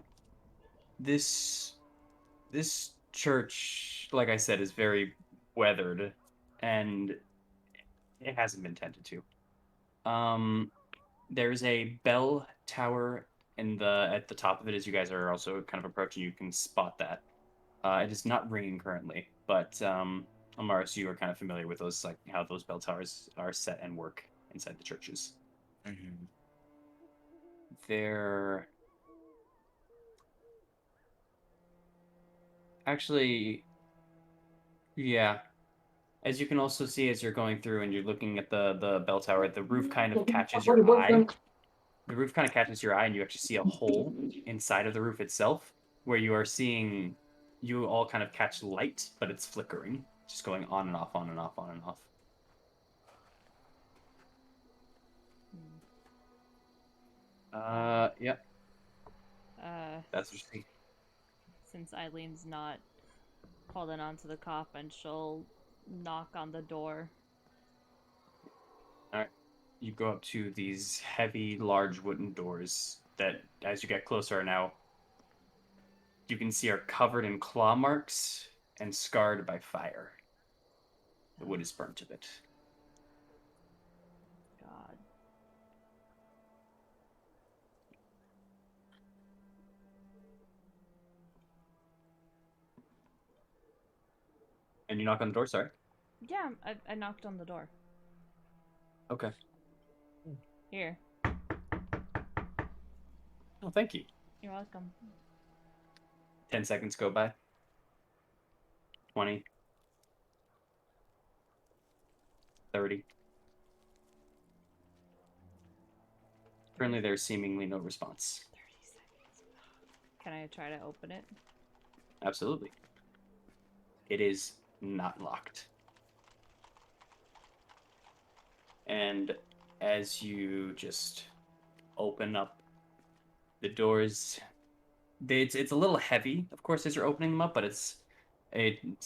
this this church, like I said, is very weathered, and it hasn't been tended to. Um, there's a bell tower in the at the top of it as you guys are also kind of approaching. You can spot that. It is not ringing currently, but Amaris, you are kind of familiar with those, like how those bell towers are set and work inside the churches. Mm-hmm. They're actually, yeah. As you can also see as you're going through and you're looking at the bell tower, the roof kind of catches your eye. The roof kind of catches your eye, and you actually see a hole inside of the roof itself, where you are seeing you all kind of catch light, but it's flickering, just going on and off, on and off, on and off. Hmm. Yep, Uh, that's what you see. since Eileen's not holding on to the coffin, she'll knock on the door. All right, you go up to these heavy, large wooden doors that, as you get closer, are now you can see are covered in claw marks and scarred by fire. The wood is burnt a bit. God. And you knock on the door. Sorry. Yeah, I knocked on the door. Okay. Here. Oh, thank you. You're welcome. 10 seconds go by. 20. 30. Currently, there's seemingly no response. 30 seconds. Can I try to open it? Absolutely. It is not locked. And as you just open up the doors. It's a little heavy, of course, as you're opening them up, but it's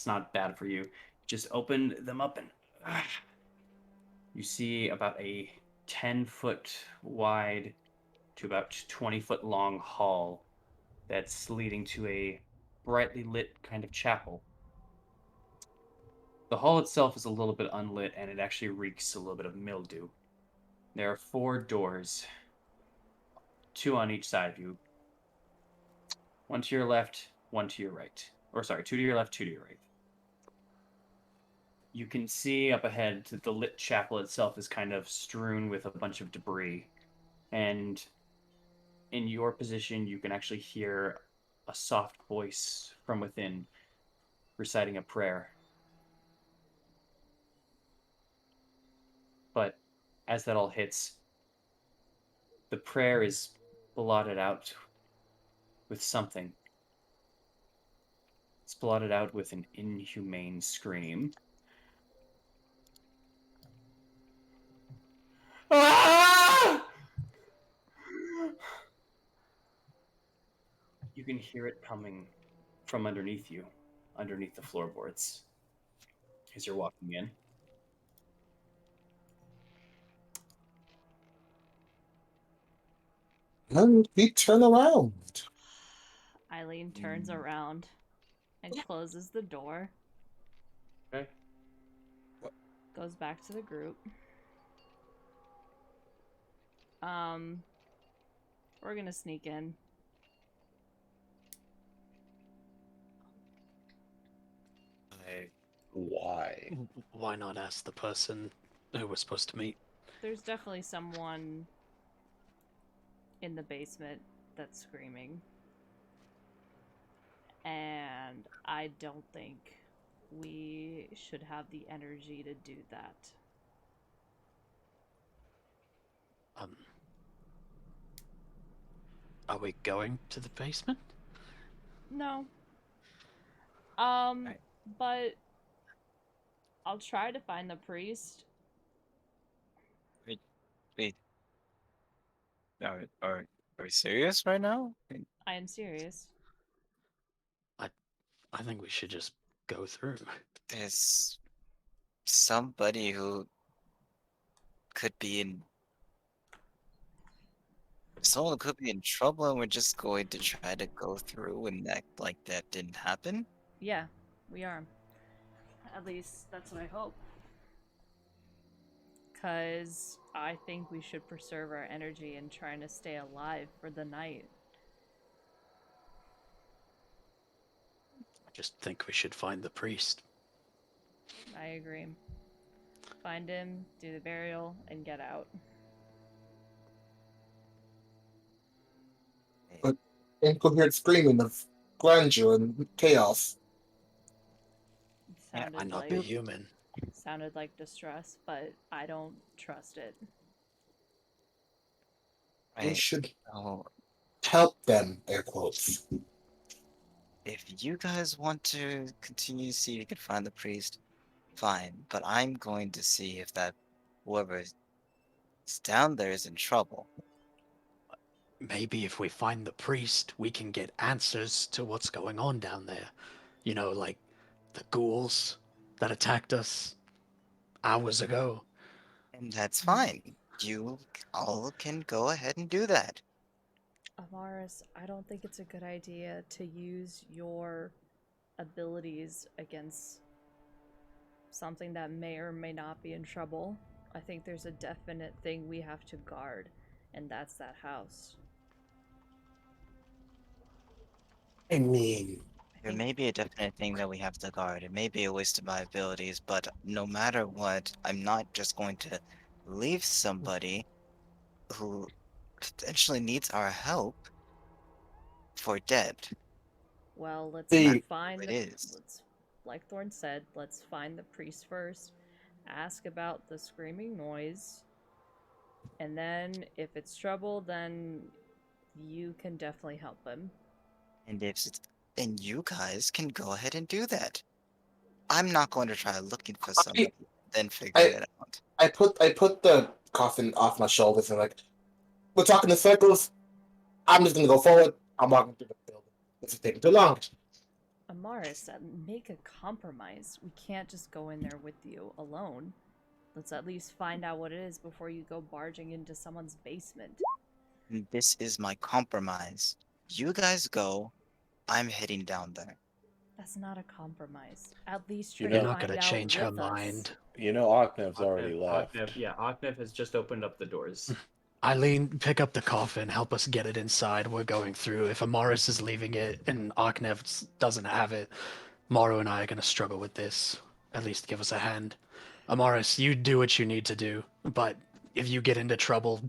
not bad for you. Just open them up and you see about a 10-foot wide to about 20-foot long hall that's leading to a brightly lit kind of chapel. The hall itself is a little bit unlit and it actually reeks a little bit of mildew. There are 4 doors, 2 on each side of you. One to your left, one to your right. Or sorry, 2 to your left, 2 to your right. You can see up ahead that the lit chapel itself is kind of strewn with a bunch of debris. And in your position, you can actually hear a soft voice from within reciting a prayer. But as that all hits, the prayer is blotted out with something. It's blotted out with an inhumane scream. Ah! You can hear it coming from underneath you, underneath the floorboards, as you're walking in. And we turn around. Eileen turns around and closes the door. Okay. Goes back to the group. Um, we're gonna sneak in. Why? Why not ask the person who we're supposed to meet? There's definitely someone in the basement that's screaming. And I don't think we should have the energy to do that. Um, are we going to the basement? No. Right. But I'll try to find the priest. Wait, are we serious right now? I am serious. I think we should just go through. There's somebody who could be in someone could be in trouble and we're just going to try to go through and act like that didn't happen. Yeah, we are. At least that's what I hope. Because I think we should preserve our energy in trying to stay alive for the night. I just think we should find the priest. I agree. Find him, do the burial, and get out. But incoherent screaming of grandeur and chaos. Yeah, Why Sounded not like be human? sounded like distress, but I don't trust it. We Right. should So help them, air quotes. if you guys want to continue to see if you can find the priest, fine. But I'm going to see if that whoever is down there is in trouble. Maybe if we find the priest, we can get answers to what's going on down there. You know, like the ghouls that attacked us hours ago. And that's fine. You all can go ahead and do that. Amaris, I don't think it's a good idea to use your abilities against something that may or may not be in trouble. I think there's a definite thing we have to guard, and that's that house. I mean, I There think, may be a definite thing that we have to guard. It may be a waste of my abilities, but no matter what, I'm not just going to leave somebody who potentially needs our help for dead. well, let's No matter see, who find it the. is. Let's, like Thorn said, let's find the priest first, ask about the screaming noise, and then if it's trouble, then you can definitely help him. And if it's, then you guys can go ahead and do that. I'm not going to try looking for I, somebody, then figuring I, it out. I put the coughing off my shoulders and like, we're talking in circles. I'm just gonna go forward. I'm walking through the building. This is taking too long. Amaris, make a compromise. We can't just go in there with you alone. Let's at least find out what it is before you go barging into someone's basement. This is my compromise. You guys go. I'm heading down there. That's not a compromise. At least try You to You're know, not find gonna out change her with us. mind. Oknev's already left. Oknev has just opened up the doors. Eileen, pick up the coffin, help us get it inside. We're going through. If Amaris is leaving it and Arknev doesn't have it, Maru and I are gonna struggle with this. At least give us a hand. Amaris, you do what you need to do, but if you get into trouble,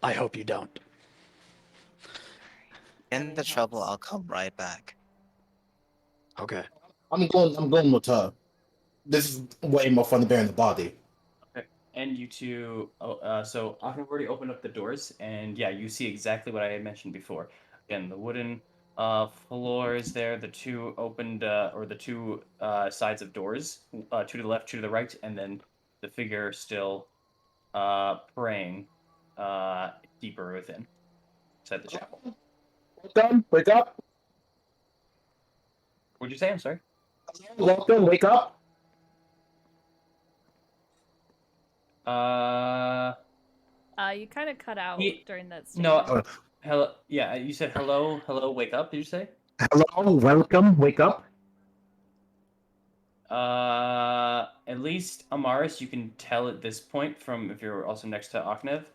I hope you don't. In the trouble, I'll come right back. Okay. I'm going with her. This is way more fun than burying the body. Okay. And you two, so Oknev already opened up the doors, and yeah, you see exactly what I had mentioned before. Again, the wooden floors there, the two opened, or the two sides of doors, two to the left, two to the right, and then the figure still praying deeper within, inside the chapel. Welcome, wake up. What'd you say? I'm sorry. Welcome, wake up. Uh, You kind of cut out Ye- during that no, statement. hello. Yeah, you said hello, hello, wake up. Did you say? Hello, welcome, wake up. At least Amaris, you can tell at this point from if you're also next to Oknev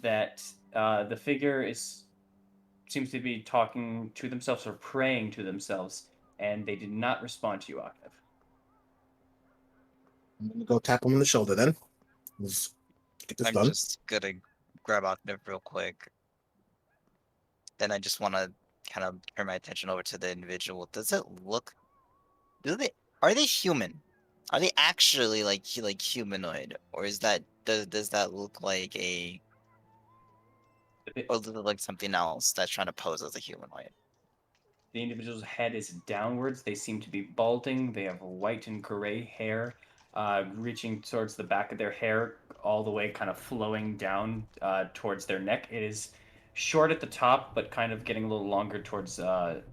that the figure seems to be talking to themselves or praying to themselves, and they did not respond to you, Oknev. I'm gonna go tap him on the shoulder then. Let's get this I'm done. just gonna grab Octave real quick. Then I just want to kind of turn my attention over to the individual. Does it look? Do they? Are they human? Are they actually like humanoid, or is that does that look like a or does it look like something else that's trying to pose as a humanoid? The individual's head is downwards. They seem to be balding. They have white and gray hair, reaching towards the back of their hair, all the way kind of flowing down towards their neck. It is short at the top, but kind of getting a little longer the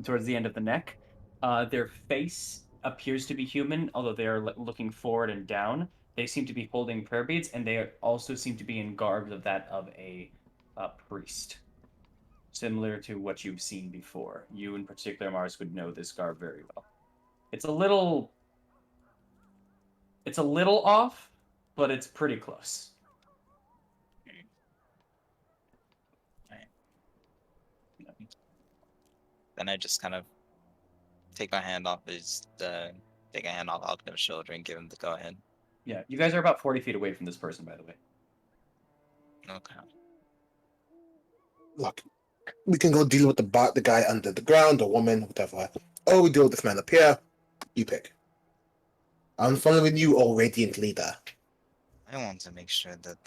towards the end of the neck. Their face appears to be human, although they are looking forward and down. They seem to be holding prayer beads, and they also seem to be in garb of that of a priest, similar to what you've seen before. You, in particular, Mars, would know this garb very well. It's a little off, but it's pretty close. Then I just kind of take my hand off take a hand off Octave's shoulder and give him the go ahead. Yeah, you guys are about 40 feet away from this person, by the way. Okay. Look, we can go deal with the guy under the ground, the woman, whatever. Or we deal with this man up here. You pick. I'm following you, old radiant leader. I want to make sure that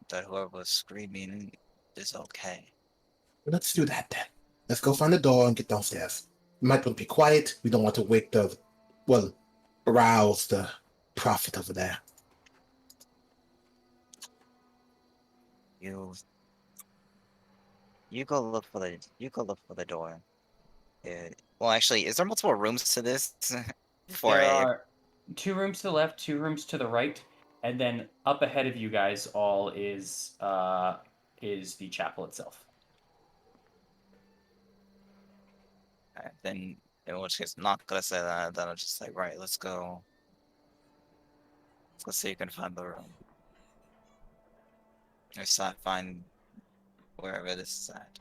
that whoever was screaming is okay. Let's do that then. Let's go find the door and get downstairs. We might want to be quiet. We don't want to wake arouse the prophet over there. You go look for the door. Well, actually, is there multiple rooms to this? Before There I are 2 rooms to the left, 2 rooms to the right, and then up ahead of you guys all is the chapel itself. then in which case, I'm not gonna say that. Then I'm just like, right, let's go. Let's see if you can find the room. Or find wherever this is at.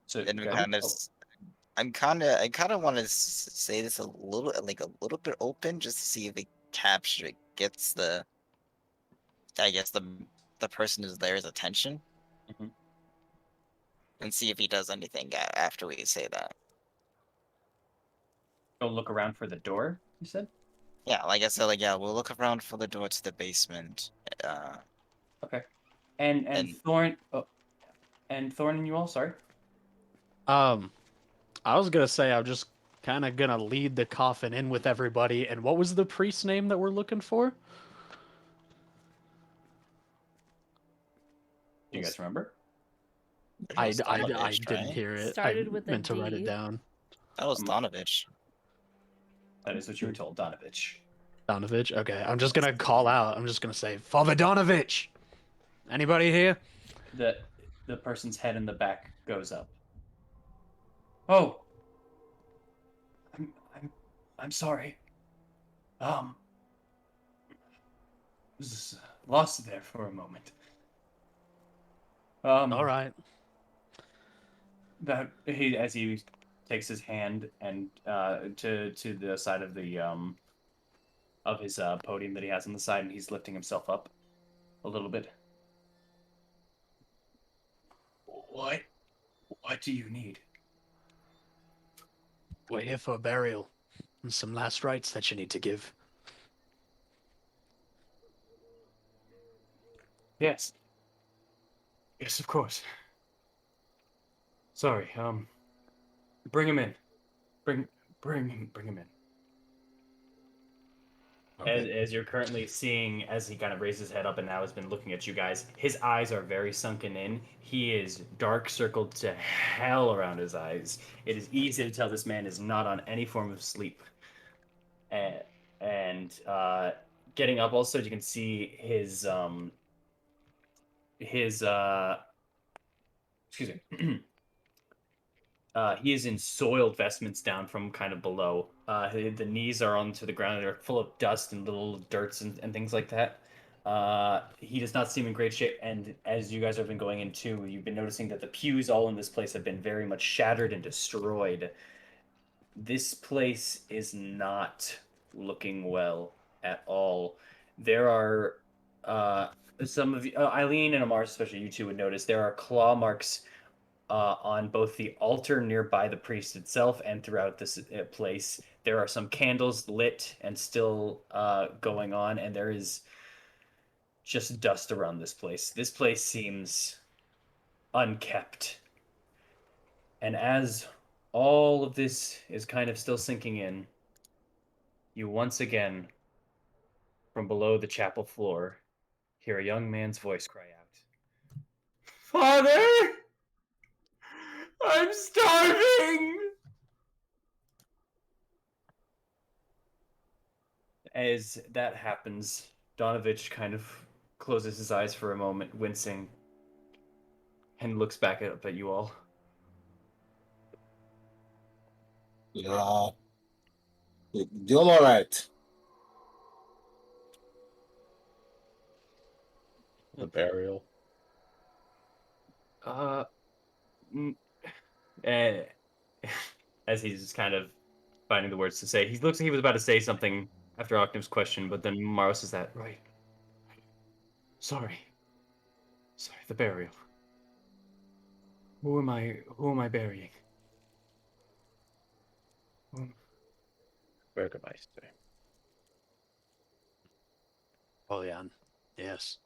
So And we go. kind of, Oh, I kind of want to say this a little bit open, just to see if it gets I guess the person who's there's attention, mhm. and see if he does anything after we say that. Go look around for the door, you said? Yeah, like I said, like yeah, we'll look around for the door to the basement. Okay. And And Thorn, oh, and Thorn and you all, sorry. I was gonna say I'm just kind of gonna lead the coffin in with everybody. And what was the priest's name that we're looking for? Do you guys remember? It was I Donovich, didn't right? hear it. Started I with a meant to write it D. down. That was Um, Donovich. That is what you were told, Donovich. Donovich? Okay, I'm just gonna call out. I'm just gonna say, Father Donovich! Anybody here? The person's head in the back goes up. Oh, I'm I'm I'm sorry. Was lost there for a moment. All right. That he as he takes his hand and to the side of his podium that he has on the side, and he's lifting himself up a little bit. What? What do you need? We're here for a burial and some last rites that you need to give. Yes. Yes, of course. Sorry. Bring him in. Bring him in. As you're currently seeing, as he kind of raises his head up and now has been looking at you guys, his eyes are very sunken in. He is dark circled to hell around his eyes. It is easy to tell this man is not on any form of sleep. And getting up also, you can see his excuse me. He is in soiled vestments down from kind of below. The knees are onto the ground. They're full of dust and little dirts and things like that. He does not seem in great shape. And as you guys have been going in too, you've been noticing that the pews all in this place have been very much shattered and destroyed. This place is not looking well at all. There are some of you, Eileen and Amar, especially you two, would notice there are claw marks on both the altar nearby the priest itself and throughout this place. There are some candles lit and still going on, and there is just dust around this place. This place seems unkept. And as all of this is kind of still sinking in, you once again, from below the chapel floor, hear a young man's voice cry out, "Father! I'm starving!" As that happens, Donovich kind of closes his eyes for a moment, wincing, and looks back up at you all. Yeah, you're doing all right. The burial. Uh, eh, as he's just kind of finding the words to say, he looks like he was about to say something after Octave's question, but then Maro says that, right. Sorry. Sorry, the burial. Who am I burying? Bürgermeister. Polian. Yes.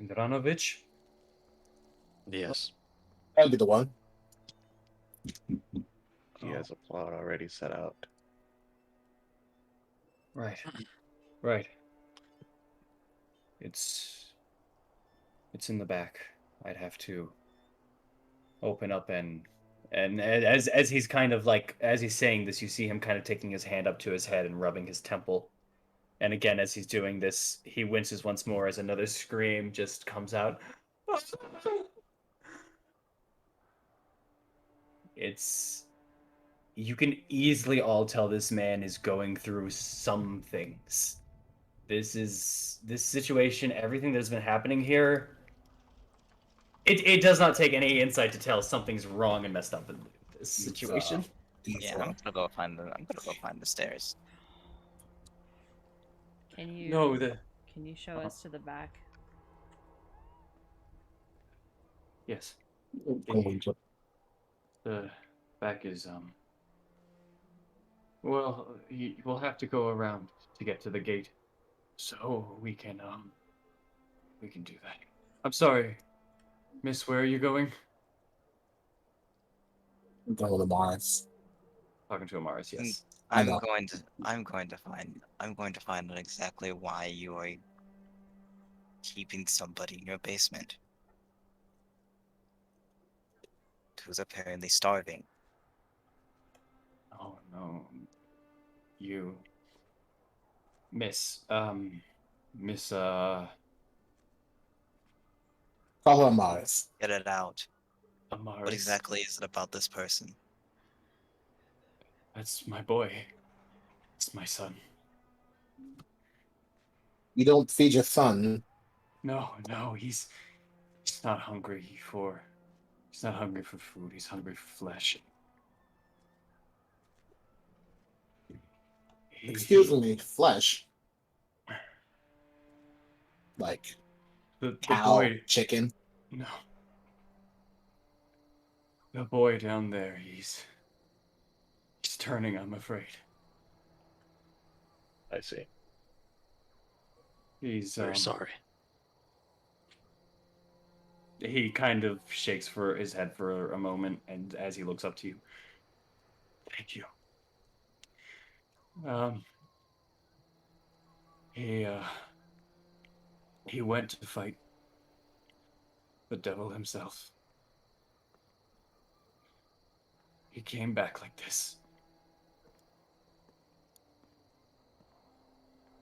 Indranovich? Yes. I'll be the one. He has a plot already set out. Right. Right. It's in the back. I'd have to open up and as he's kind of like as he's saying this, you see him kind of taking his hand up to his head and rubbing his temple. And again, as he's doing this, he winces once more as another scream just comes out. It's you can easily all tell this man is going through some things. This situation, everything that's been happening here, it does not take any insight to tell something's wrong and messed up in this situation. Yeah, I'm gonna go find the stairs. Can you No, the can you show us to the back? yes, Oh, the back is well, we'll have to go around to get to the gate, so we can do that. I'm sorry, Miss. Where are you going? I'm going to Mars. Talking to Amaris, Mm, yes. I know. I'm going to find out exactly why you are keeping somebody in your basement who's apparently starving. Oh no. You Miss Miss Call her Mars. Get it out. What Amaris. exactly is it about this person? That's my boy. It's my son. You don't feed your son. No, he's not hungry for he's not hungry for food, he's hungry for flesh. Excuse He me, flesh. Like the cow, boy chicken. no. The boy down there, he's turning, I'm afraid. I see. He's Very sorry. he kind of shakes for his head for a moment, and as he looks up to you, thank you. Um, he uh, he went to fight the devil himself. He came back like this.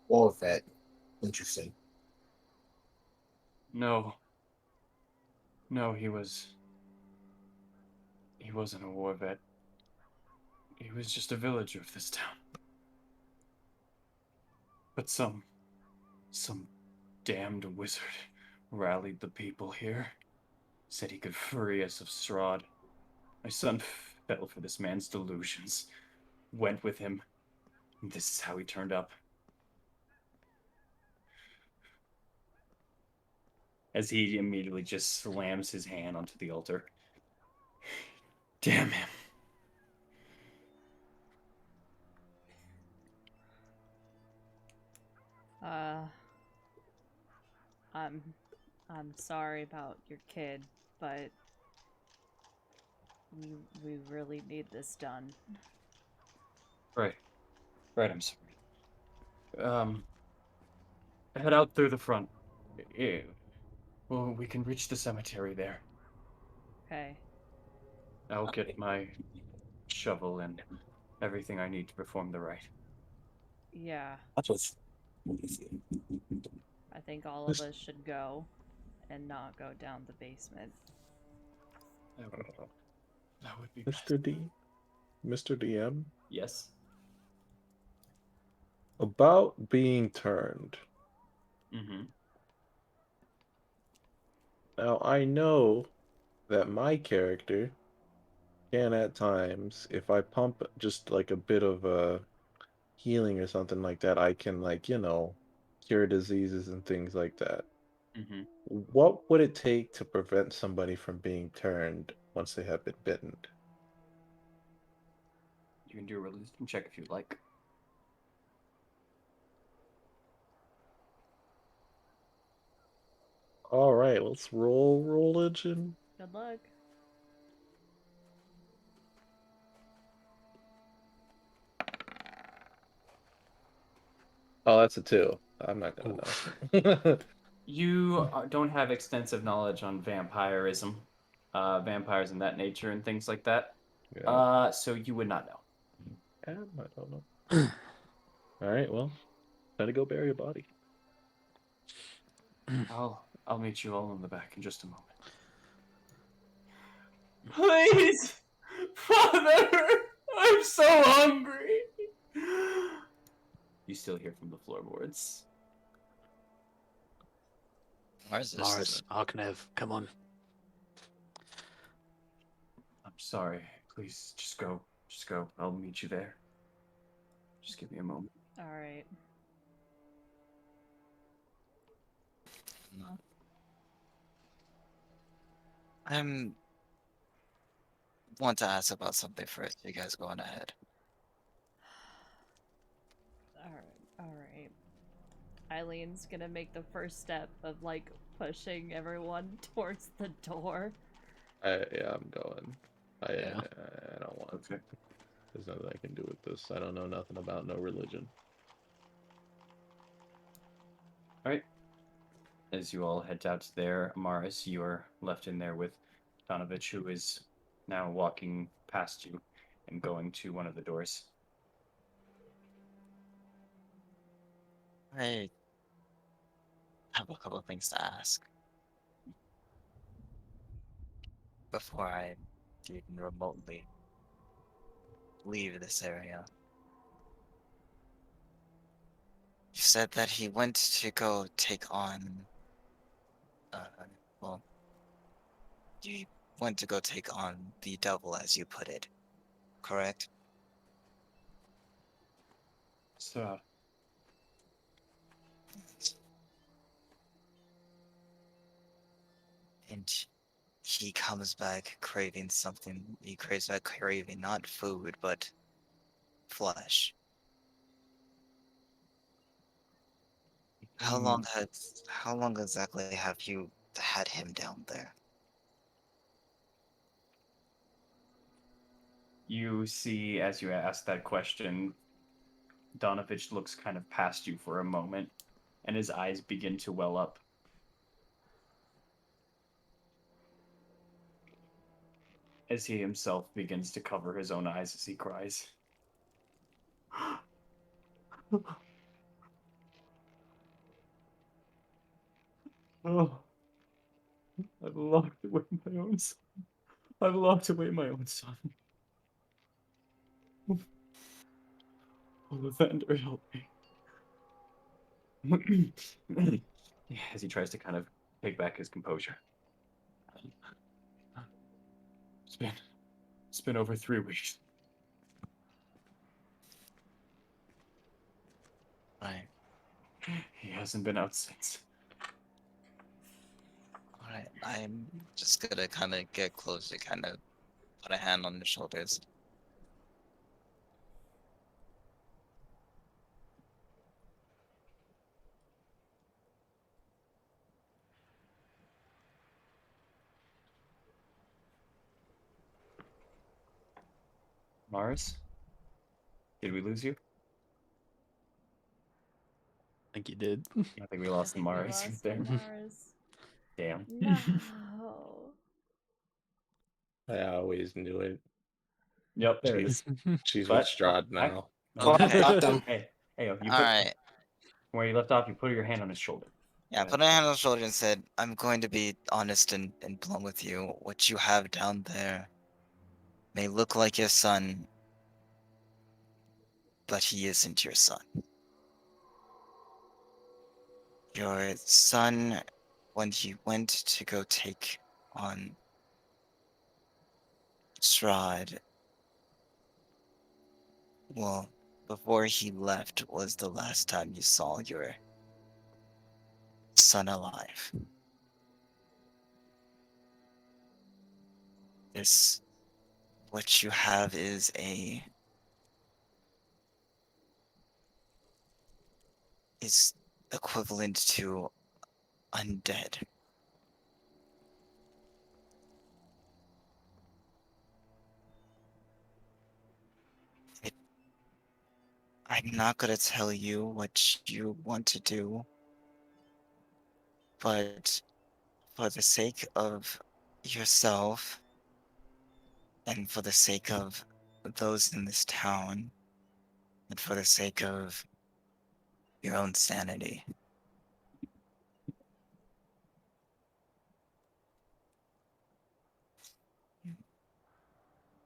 War vet. Interesting. No, no, he wasn't a war vet. He was just a villager of this town. But some damned wizard rallied the people here. Said he could free us of Strahd. My son fell for this man's delusions. Went with him. And this is how he turned up. As he immediately just slams his hand onto the altar. Damn him. Uh, I'm I'm sorry about your kid, but we really need this done. Right. Right, I'm sorry. Head out through the front. Eh, well, we can reach the cemetery there. Okay. I'll get my shovel and everything I need to perform the rite. Yeah, That was. I think all of us should go and not go down the basement. That would be best. Mr. D, Mr. DM, Yes. about being turned. Mm-hmm. Now I know that my character can at times, if I pump just like a bit of healing or something like that, I can like, cure diseases and things like that. Mm-hmm. What would it take to prevent somebody from being turned once they have been bitten? You can do a religion check if you'd like. All right, let's roll religion. Good luck. Oh, that's a 2. I'm not gonna Oof. know. You don't have extensive knowledge on vampirism, vampires and that nature and things like that. Yeah, So you would not know. I don't know. All right, well, time to go bury a body. I'll meet you all in the back in just a moment. Please, Father, I'm so hungry. You still hear from the floorboards. Mars is Mars, Arknev, come on. I'm sorry. Please, just go. Just go. I'll meet you there. Just give me a moment. All right. I'm want to ask about something first. You guys go on ahead. All right. All right. Eileen's gonna make the first step of like pushing everyone towards the door. Yeah, I'm going. Yeah. I don't want. Okay. There's nothing I can do with this. I don't know nothing about no religion. All right. As you all head out there, Amaris, you are left in there with Donovich, who is now walking past you and going to one of the doors. I have a couple of things to ask before I even remotely leave this area. You said that he went to go take on, uh, well, you went to go take on the devil, as you put it, correct? So, And he comes back craving something. He craves back craving not food, but flesh. How long exactly have you had him down there? you see, as you ask that question, Donovich looks kind of past you for a moment, and his eyes begin to well up. As he himself begins to cover his own eyes as he cries. Oh, I've locked away my own son. I've locked away my own son. Oh, Lathander, help me. As he tries to kind of take back his composure. It's been over 3 weeks. Right. He hasn't been out since. Alright. I'm just gonna kind of get close to kind of put a hand on the shoulders. Mars? Did we lose you? I think you did. I think we lost We Mars lost right there. Mars. Damn. No. I always knew it. Yep, there it She's is. she's with But Strahd now. Okay. Got them. Hey, you put Alright. where you left off. You put your hand on his shoulder. Yeah, put a hand on the shoulder and said, I'm going to be honest and blunt with you. What you have down there may look like your son, but he isn't your son. Your son, when he went to go take on Strahd, well, before he left was the last time you saw your son alive. This, what you have is equivalent to undead. I'm not gonna tell you what you want to do, but for the sake of yourself and for the sake of those in this town and for the sake of your own sanity,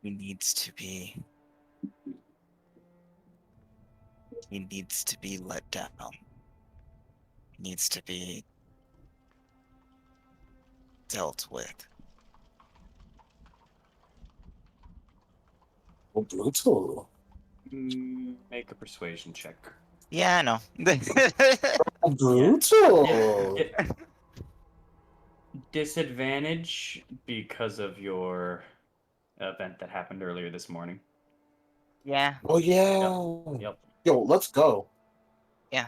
he needs to be he needs to be let down. He needs to be dealt with. Oh, brutal. Make a persuasion check. Yeah, I know. Oh, brutal. It- disadvantage because of your event that happened earlier this morning. Yeah, Oh yeah. Yep. Yo, let's go. yeah.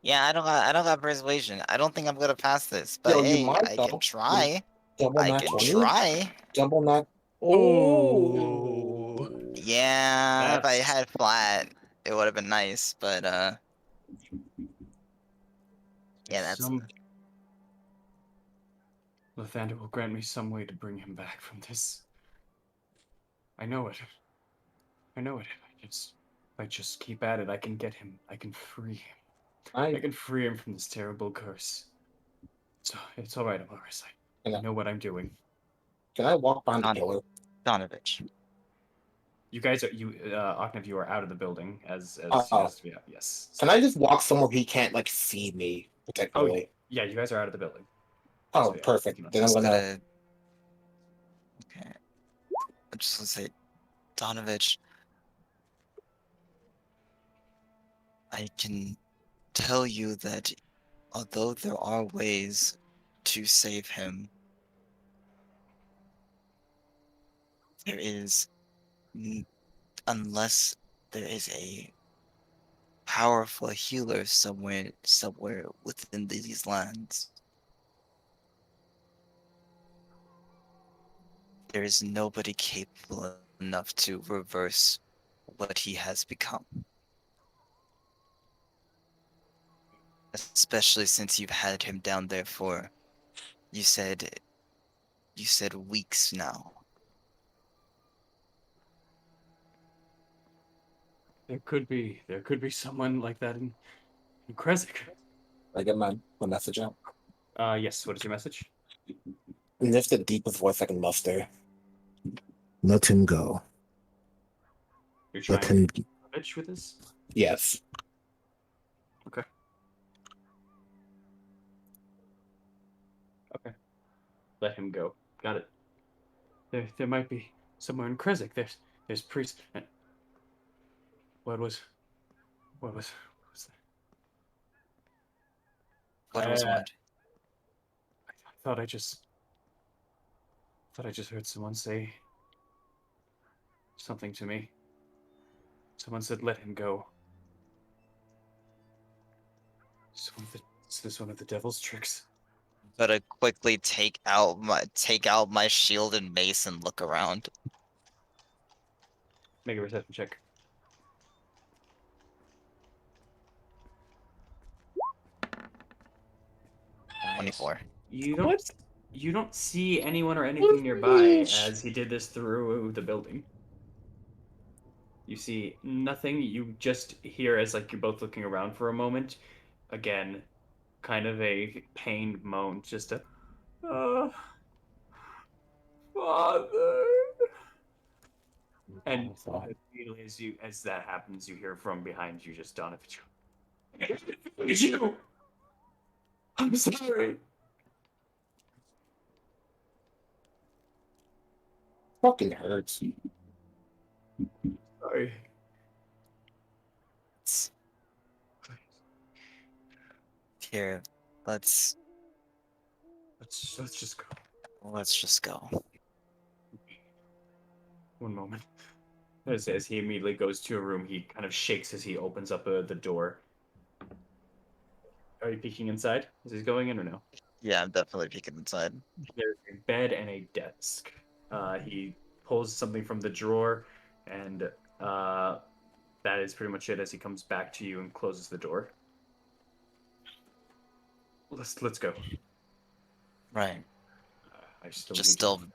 Yeah, I don't got persuasion. I don't think I'm gonna pass this, but Yo, you hey, might I can though. try. Double I nat can 20. try. Double nat. Oh, Oh. Yeah, if I That's had flat, it would have been nice, but if yeah, that's some Lathander will grant me some way to bring him back from this. I know it. I know it. If I just keep at it, I can get him. I can free him. I I can free him from this terrible curse. So it's all right, Amaris. can I I, know what I'm doing. can I walk behind the Don pillar? Donovich. You guys are Octav, you are out of the building as Oh, yeah, yes. can I just walk somewhere he can't like see me Oh particularly? yeah, you guys are out of the building. Oh, So yeah, you perfect. can. Then I'm Just gonna. gonna. Okay. I'm just gonna say, Donovich, I can tell you that although there are ways to save him, there is, n- unless there is a powerful healer somewhere within these lands, there is nobody capable enough to reverse what he has become. Especially since you've had him down there for, you said, you said weeks now. There could be someone like that in Kresik. I get my message out. Yes, what is your message? And that's the deepest voice I can muster. Let him go. You're Let trying to him. bitch with this? Yes. Okay. Okay. Let him go. Got it. There might be somewhere in Kresik. There's priests. What was what was What that? was what? I thought I just heard someone say something to me. Someone said let him go. Is this one of the devil's tricks? Gotta quickly take out my shield and mace and look around. Make a perception check. Nice. 24. You don't What? you don't see anyone or anything nearby What? as he did this through the building. You see nothing. You just hear as like you're both looking around for a moment. Again, kind of a pained moan, just a uh, father. And immediately as that happens, you hear from behind you just Donovan. It's you. I'm sorry. Fucking hurts. Sorry. It's, here, let's Let's just go. let's just go. One moment. As he immediately goes to a room, he kind of shakes as he opens up the door. Are you peeking inside as he's going in or no? Yeah, I'm definitely peeking inside. There's a bed and a desk. He pulls something from the drawer, and that is pretty much it as he comes back to you and closes the door. Let's go. Right. I still Just need to still, of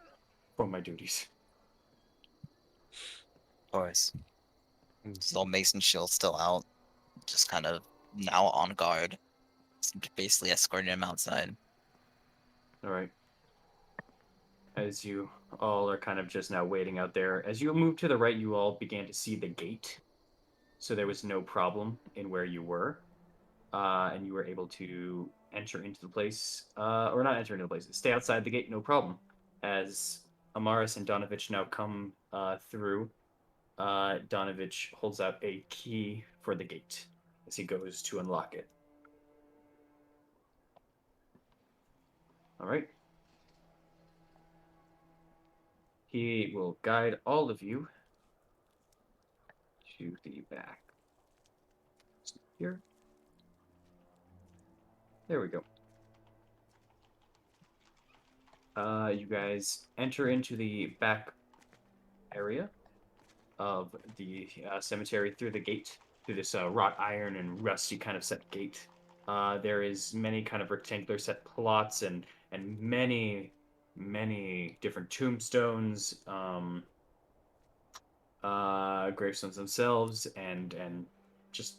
perform my duties. course. Still Mason shield still out. Just kind of now on guard. Basically escorting him outside. All right. As you all are kind of just now waiting out there, as you move to the right, you all began to see the gate. So there was no problem in where you were. And you were able to enter into the place, or not enter into the place, stay outside the gate, no problem. As Amaris and Donovich now come through, Donovich holds out a key for the gate as he goes to unlock it. All right. He will guide all of you to the back. Here. There we go. You guys enter into the back area. of the cemetery through the gate, through this wrought iron and rusty kind of set gate. There is many kind of rectangular set plots and many different tombstones, gravestones themselves, and just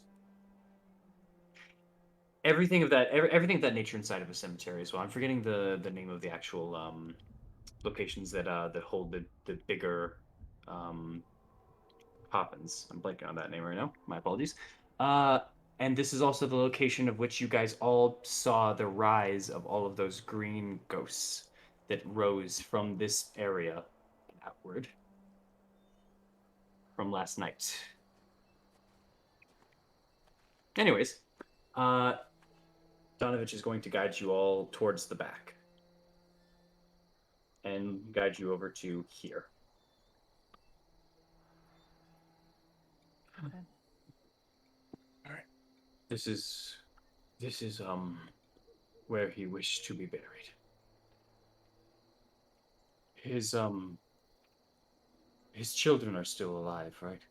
everything of that nature inside of a cemetery as well. I'm forgetting the name of the actual locations that hold the bigger um, coffins. I'm blanking on that name right now. My apologies. Uh, and this is also the location of which you guys all saw the rise of all of those green ghosts that rose from this area outward from last night. Anyways, uh, Donovich is going to guide you all towards the back and guide you over to here. Okay. All right. This is where he wished to be buried. His children are still alive, right?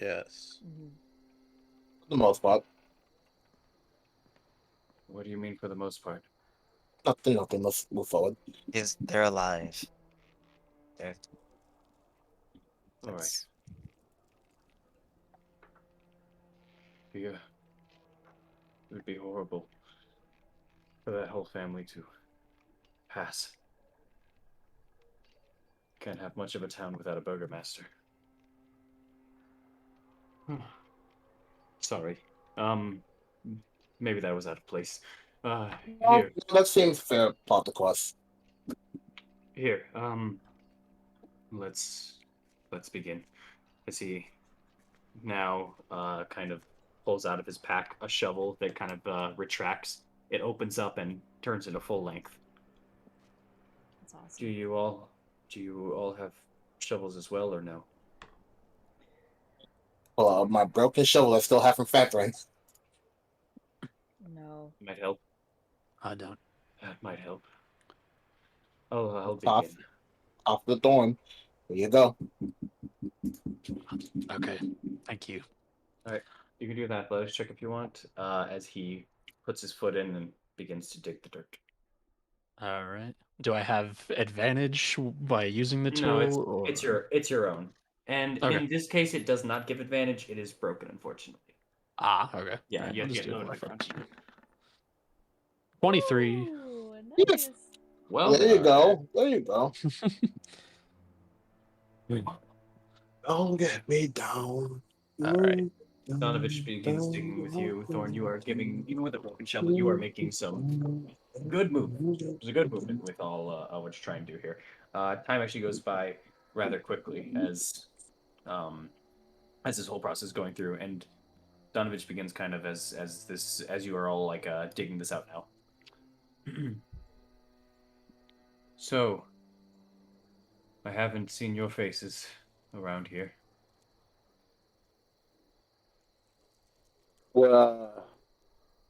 Yes. Mm-hmm. For the most part. What do you mean for the most part? Nothing. Let's move forward. They're alive. They're, All right. that's Yeah. It would be horrible for that whole family to pass. Can't have much of a town without a burgomaster. Sorry. Um, maybe that was out of place. Here, That seems fair plot across. here. Let's let's begin. As he now kind of pulls out of his pack a shovel that kind of retracts. It opens up and turns into full length. That's awesome. Do you all have shovels as well, or no? Well, my broken shovel I still have from factoring. No. Might help. I don't. That might help. I'll Off, begin. off the thorn. There you go. Okay. Thank you. All right, you can do an athletics check if you want. As he puts his foot in and begins to dig the dirt. All right. Do I have advantage by using the No, tool, or it's your own. And okay? in this case, it does not give advantage. It is broken, unfortunately. Okay. Yeah, All right, you I'll have to just get do another it. background. 23. Ooh, Yes. nice. Well There you done. go. There you go. Don't get me down. All right. Donovich begins digging with you. Thorn, you are giving, even with a broken shovel, you are making some good movement. It was a good movement with all what you're trying to do here. Time actually goes by rather quickly as this whole process is going through, and Donovich begins kind of as you are all like digging this out now. So, I haven't seen your faces around here. We're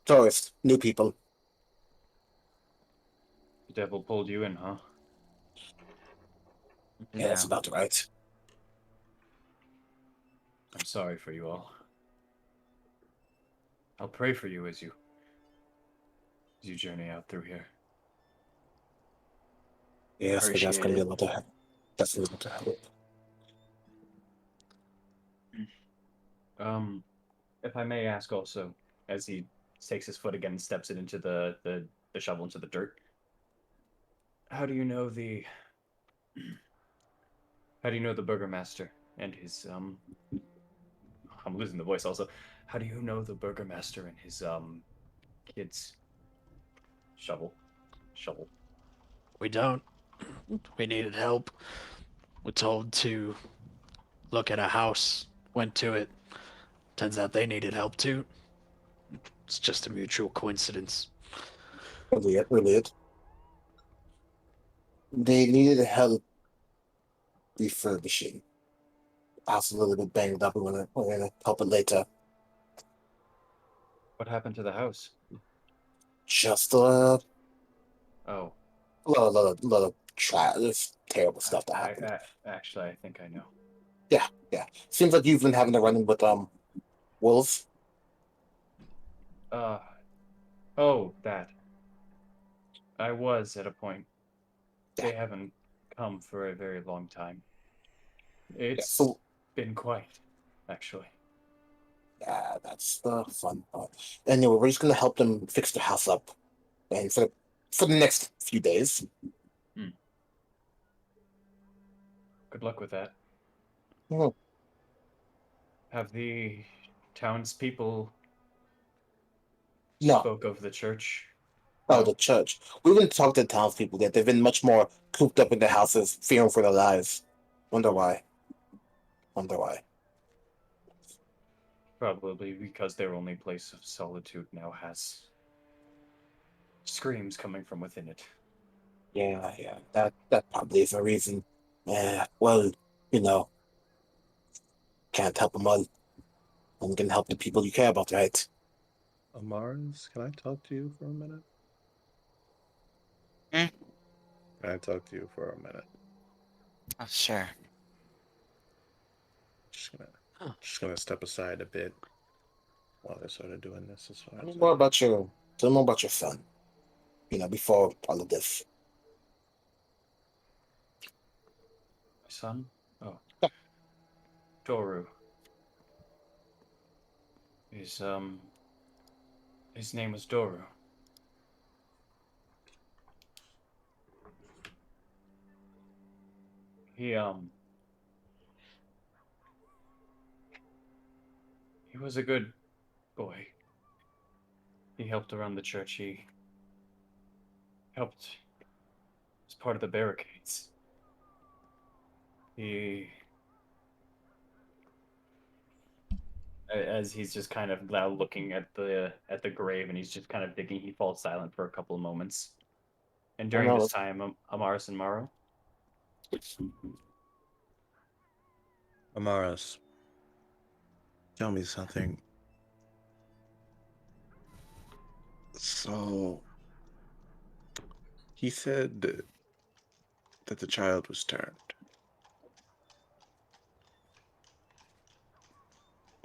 tourists, new people. The devil pulled you in, huh? Yeah, that's no. about right. I'm sorry for you all. I'll pray for you as you journey out through here. Yes, but that's Appreciate gonna be a it. lot of help. That's a lot of help. If I may ask also, as he takes his foot again and steps it into the shovel into the dirt, how do you know the how do you know the burgomaster and his I'm losing the voice also. How do you know the burgomaster and his kids? Shovel. We don't. We needed help. We're told to look at a house. Went to it. Turns out they needed help too. It's just a mutual coincidence. Really it. They needed help refurbishing. House a little bit banged up. We're gonna help it later. What happened to the house? Just Oh, lot of terrible stuff that happened. actually I think I know. Yeah, yeah. Seems like you've been having a run-in with wolves. Uh, oh, that. I was at a point. Yeah, They haven't come for a very long time. yeah. It's So been quite, actually. yeah, that's the fun part. Anyway, we're just gonna help them fix their house up, and for the next few days. Hmm. Good luck with that. Mhm. Have the townspeople No, spoke of the church? oh, the No? church. We didn't talk to the townspeople yet. They've been much more cooped up in their houses, fearing for their lives. Wonder why. Wonder why. Probably because their only place of solitude now has screams coming from within it. Yeah, yeah. That probably is a reason. Yeah. Well, you know, can't help them all. I'm gonna help the people you care about, right? Amaris, can I talk to you for a minute? Hmm? Can I talk to you for a minute? Oh, sure. Just gonna Huh. just gonna step aside a bit while they're sort of doing this as far Tell me as more about your. Tell me more about your son. Before all of this. My son? Oh, Doru. His, his name was Doru. He, he was a good boy. He helped around the church. He helped as part of the barricades. He, as he's just kind of now looking at the grave, and he's just kind of digging. He falls silent for a couple of moments. And I during know. this time, Amaris and Maro, Amaris, tell me something. So he said that the child was turned.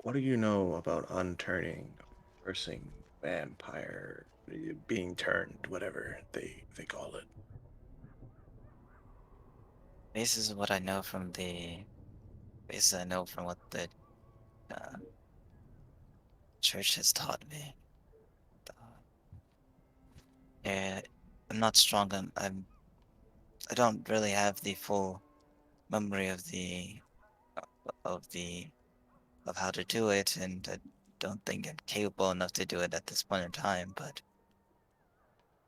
What do you know about unturning, reversing vampire, being turned, whatever they call it? This is what I know from the. This I know from what the uh, church has taught me. Uh, yeah, I'm not strong on. I don't really have the full memory of the of how to do it, and I don't think I'm capable enough to do it at this point in time. But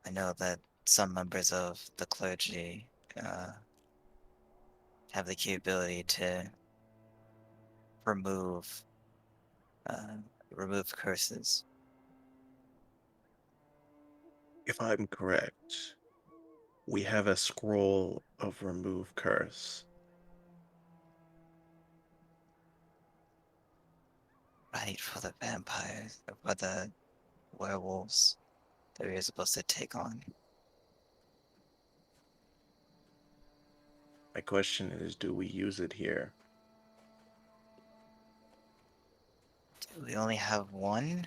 I know that some members of the clergy uh, have the capability to remove uh, remove curses. If I'm correct, we have a scroll of remove curse. Right, for the vampires, for the werewolves that we're supposed to take on. My question is, do we use it here? We only have one?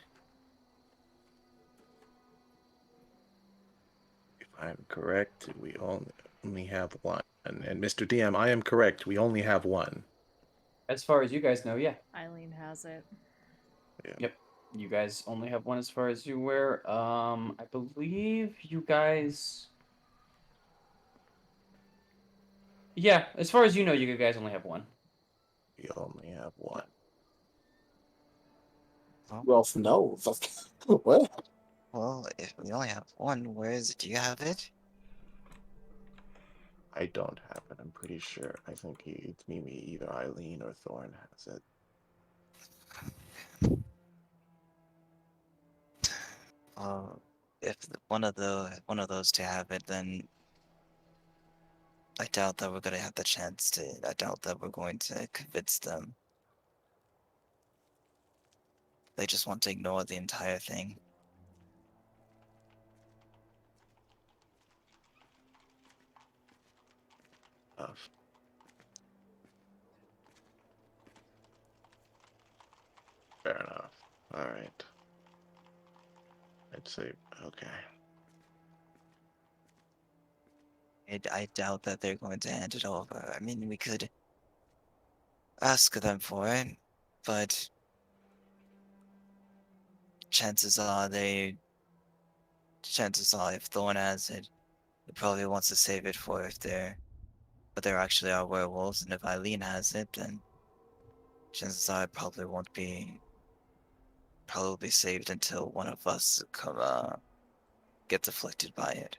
If I'm correct, we only have one. And Mr. DM, I am correct. We only have one. as far as you guys know, yeah, Eileen has it. Yeah. yep, you guys only have one as far as you aware. I believe you guys. Yeah, as far as you know, you guys only have one. We only have one. Well, Who else knows? What? well, if we only have one, where is it? Do you have it? I don't have it. I'm pretty sure. I think it's maybe either Eileen or Thorn has it. If one of those two have it, then I doubt that we're gonna have the chance to. I doubt that we're going to convince them. They just want to ignore the entire thing. Uh, All right. I'd say okay. I doubt that they're going to hand it over. I mean, we could ask them for it, but chances are chances are if Thorn has it, he probably wants to save it for if but there actually are werewolves, and if Eileen has it, then chances are it probably saved until one of us gets afflicted by it.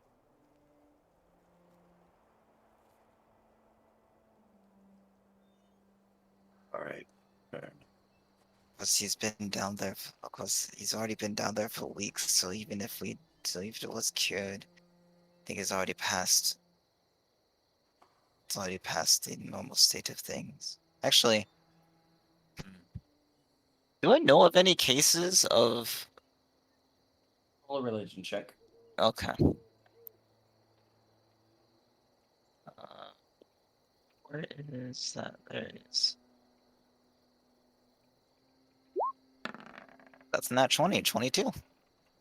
All right. Fair. Plus, of course, he's already been down there for weeks. So even if it was cured, I think It's already past the normal state of things. Actually, do I know of any cases of? Roll a religion check. Okay. Uh, where is that? There it is. That's not 20, 22.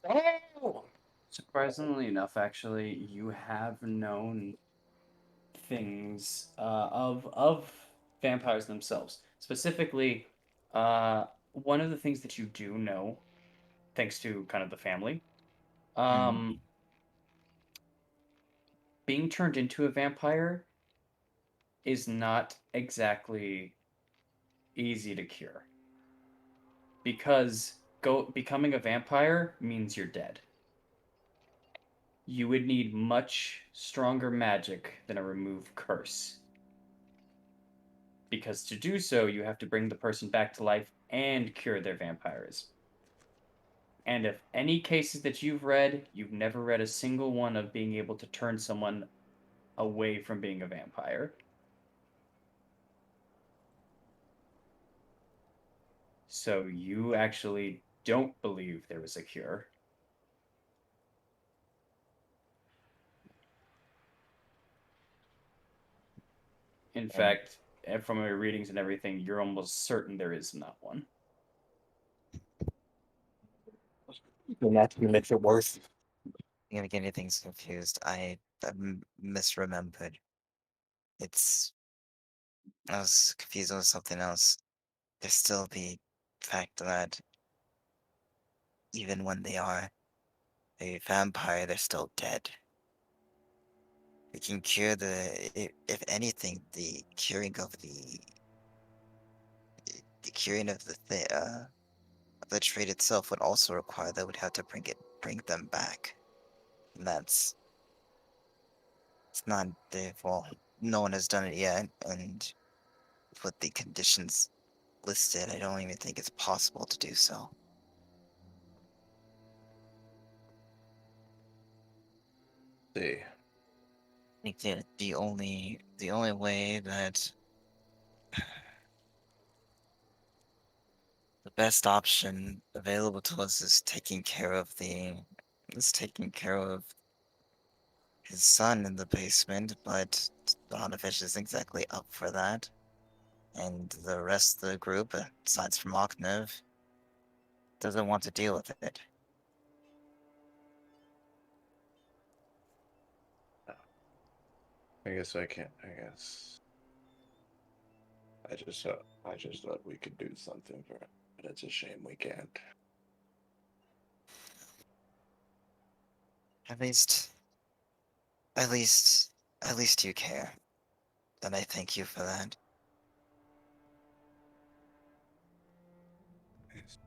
Oh! Surprisingly enough, actually, you have known things of vampires themselves. Specifically, one of the things that you do know, thanks to kind of the family, Mhm. um, being turned into a vampire is not exactly easy to cure because becoming a vampire means you're dead. You would need much stronger magic than a remove curse. Because to do so, you have to bring the person back to life and cure their vampirism. And if any cases that you've never read a single one of being able to turn someone away from being a vampire. So you actually don't believe there was a cure. In And fact, from your readings and everything, you're almost certain there is not one. And that makes it worse. I'm gonna get anything's confused. I misremembered. It's I was confused with something else. There's still the fact that even when they are a vampire, they're still dead. We can cure if anything, the curing of of the trait itself would also require that we'd have to bring them back. And it's not well, no one has done it yet, and with the conditions listed, I don't even think it's possible to do so. See. I think that the only way that the best option available to us is taking care of his son in the basement, but Donovish isn't exactly up for that. And the rest of the group, aside from Oknev, doesn't want to deal with it. I guess I can't. I guess I just thought we could do something for it, but it's a shame we can't. At least, at least, at least you care. And I thank you for that. Yes.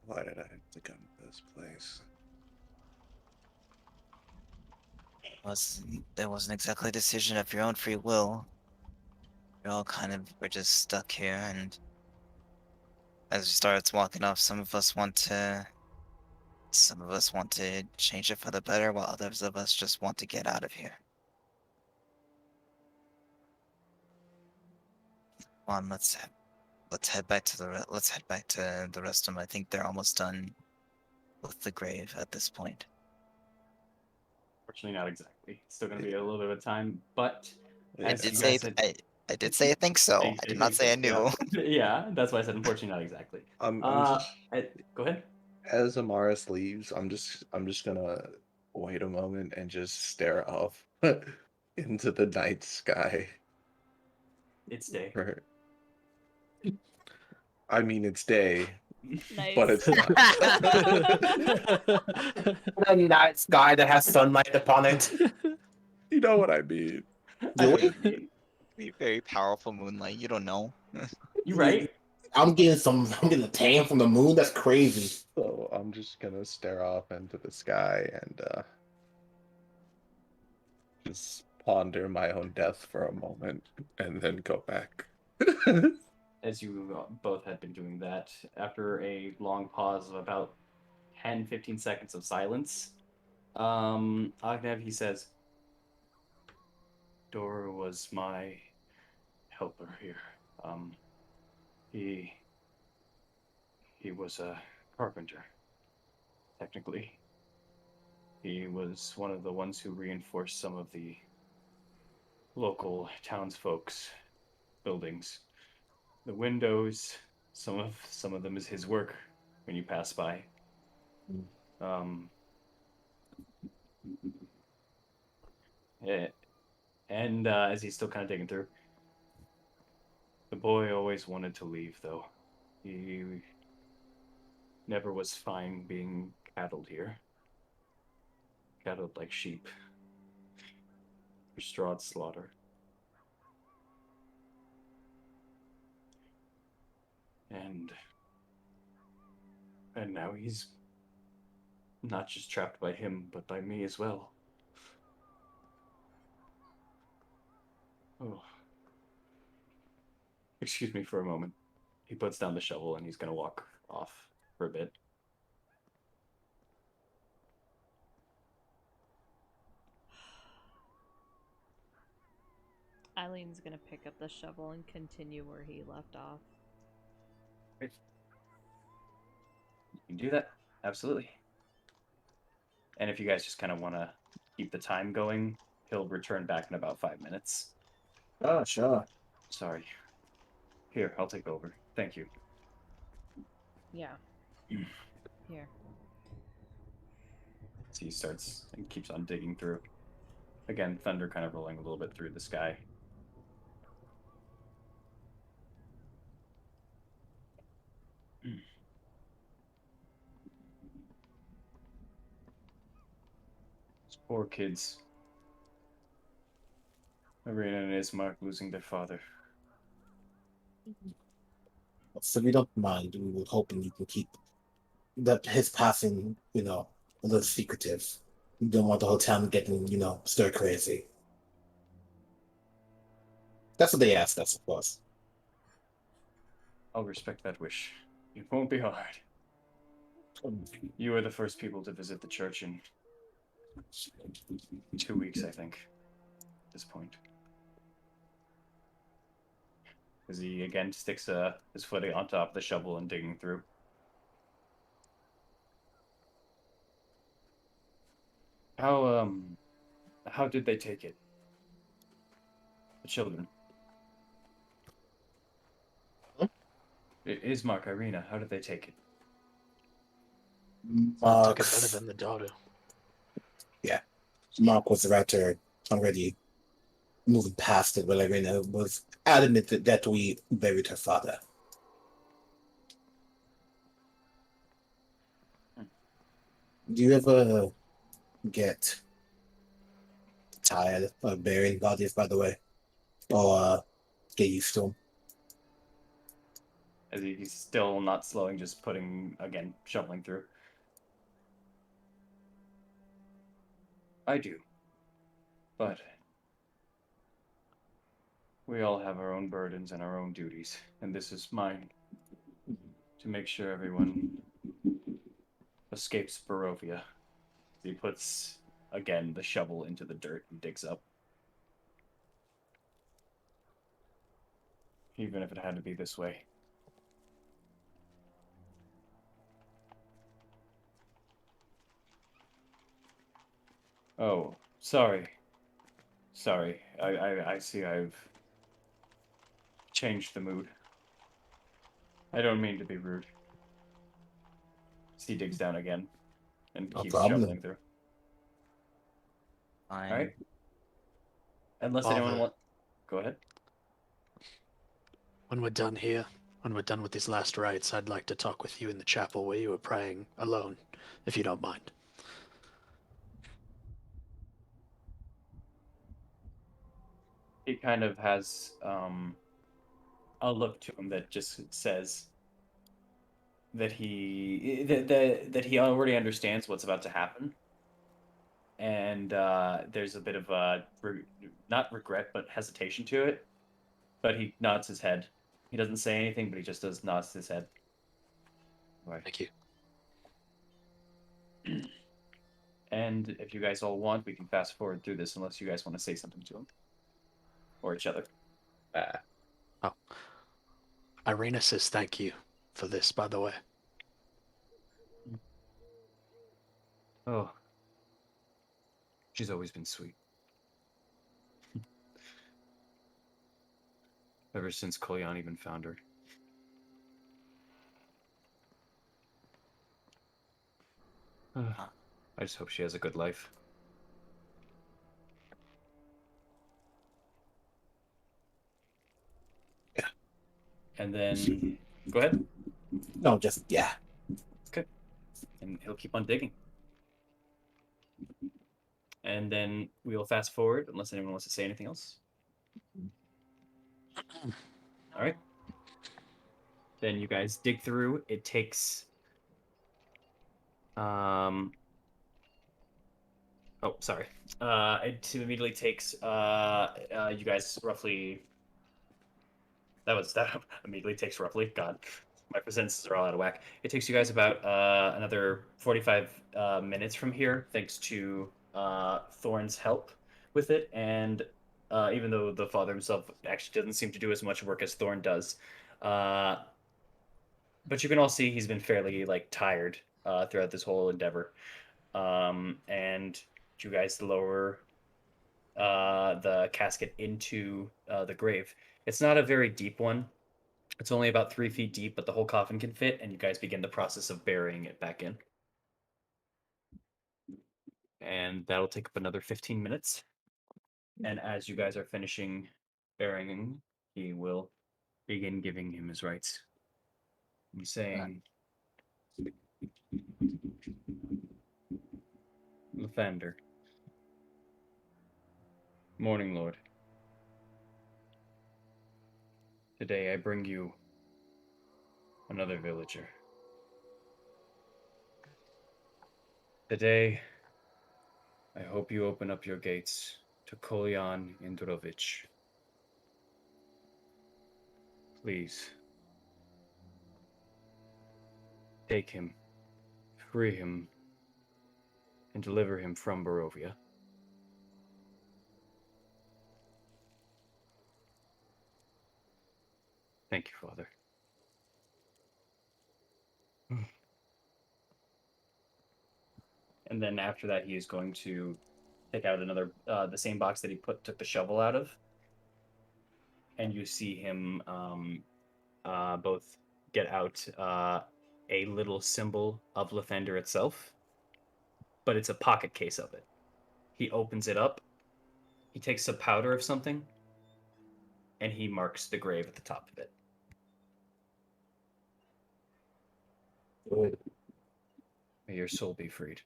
Why did I have to come to this place? There wasn't exactly a decision of your own free will. We all kind of were just stuck here, and as we started walking off, some of us want to change it for the better, while others of us just want to get out of here. Come on, let's head back to the rest of them. I think they're almost done with the grave at this point. Fortunately, not exactly. It's still going to be a little bit of time, but Yeah. as It you did guys say had, I did say I think so. I did not say I knew. Yeah. Yeah, that's why I said unfortunately not exactly. I'm just Go ahead. as Amaris leaves, I'm just gonna wait a moment and just stare off into the night sky. It's day. For, I mean, it's day, but Nice. it's not. A night sky that has sunlight upon it. You know what I mean. I know Do what you we? mean. Be very powerful moonlight. You don't know. You right? I'm getting a tan from the moon. That's crazy. So I'm just gonna stare off into the sky and just ponder my own death for a moment and then go back. As you both had been doing that, after a long pause of about 10, 15 seconds of silence, Agnev, he says, Dora was my helper here. Um, he he was a carpenter, technically. He was one of the ones who reinforced some of the local townsfolk's buildings. The windows, some of them is his work when you pass by. Um, eh, and as he's still kind of digging through, the boy always wanted to leave, though. He never was fine being cattled here. Cattled like sheep for Strahd slaughter. And now he's not just trapped by him, but by me as well. Oh. Excuse me for a moment. He puts down the shovel and he's gonna walk off for a bit. Eileen's gonna pick up the shovel and continue where he left off. You can do that. Absolutely. And if you guys just kind of want to keep the time going, he'll return back in about 5 minutes. Oh, sure. Sorry. Here, I'll take over. Thank you. Yeah. Here. So he starts and keeps on digging through. Again, thunder kind of rolling a little bit through the sky. These poor kids. Marina and Ismark losing their father. So we don't mind. We were hoping you can keep his passing, a little secretive. We don't want the whole town getting, stir crazy. That's what they asked us, of course. I'll respect that wish. It won't be hard. You were the first people to visit the church in 2 weeks, I think, at this point. As he again sticks his foot on top of the shovel and digging through. How did they take it? The children. Ismark, Irina, how did they take it? Took it better than the daughter. Yeah. Mark was already moving past it, but Irina was adamant that we buried her father. Do you ever get tired of burying bodies, by the way? Or get used to them? As he's still not slowing, just putting, again, shoveling through. I do. But we all have our own burdens and our own duties, and this is mine. To make sure everyone escapes Barovia. He puts, again, the shovel into the dirt and digs up. Even if it had to be this way. Oh, sorry. Sorry. I see I've change the mood. I don't mean to be rude. He digs down again and No keeps problem. shoveling through. Fine. All right. Unless anyone Father. wants. Go ahead. When we're done here, when we're done with these last rites, I'd like to talk with you in the chapel where you were praying alone, if you don't mind. He kind of has a look to him that just says that he already understands what's about to happen, and there's a bit of not regret but hesitation to it. But he nods his head. He doesn't say anything, but he just does nods his head. Right. Thank you. And if you guys all want, we can fast forward through this, unless you guys want to say something to him or each other. Oh. Irina says thank you for this, by the way. Oh, she's always been sweet. Ever since Kolyan even found her. I just hope she has a good life. Yeah. And then, go ahead. No, just yeah. Okay. And he'll keep on digging. And then we'll fast forward, unless anyone wants to say anything else. All right. Then you guys dig through. It takes oh, sorry. It immediately takes you guys roughly. That immediately takes roughly. God, my percentages are all out of whack. It takes you guys about another 45 minutes from here, thanks to Thorn's help with it. And even though the father himself actually doesn't seem to do as much work as Thorn does, uh, but you can all see he's been fairly like tired throughout this whole endeavor. And you guys lower the casket into the grave. It's not a very deep one. It's only about 3 feet deep, but the whole coffin can fit, and you guys begin the process of burying it back in. And that'll take up another 15 minutes. And as you guys are finishing burying, he will begin giving him his rights. He's saying, Lathander, Morning Lord, today I bring you another villager. Today, I hope you open up your gates to Kolyan Indrovich. Please, take him, free him, and deliver him from Barovia. Thank you, Father. And then after that, he is going to take out another, the same box that he took the shovel out of. And you see him both get out a little symbol of Lathander itself, but it's a pocket case of it. He opens it up, he takes a powder of something, and he marks the grave at the top of it. Good. May your soul be freed.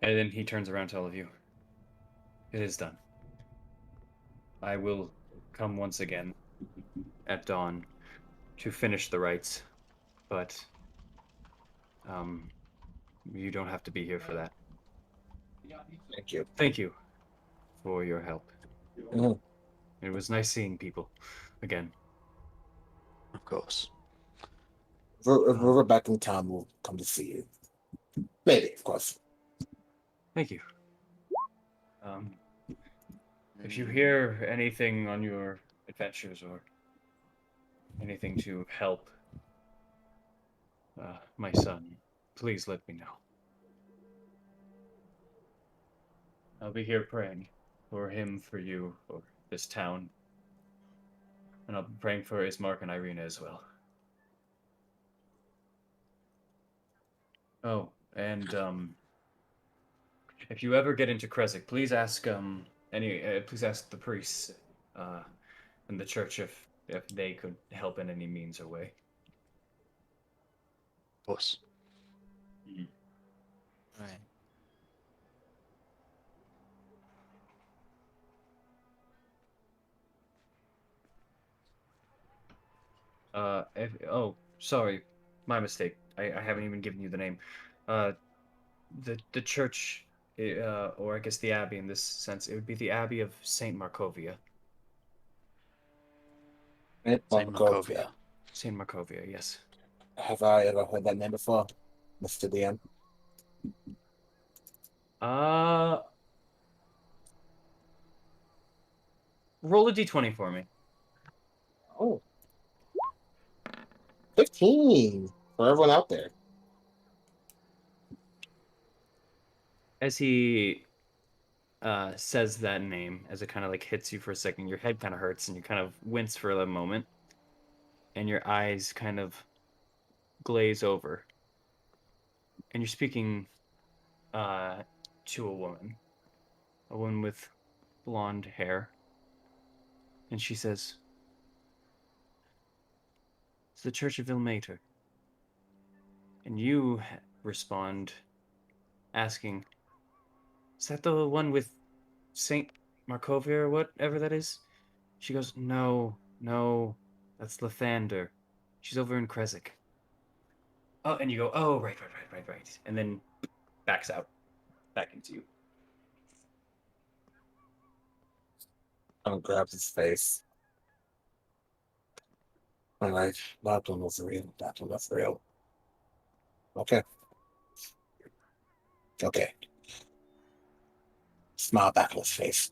And then he turns around to all of you. It is done. I will come once again at dawn to finish the rites, but you don't have to be here for that. Thank you. Thank you for your help. Mhm. It was nice seeing people again. Of course. If we're back in town, we'll come to see you. Maybe, of course. Thank you. If you hear anything on your adventures or anything to help my son, please let me know. I'll be here praying for him, for you, for this town. And I'll be praying for Ismark and Irina as well. Oh, and if you ever get into Kresik, please ask the priests uh, in the church if they could help in any means or way. Of course. Right. Sorry, my mistake. I haven't even given you the name. Uh, the church, or I guess the abbey in this sense, it would be the Abbey of Saint Markovia. Saint Mongovia. Markovia. Saint Markovia, yes. Have I ever heard that name before, Mr. DM? Uh, roll a d20 for me. Oh, 15 for everyone out there. As he says that name, as it kind of like hits you for a second, your head kind of hurts and you kind of wince for a moment, and your eyes kind of glaze over, and you're speaking to a woman with blonde hair, and she says, "It's the Church of Ilmater," and you respond, asking, "Is that the one with Saint Markovia or whatever that is?" She goes, "No, no, that's Lathander. She's over in Kresik." Oh, and you go, "Oh, right," and then backs out, back into you. Someone grabs his face. All right, that one was real. That one was real. Okay. Okay. Smile back on his face.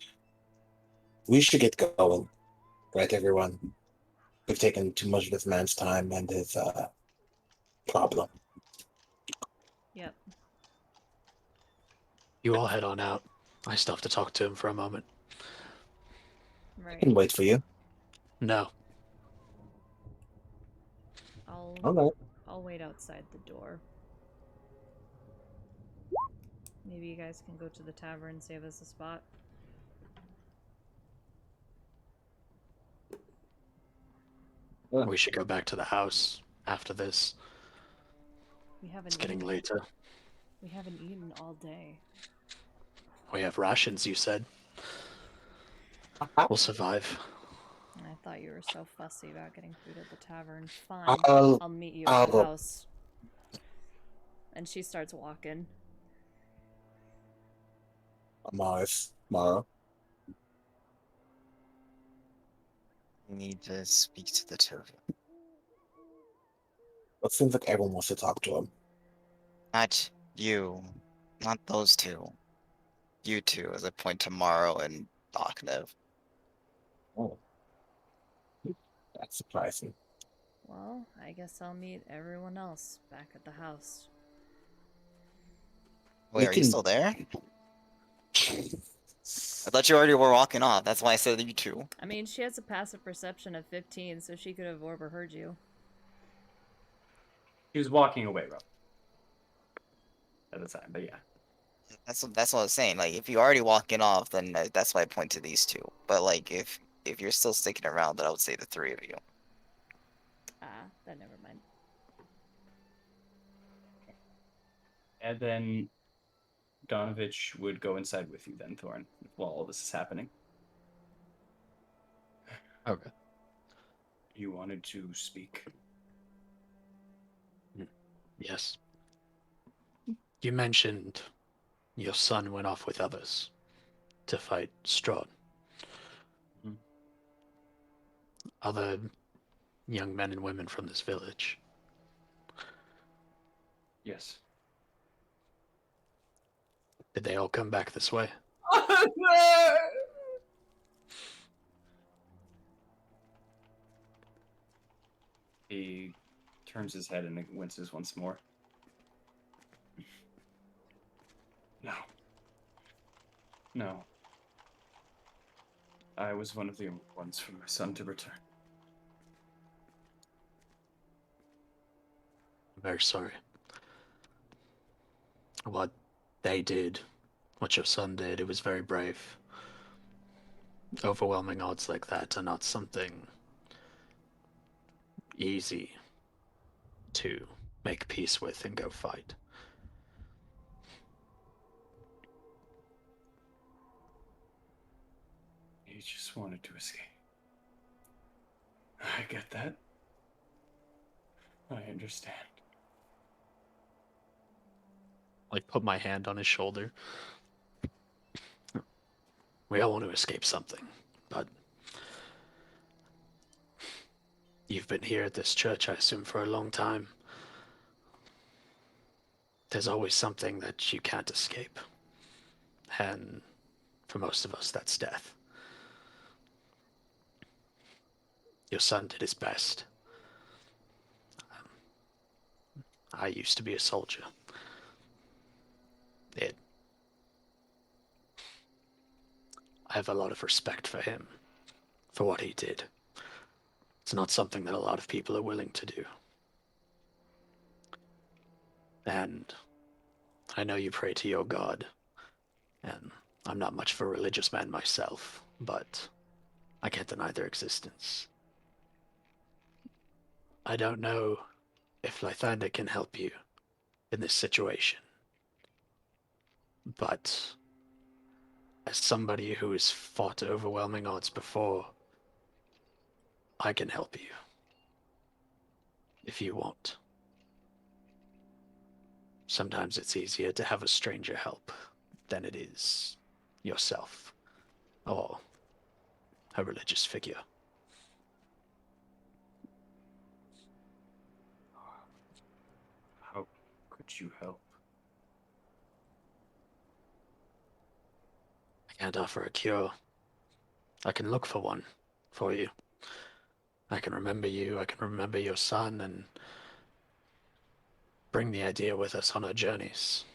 We should get going, right, everyone? We've taken too much of this man's time and his problem. Yep. You all head on out. I still have to talk to him for a moment. I Right. can wait for you. No. I'll All right. I'll wait outside the door. Maybe you guys can go to the tavern, save us a spot. We should go back to the house after this. We haven't It's getting eaten. later. We haven't eaten all day. We have rations, you said. We'll survive. I thought you were so fussy about getting food at the tavern. Fine. I'll I'll meet you at I'll the go. house. And she starts walking. Mars, Mara. We need to speak to the two of you. It seems like everyone wants to talk to him. Not you. Not those two. You two, as I point to Morrow and Aknev. Oh, that's surprising. Well, I guess I'll meet everyone else back at the house. Wait, We are you can- still there? I thought you already were walking off. That's why I said you two. I mean, she has a passive perception of 15, so she could have overheard you. He was walking away, Rob, at the time, but yeah. That's what I was saying. Like, if you're already walking off, then that's why I point to these two. But like, if you're still sticking around, then I would say the three of you. Ah, then never mind. And then Donovich would go inside with you then, Thorn, while all this is happening. Okay. You wanted to speak. Yes. You mentioned your son went off with others to fight Strahd. Mhm. Other young men and women from this village. Yes. Did they all come back this way? He turns his head and winces once more. No. No. I was one of the only ones for my son to return. I'm very sorry. What they did, what your son did, it was very brave. Overwhelming odds like that are not something easy to make peace with and go fight. He just wanted to escape. I get that. I understand. Like, put my hand on his shoulder. We all want to escape something, but you've been here at this church, I assume, for a long time. There's always something that you can't escape. And for most of us, that's death. Your son did his best. I used to be a soldier. It. I have a lot of respect for him, for what he did. It's not something that a lot of people are willing to do. And I know you pray to your God, and I'm not much of a religious man myself, but I can't deny their existence. I don't know if Lythander can help you in this situation, but as somebody who has fought overwhelming odds before, I can help you if you want. Sometimes it's easier to have a stranger help than it is yourself or a religious figure. How could you help? I can't offer a cure. I can look for one for you. I can remember you, I can remember your son, and bring the idea with us on our journeys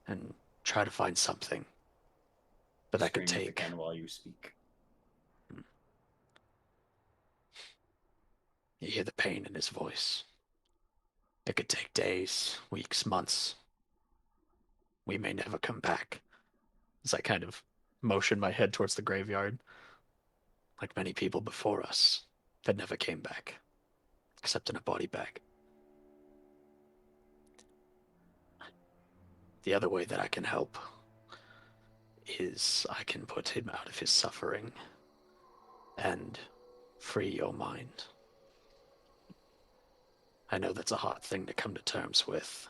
and try to find something that I could Scream take. again while you speak. You hear the pain in his voice. It could take days, weeks, months. We may never come back. As I kind of motion my head towards the graveyard, like many people before us that never came back, except in a body bag. The other way that I can help is I can put him out of his suffering and free your mind. I know that's a hard thing to come to terms with,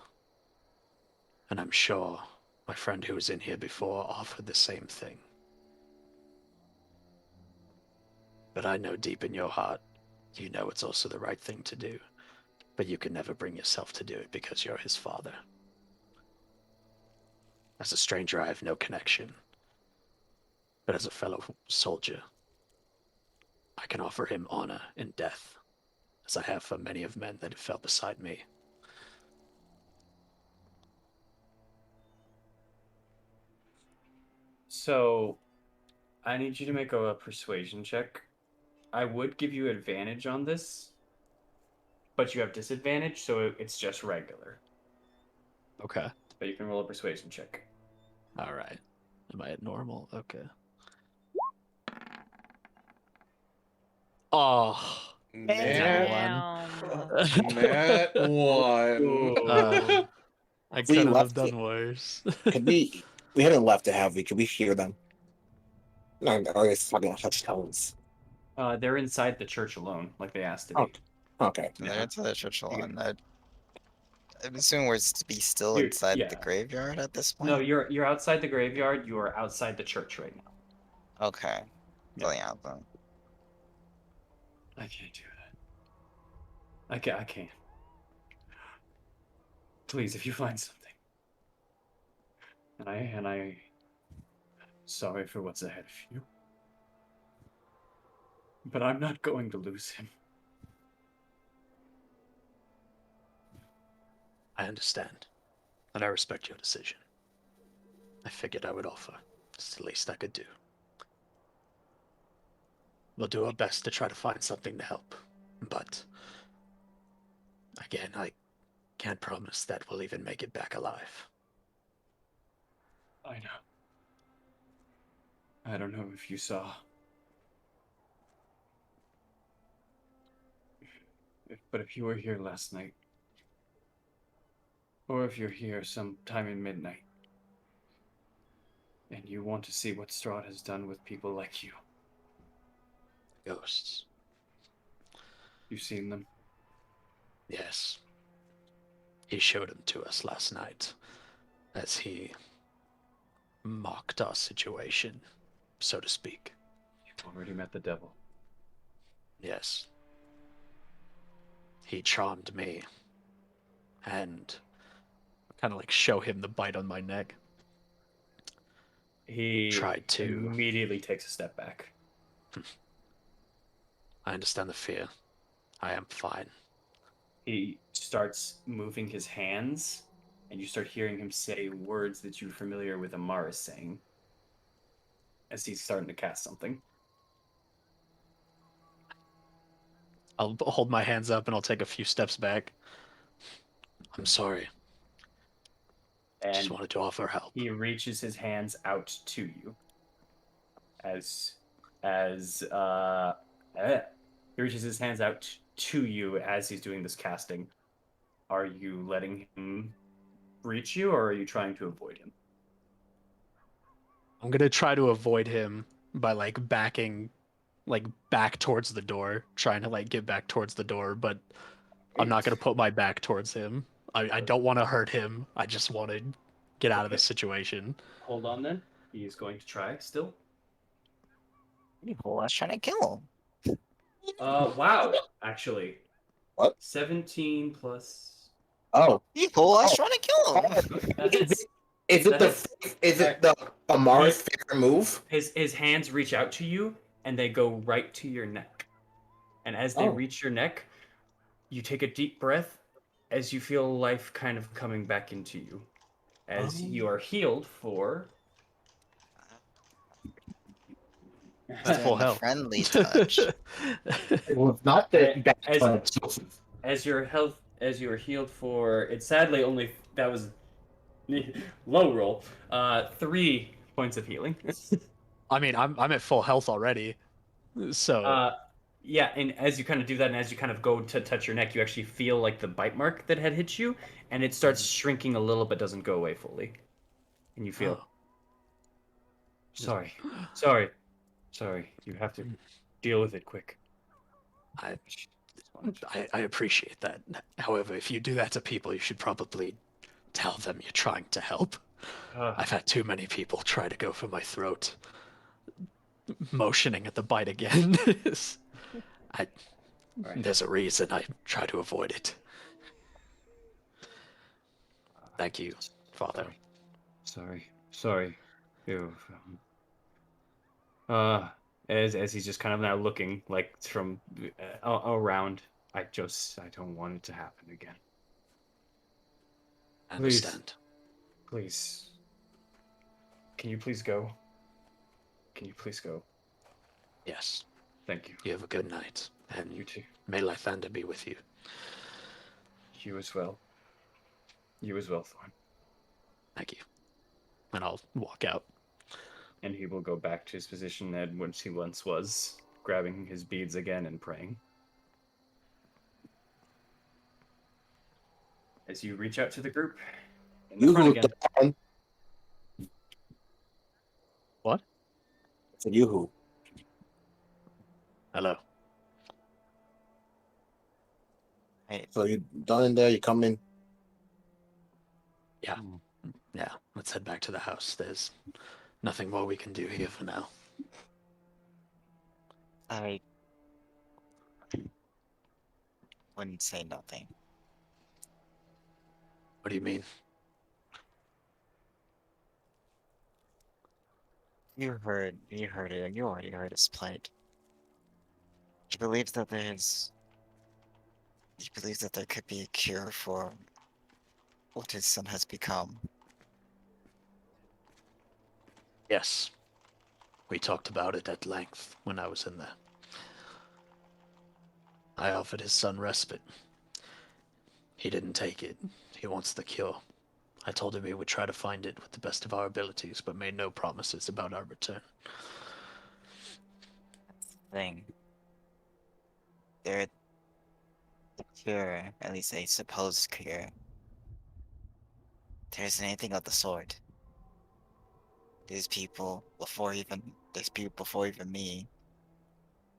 and I'm sure my friend who was in here before offered the same thing. But I know deep in your heart, you know it's also the right thing to do, but you can never bring yourself to do it because you're his father. As a stranger, I have no connection, but as a fellow soldier, I can offer him honor in death, as I have for many of men that have fell beside me. So, I need you to make a persuasion check. I would give you advantage on this, but you have disadvantage, so it's just regular. Okay. But you can roll a persuasion check. All right. Am I at normal? Okay. Oh, Nat, Damn. Nat one. uh, I We couldn't have left it. done worse. Could we? We haven't left it, have we? Could we hear them? No, or it's talking on touch tones. They're inside the church alone, like they asked to Oh, be. okay. They're Yeah. into the church You- alone. I'm assuming we're to be still inside the yeah. graveyard at this No, point. you're outside the graveyard. You are outside the church right now. Okay. Yeah. So yeah, then. I can't do that. I can't. Please, if you find something. And I sorry for what's ahead of you. But I'm not going to lose him. I understand, and I respect your decision. I figured I would offer. It's the least I could do. We'll do our best to try to find something to help. But, again, I can't promise that we'll even make it back alive. I know. I don't know if you saw. But if you were here last night, or if you're here sometime in midnight, and you want to see what Strahd has done with people like you, Ghosts. you've seen them. Yes. He showed them to us last night as he mocked our situation, so to speak. You've already met the devil. Yes. He charmed me and kind of like show him the bite on my neck. He Tried to. immediately takes a step back. I understand the fear. I am fine. He starts moving his hands, and you start hearing him say words that you're familiar with Amaris saying as he's starting to cast something. I'll hold my hands up and I'll take a few steps back. I'm sorry. Just And wanted to offer help. he reaches his hands out to you. He reaches his hands out to you as he's doing this casting. Are you letting him reach you, or are you trying to avoid him? I'm gonna try to avoid him by like backing like back towards the door, trying to like get back towards the door, but I'm not gonna put my back towards him. I don't want to hurt him. I just want to get out of this situation. Hold on then. He is going to try still. Well, I was trying to kill him. Wow. Actually. What? 17 plus. Oh, Evil, I was trying to kill him. That hits. is it That is- the Amar's favorite move? His hands reach out to you and they go right to your neck. And as they Oh. reach your neck, you take a deep breath as you feel life kind of coming back into you. As you are healed for At full Doing a health. friendly touch. It was not the as your health as you are healed for it's sadly only that was low roll 3 points of healing. I mean, I'm at full health already, so Yeah, and as you kind of do that and as you kind of go to touch your neck, you actually feel like the bite mark that had hit you, and it starts shrinking a little but doesn't go away fully. And you feel Oh. sorry, you have to deal with it quick. I appreciate that. However, if you do that to people, you should probably tell them you're trying to help. I've had too many people try to go for my throat. Motioning at the bite again. There's a reason I try to avoid it. Thank you, Father. Sorry. You. As he's just kind of now looking like from around. I don't want it to happen again. I understand. Please. Can you please go? Can you please go? Yes. Thank you. You have a good night, and You too. may Lythander be with you. You as well. You as well, Thorn. Thank you. And I'll walk out. And he will go back to his position at which he once was, grabbing his beads again and praying. As you reach out to the group, in the front again. What? It's a Yoo-hoo. Hello. Hey, So you done in there? You come in? Yeah. Yeah. Let's head back to the house. There's nothing more we can do here for now. I wouldn't say nothing. What do you mean? You heard it. You already heard his plight. He believes that there could be a cure for what his son has become. Yes, we talked about it at length when I was in there. I offered his son respite. He didn't take it. He wants the cure. I told him we would try to find it with the best of our abilities, but made no promises about our return. Thing. They're the cure, at least a supposed cure. There isn't anything of the sort. There's people before even me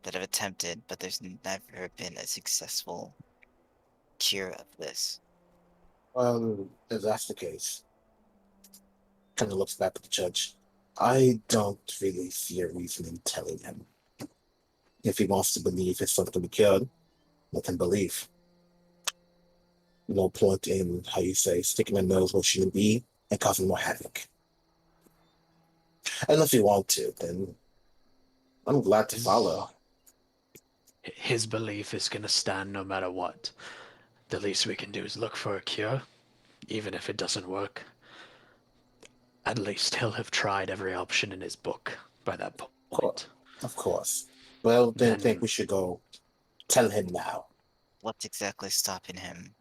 that have attempted, but there's never been a successful cure of this. Well, if that's the case, kind of looks back at the judge. I don't really see a reason in telling him. If he wants to believe his son can be cured, let him believe. No point in, how you say, sticking a nose where it shouldn't be and causing more havoc. And if you want to, then I'm glad to follow. His belief is going to stand no matter what. The least we can do is look for a cure, even if it doesn't work. At least he'll have tried every option in his book by that point. Of course. Well, then think Then we should go tell him now. What's exactly stopping him?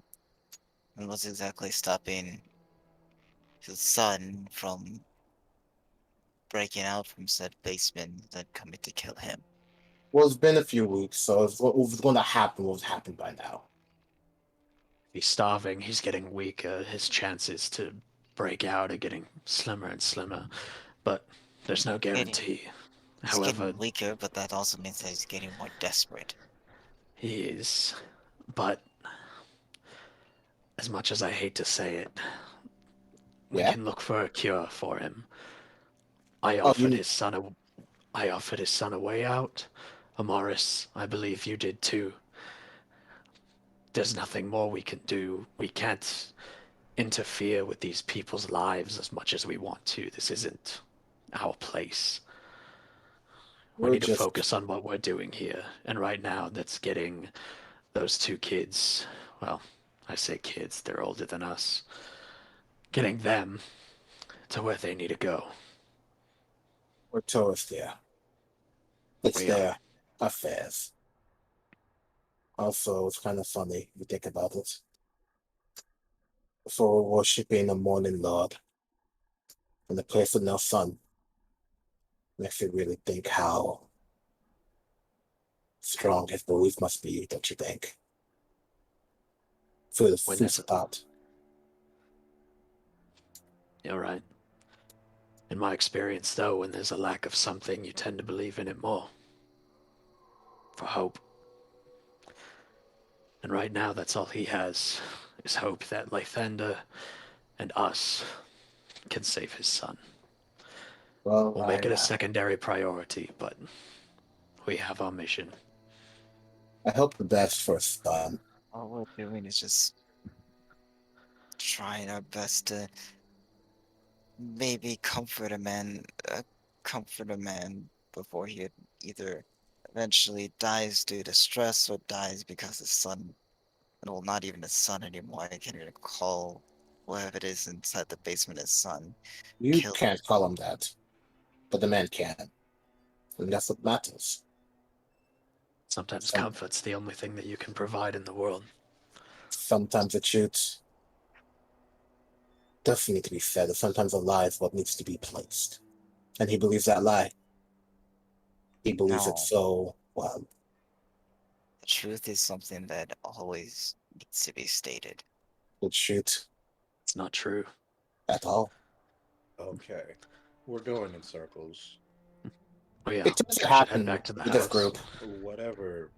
And what's exactly stopping his son from breaking out from said basement and coming to kill him? Well, it's been a few weeks, so if what was going to happen was happened by now. he's starving, he's getting weaker, his chances to break out are getting slimmer and slimmer. But there's no Getting, guarantee. he's However, getting weaker, but that also means that he's getting more desperate. he is. But as much as I hate to say it, we Yeah? can look for a cure for him. I Oh, offered you his son a I offered his son a way out. Amaris, I believe you did too. There's nothing more we can do. We can't interfere with these people's lives as much as we want to. This isn't our place. We we're need to just focus on what we're doing here. And right now, that's getting those two kids. Well, I say kids, they're older than us. Getting them to where they need to go. we're tourists here. It's We are. their affairs. Also, it's kind of funny if you think about it. For worshipping a morning lord in the place of no sun makes you really think how strong his belief must be, don't you think? Food, When food there's. for thought. You're right. In my experience, though, when there's a lack of something, you tend to believe in it more. For hope. And right now, that's all he has, is hope that Lythander and us can save his son. Well, We'll make it a secondary priority, but we have our mission. I hope the best for his son. All we're doing is just trying our best to maybe comfort a man before he either eventually dies due to stress or dies because his son, well, not even his son anymore. I can't even call whoever it is inside the basement his son. You Killed. can't call him that, but the man can, and that's what matters. Sometimes Some, comfort's the only thing that you can provide in the world. sometimes the truth doesn't need to be said, and sometimes a lie is what needs to be placed. And he believes that lie. He believes it No, so well. the truth is something that always needs to be stated. The truth It's not true. at all. Okay. We're going in circles. Oh yeah, It tends to we should head happen back to the with this house. group. Whatever,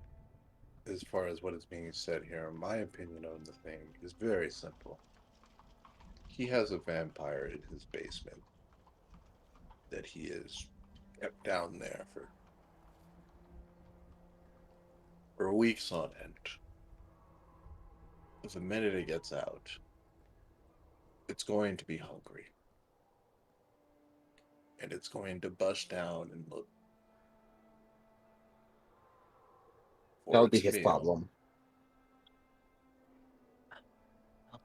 as far as what is being said here, my opinion on the thing is very simple. He has a vampire in his basement that he is kept down there for weeks on end. The minute it gets out, it's going to be hungry. And it's going to bust down and look That for would be its his meal. problem.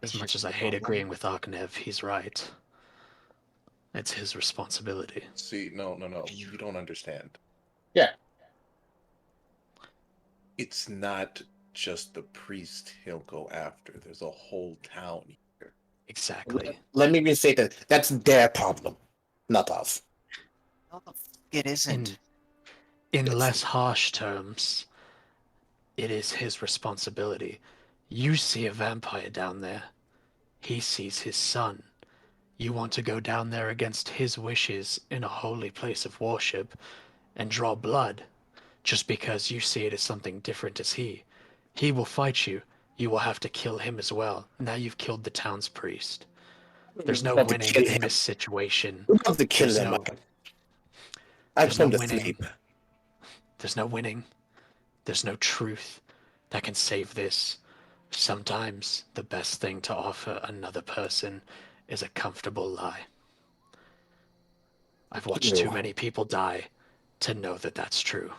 As much as I hate agreeing with Arknev, he's right. It's his responsibility. See, no. You- You don't understand. Yeah. It's not just the priest he'll go after. There's a whole town here. Exactly. Let me restate that. That's their problem, not us. No, the f- it isn't. In It's less harsh terms, it is his responsibility. You see a vampire down there. He sees his son. You want to go down there against his wishes in a holy place of worship and draw blood just because you see it as something different as he. He will fight you. You will have to kill him as well. Now you've killed the town's priest. There's no we have to winning kill in him. this situation. We have to kill There's him. no I there's put no him to winning. sleep. There's no winning. There's no truth that can save this. Sometimes the best thing to offer another person is a comfortable lie. I've watched too many people die to know that that's true.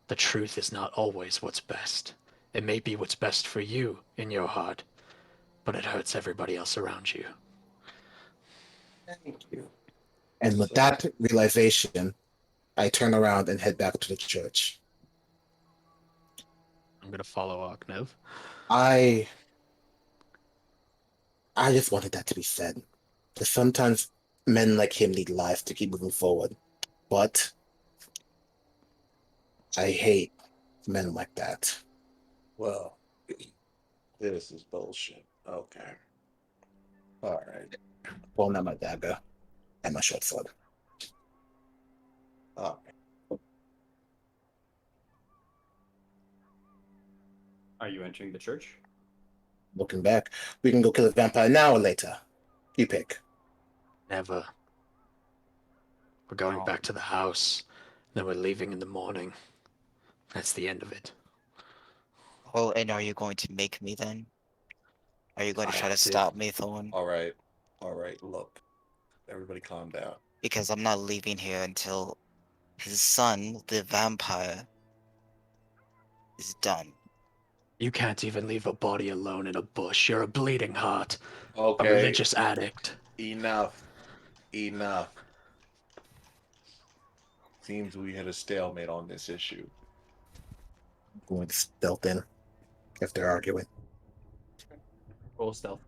The truth is not always what's best. It may be what's best for you in your heart, but it hurts everybody else around you. Thank you. And with that realization, I turn around and head back to the church. I'm gonna follow Arknev. I I just wanted that to be said. That sometimes men like him need life to keep moving forward. But I hate men like that. Well, this is bullshit. Okay. All right. Pulling out my dagger and my short sword. All right. Are you entering the church? Looking back, we can go kill a vampire now or later. You pick. Never. We're going Oh. back to the house, then we're leaving in the morning. That's the end of it. Well, and are you going to make me then? Are you going I to try to have to. stop me, Thorn? All right. All right. Look, everybody calm down. Because I'm not leaving here until his son, the vampire, is done. You can't even leave a body alone in a bush. You're a bleeding heart, a Okay. religious addict. Enough. Enough. Seems we hit a stalemate on this issue. I'm going to stealth in if they're arguing. Roll stealth.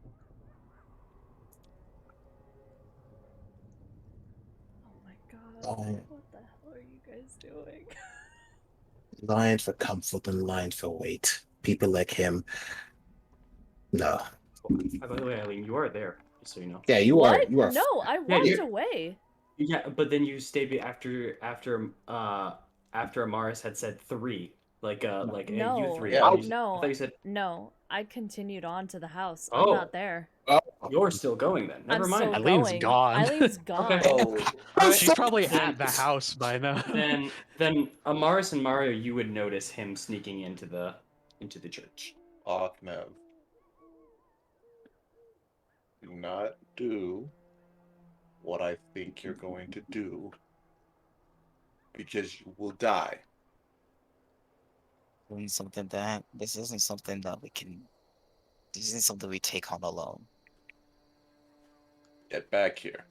Oh my god. Oh. What the hell are you guys doing? Lying for comfort and lying for weight. People like him. No. By the way, Eileen, you are there, just so you know. Yeah, you What? are. You are. No, I Yeah, walked you- away. Yeah, but then you stayed after Amaris had said 3, like you No, 3. Yeah. I thought no, you said, no. I continued on to the house. Oh. I'm not there. Oh, you're still going then. Never I'm mind. still Eileen's going. gone. Eileen's gone. Okay. Oh, Alright, She's probably then- at the house by now. then Amaris and Mario, you would notice him sneaking into the church. Ahnev. Do not do what I think you're going to do, because you will die. Doing something that this isn't something that we can. This isn't something we take on alone. Get back here.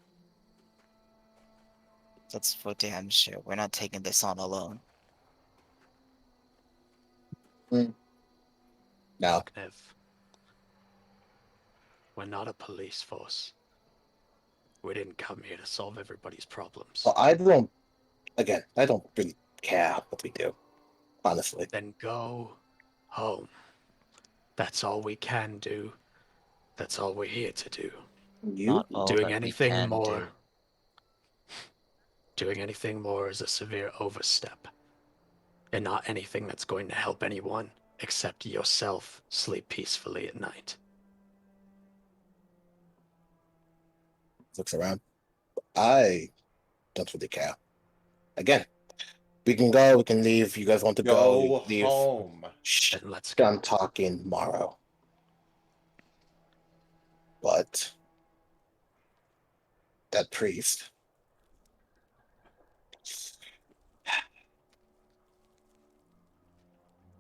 That's for damn sure. We're not taking this on alone. no. Nev, we're not a police force. We didn't come here to solve everybody's problems. Well, I don't. Again, I don't really care what we do. Honestly. Then go home. That's all we can do. That's all we're here to do. You? Not all Doing that we anything can more. do. Doing anything more is a severe overstep. And not anything that's going to help anyone except yourself sleep peacefully at night. Looks around. I don't really care. Again, we can go, we can leave. You guys want to go, Go leave. home. Shh. Then let's go. I'm talking tomorrow. But that priest.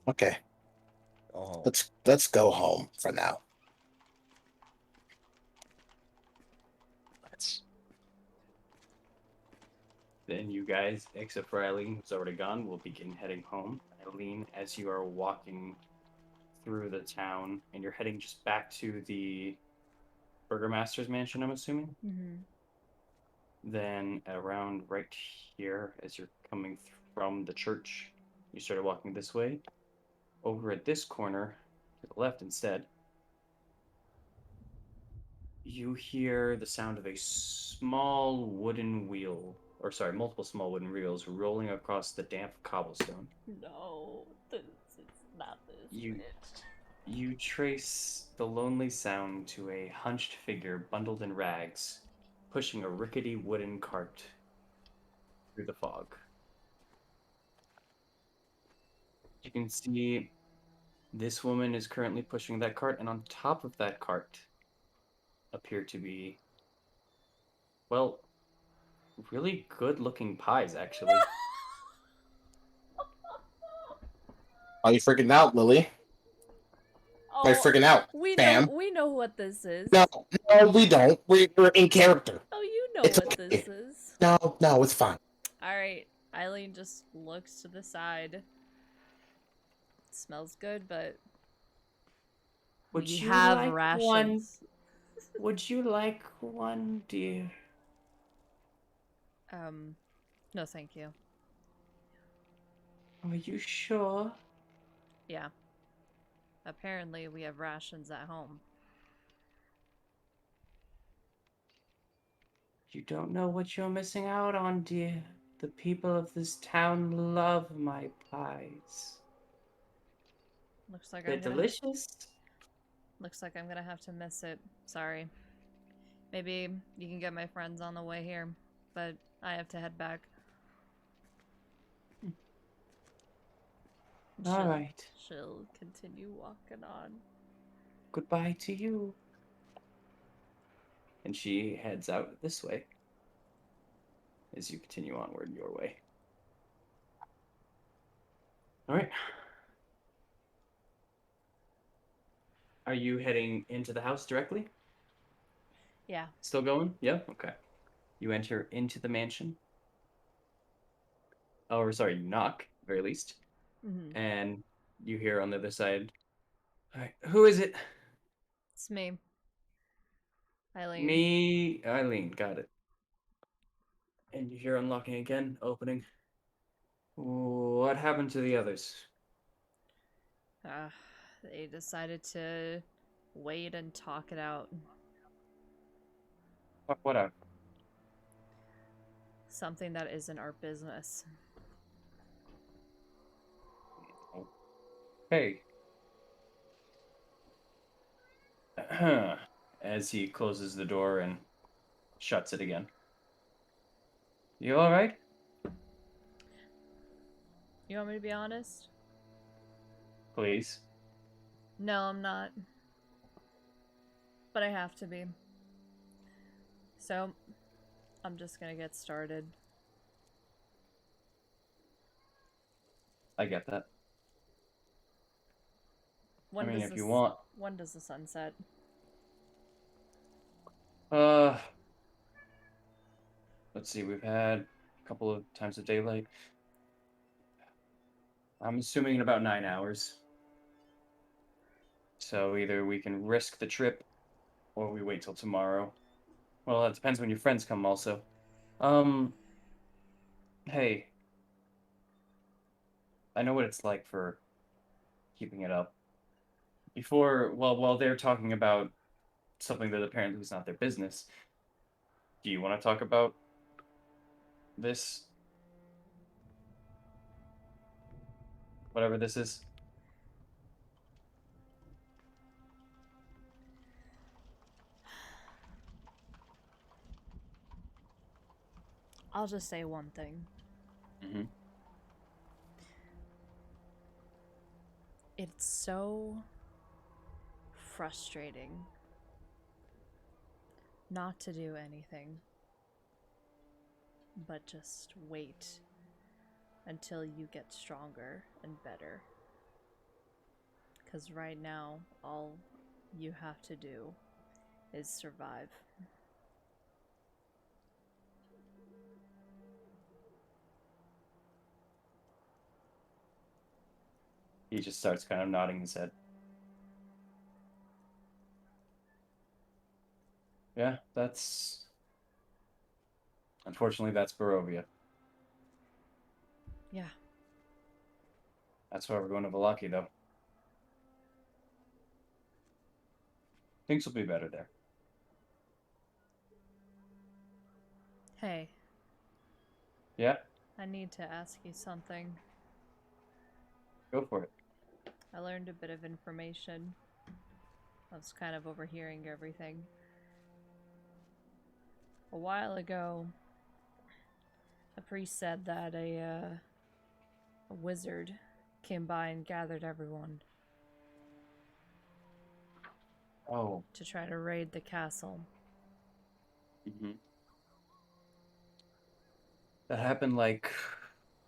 Okay, Go home. let's go home for now. Let's Then you guys, except for Eileen, who's already gone, will begin heading home. Eileen, as you are walking through the town, and you're heading just back to the Burgomaster's mansion, I'm assuming. Mm-hmm. Then around right here, as you're coming from the church, you started walking this way. Over at this corner, to the left instead, you hear the sound of a small wooden wheel, or sorry, multiple small wooden wheels rolling across the damp cobblestone. No, this is not this You bitch. you trace the lonely sound to a hunched figure bundled in rags, pushing a rickety wooden cart through the fog. You can see this woman is currently pushing that cart, and on top of that cart appear to be, well, really good looking pies, actually. Are you freaking out, Lily? Are you Oh, freaking out, fam? we know what this is. No, no, we don't. We're in character. Oh, you know It's what okay. this is. No, no, it's fine. Alright, Eileen just looks to the side. Smells good, but Would we you have like rations. Would you like one, dear? No thank you. Are you sure? Yeah. Apparently we have rations at home. You don't know what you're missing out on, dear. The people of this town love my pies. Looks like They're I'm gonna delicious. looks like I'm gonna have to miss it. Sorry. Maybe you can get my friends on the way here, but I have to head back. All right. She'll continue walking on. Goodbye to you. And she heads out this way as you continue onward your way. All right. Are you heading into the house directly? Yeah. Still going? Yeah? Okay. You enter into the mansion. Oh, or sorry, you knock, at the very least. Mm-hmm. And you hear on the other side, all right, who is it? It's me. Eileen. Me, Eileen, got it. And you hear unlocking again, opening. What happened to the others? They decided to wait and talk it out. Whatever. Something that isn't our business. Hey. As he closes the door and shuts it again. You all right? You want me to be honest? Please. No, I'm not. But I have to be. So, I'm just gonna get started. I get that. When I mean, does if you want. When does the sun set? Uh, let's see. We've had a couple of times of daylight. I'm assuming in about 9 hours. So either we can risk the trip, or we wait till tomorrow. Well, it depends when your friends come. Also, um, hey, I know what it's like for keeping it up. Before, well, while they're talking about something that apparently is not their business, do you want to talk about this? Whatever this is? I'll just say one thing. Mm-hmm. It's so frustrating not to do anything, but just wait until you get stronger and better. Because right now, all you have to do is survive. He just starts kind of nodding his head. Yeah, that's... Unfortunately, that's Barovia. Yeah. That's why we're going to Valaki, though. Things will be better there. Hey, Yeah, I need to ask you something. go for it. I learned a bit of information. I was kind of overhearing everything. A while ago, a priest said that a wizard came by and gathered everyone Oh. to try to raid the castle. Mm-hmm. That happened like,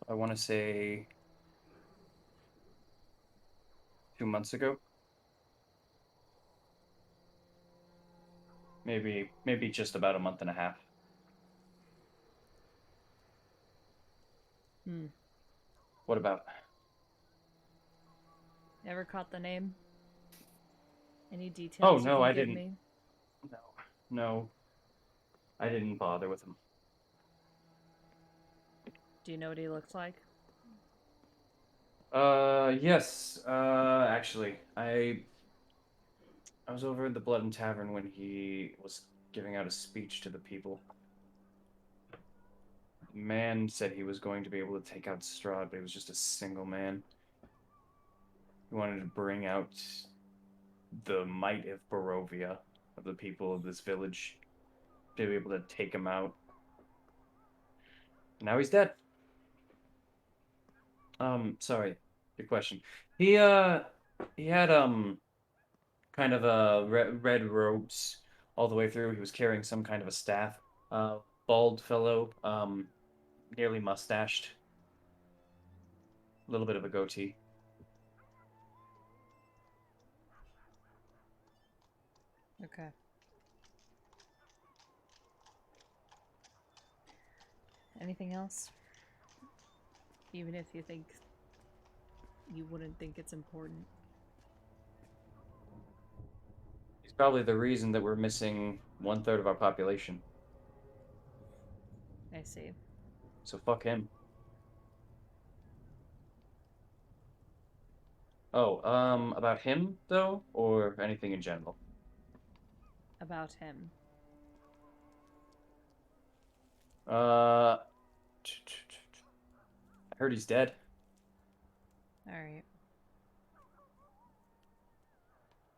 I want to say 2 months ago. Maybe just about a month and a half. Hmm. What about? Ever caught the name? Any Oh, details you no, can I give didn't. me? No, I didn't bother with him. Do you know what he looks like? Yes. Actually, I was over at the Blood and Tavern when he was giving out a speech to the people. The man said he was going to be able to take out Strahd, but he was just a single man. He wanted to bring out the might of Barovia, of the people of this village, to be able to take him out. And now he's dead. Sorry, good question. He had kind of red robes all the way through. He was carrying some kind of a staff. Bald fellow, nearly mustached, a little bit of a goatee. Okay. Anything else? Even if you think you wouldn't think it's important. He's probably the reason that we're missing 1/3 of our population. I see. So fuck him. Oh, about him though, or anything in general? About him. Uh, I heard he's dead. Alright.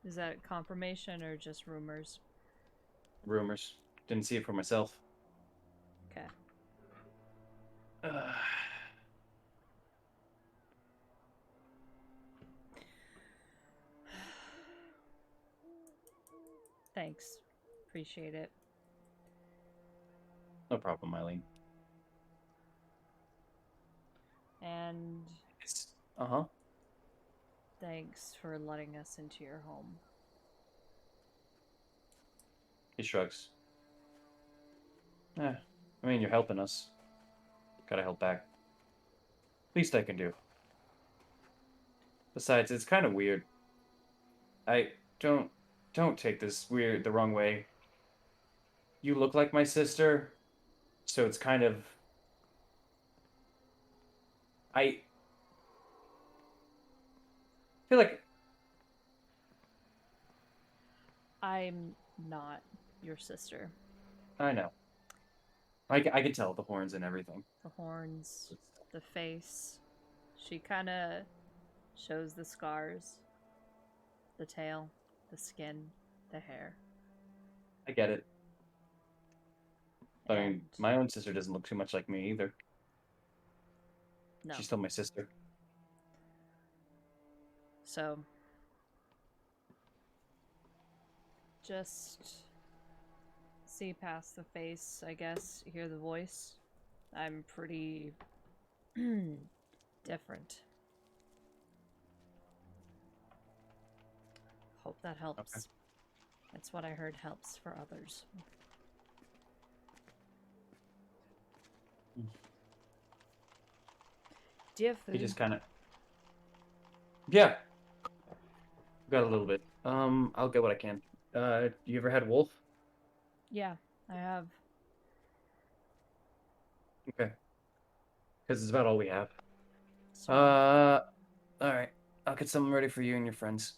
Is that confirmation or just rumors? Rumors. Didn't see it for myself. Okay. Uh, Thanks. Appreciate it. no problem, Eileen. And Uh-huh. thanks for letting us into your home. He shrugs. I mean, you're helping us. Gotta help back. Least I can do. Besides, it's kind of weird. I don't don't take this weird the wrong way. You look like my sister, so it's kind of I feel like I'm not your sister. I know. I can tell the horns and everything. The horns, the face. She kind of shows the scars, the tail, the skin, the hair. I get it. I And mean, my own sister doesn't look too much like me either. no. She's still my sister. So just see past the face, I guess, hear the voice. I'm pretty different. Hope that helps. Okay. That's what I heard helps for others. Do you have He food? just kind of Yeah, got a little bit. I'll get what I can. You ever had wolf? Yeah, I have. Okay, because it's about all we have. Sweet. All right. I'll get something ready for you and your friends.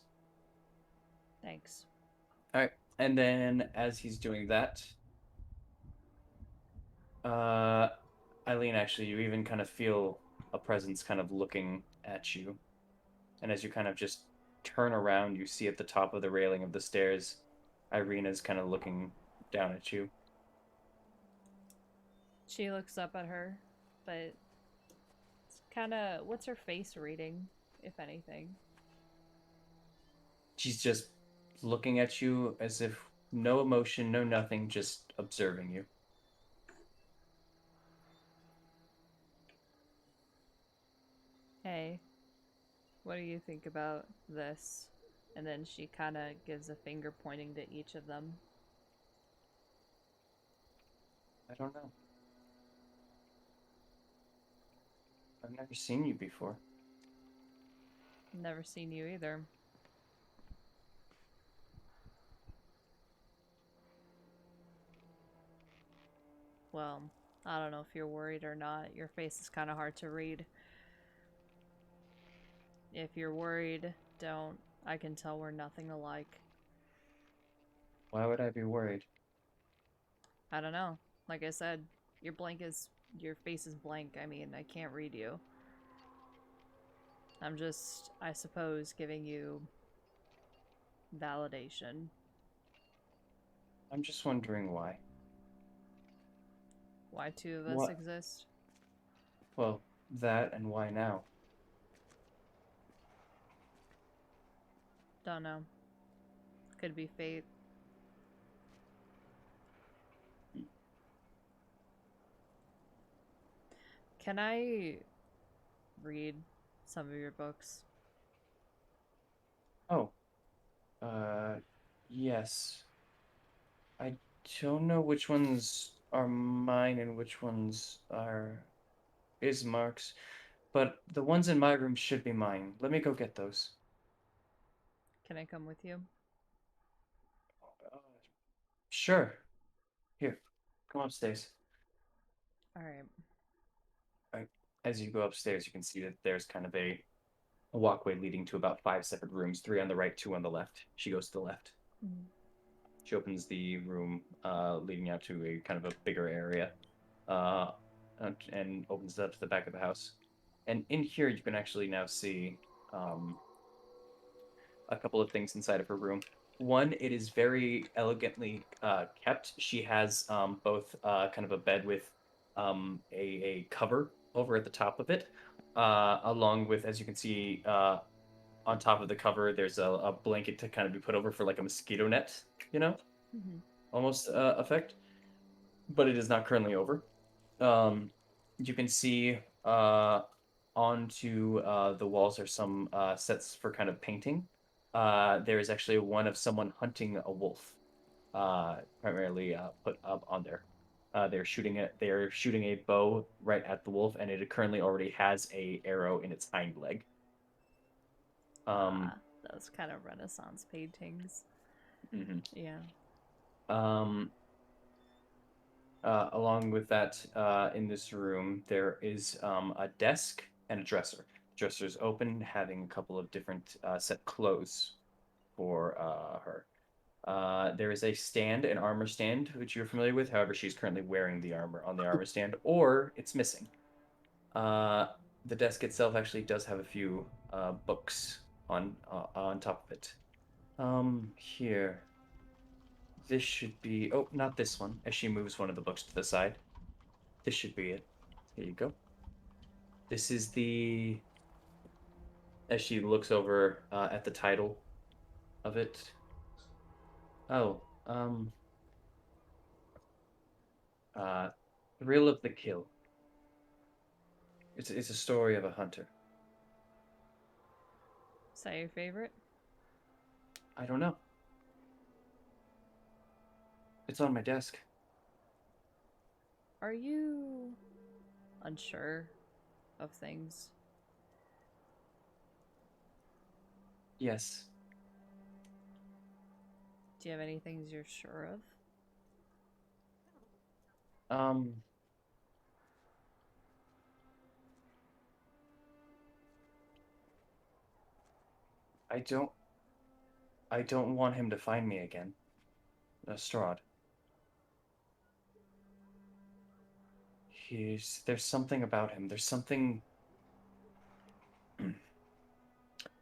Thanks. All right. And then as he's doing that, uh, Eileen, actually, you even kind of feel a presence kind of looking at you. And as you kind of just turn around, you see at the top of the railing of the stairs, Irina's kind of looking down at you. She looks up at her, but it's kind of what's her face reading, if anything? She's just looking at you as if no emotion, no nothing, just observing you. Hey, what do you think about this? And then she kind of gives a finger pointing to each of them. I don't know. I've never seen you before. Never seen you either. Well, I don't know if you're worried or not. Your face is kind of hard to read. If you're worried, don't. I can tell we're nothing alike. Why would I be worried? I don't know. Like I said, your face is blank. I mean, I can't read you. I'm just, I suppose, giving you validation. I'm just wondering why. Why two of us What? exist? Well, that and why now? Don't know. Could be fate. Can I read some of your books? Oh, uh, yes. I don't know which ones are mine and which ones are Ismark's, but the ones in my room should be mine. Let me go get those. Can I come with you? Uh, sure. Here, come upstairs. Alright. Right. As you go upstairs, you can see that there's kind of a walkway leading to about 5 separate rooms, three on the right, two on the left. She goes to the left. Mm-hmm. She opens the room leading out to a kind of a bigger area and opens it up to the back of the house. And in here, you can actually now see um, a couple of things inside of her room. One, it is very elegantly kept. She has both kind of a bed with a cover over at the top of it, along with, as you can see, on top of the cover, there's a blanket to kind of be put over for like a mosquito net, you know, Mm-hmm. almost effect, but it is not currently over. Um, you can see onto the walls are some sets for kind of painting. There is actually one of someone hunting a wolf, primarily put up on there. They're shooting a bow right at the wolf, and it currently already has a arrow in its hind leg. Um, Ah, those kind of Renaissance paintings. mhm. Yeah. Um, Along with that, in this room, there is a desk and a dresser. The dresser is open, having a couple of different set clothes for her. There is a stand, an armor stand, which you're familiar with. However, she's currently wearing the armor on the armor stand, or it's missing. Uh, the desk itself actually does have a few books on top of it. Here. This should be. Oh, not this one. As she moves one of the books to the side. This should be it. Here you go. This is the. As she looks over at the title of it. Oh, uh, Thrill of the Kill. It's a story of a hunter. Is that your favorite? I don't know. It's on my desk. Are you unsure of things? Yes. Do you have any things you're sure of? Um, I don't I don't want him to find me again. Strahd. There's something about him. There's something that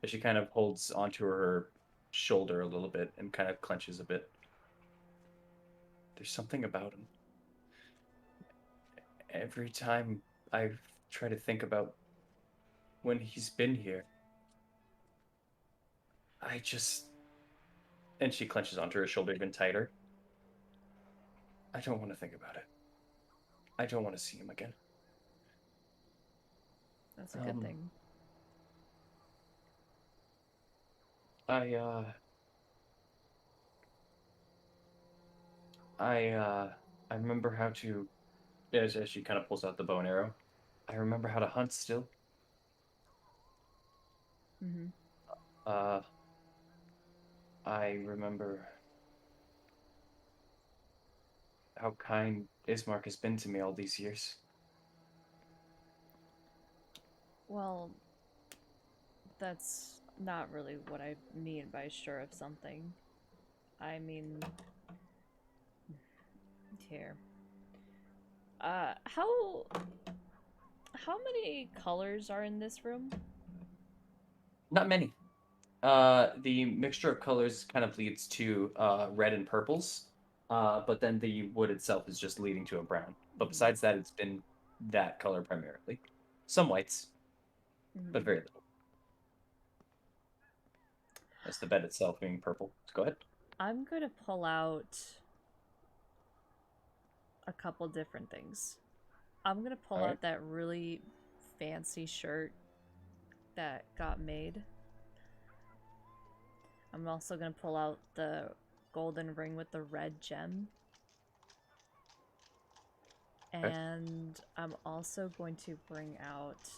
she kind of holds onto her shoulder a little bit and kind of clenches a bit. There's something about him. Every time I try to think about when he's been here, I just. And she clenches onto her shoulder even tighter. I don't want to think about it. I don't want to see him again. That's a good thing. I I remember how to, as she kind of pulls out the bow and arrow. I remember how to hunt still. Mm-hmm. Uh, I remember how kind Ismark has been to me all these years. Well, that's not really what I mean by sure of something. I mean, here. How many colors are in this room? Not many. The mixture of colors kind of leads to red and purples, but then the wood itself is just leading to a brown. But Mm-hmm. besides that, it's been that color primarily. Some whites, but Mm-hmm. very little. As the bed itself being purple. So go ahead. I'm going to pull out a couple different things. I'm going to pull All right. out that really fancy shirt that got made. I'm also going to pull out the golden ring with the red gem. Okay. And I'm also going to bring out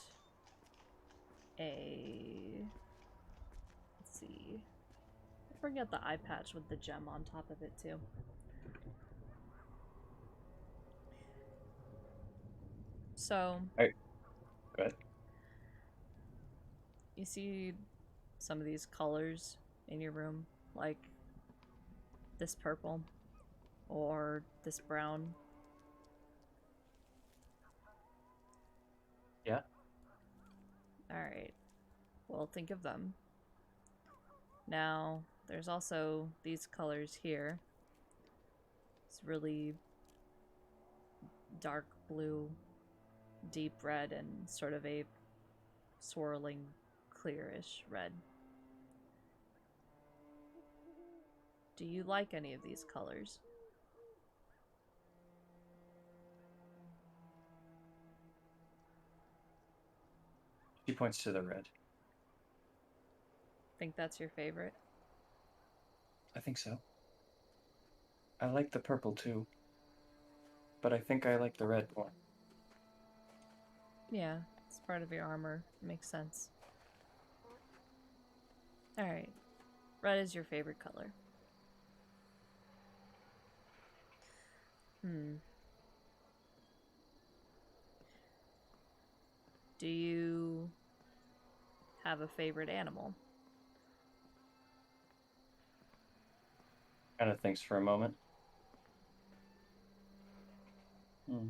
a... Let's see. I'll bring out the eye patch with the gem on top of it too. So, All right. Go ahead. you see some of these colors in your room, like this purple or this brown. Yeah. Alright, well, think of them. Now, there's also these colors here. It's really dark blue, deep red, and sort of a swirling, clearish red. Do you like any of these colors? She points to the red. Think that's your favorite? I think so. I like the purple too, but I think I like the red more. Yeah, it's part of your armor. Makes sense. Alright. Red is your favorite color. Do you have a favorite animal? Kind of thinks for a moment. Hmm.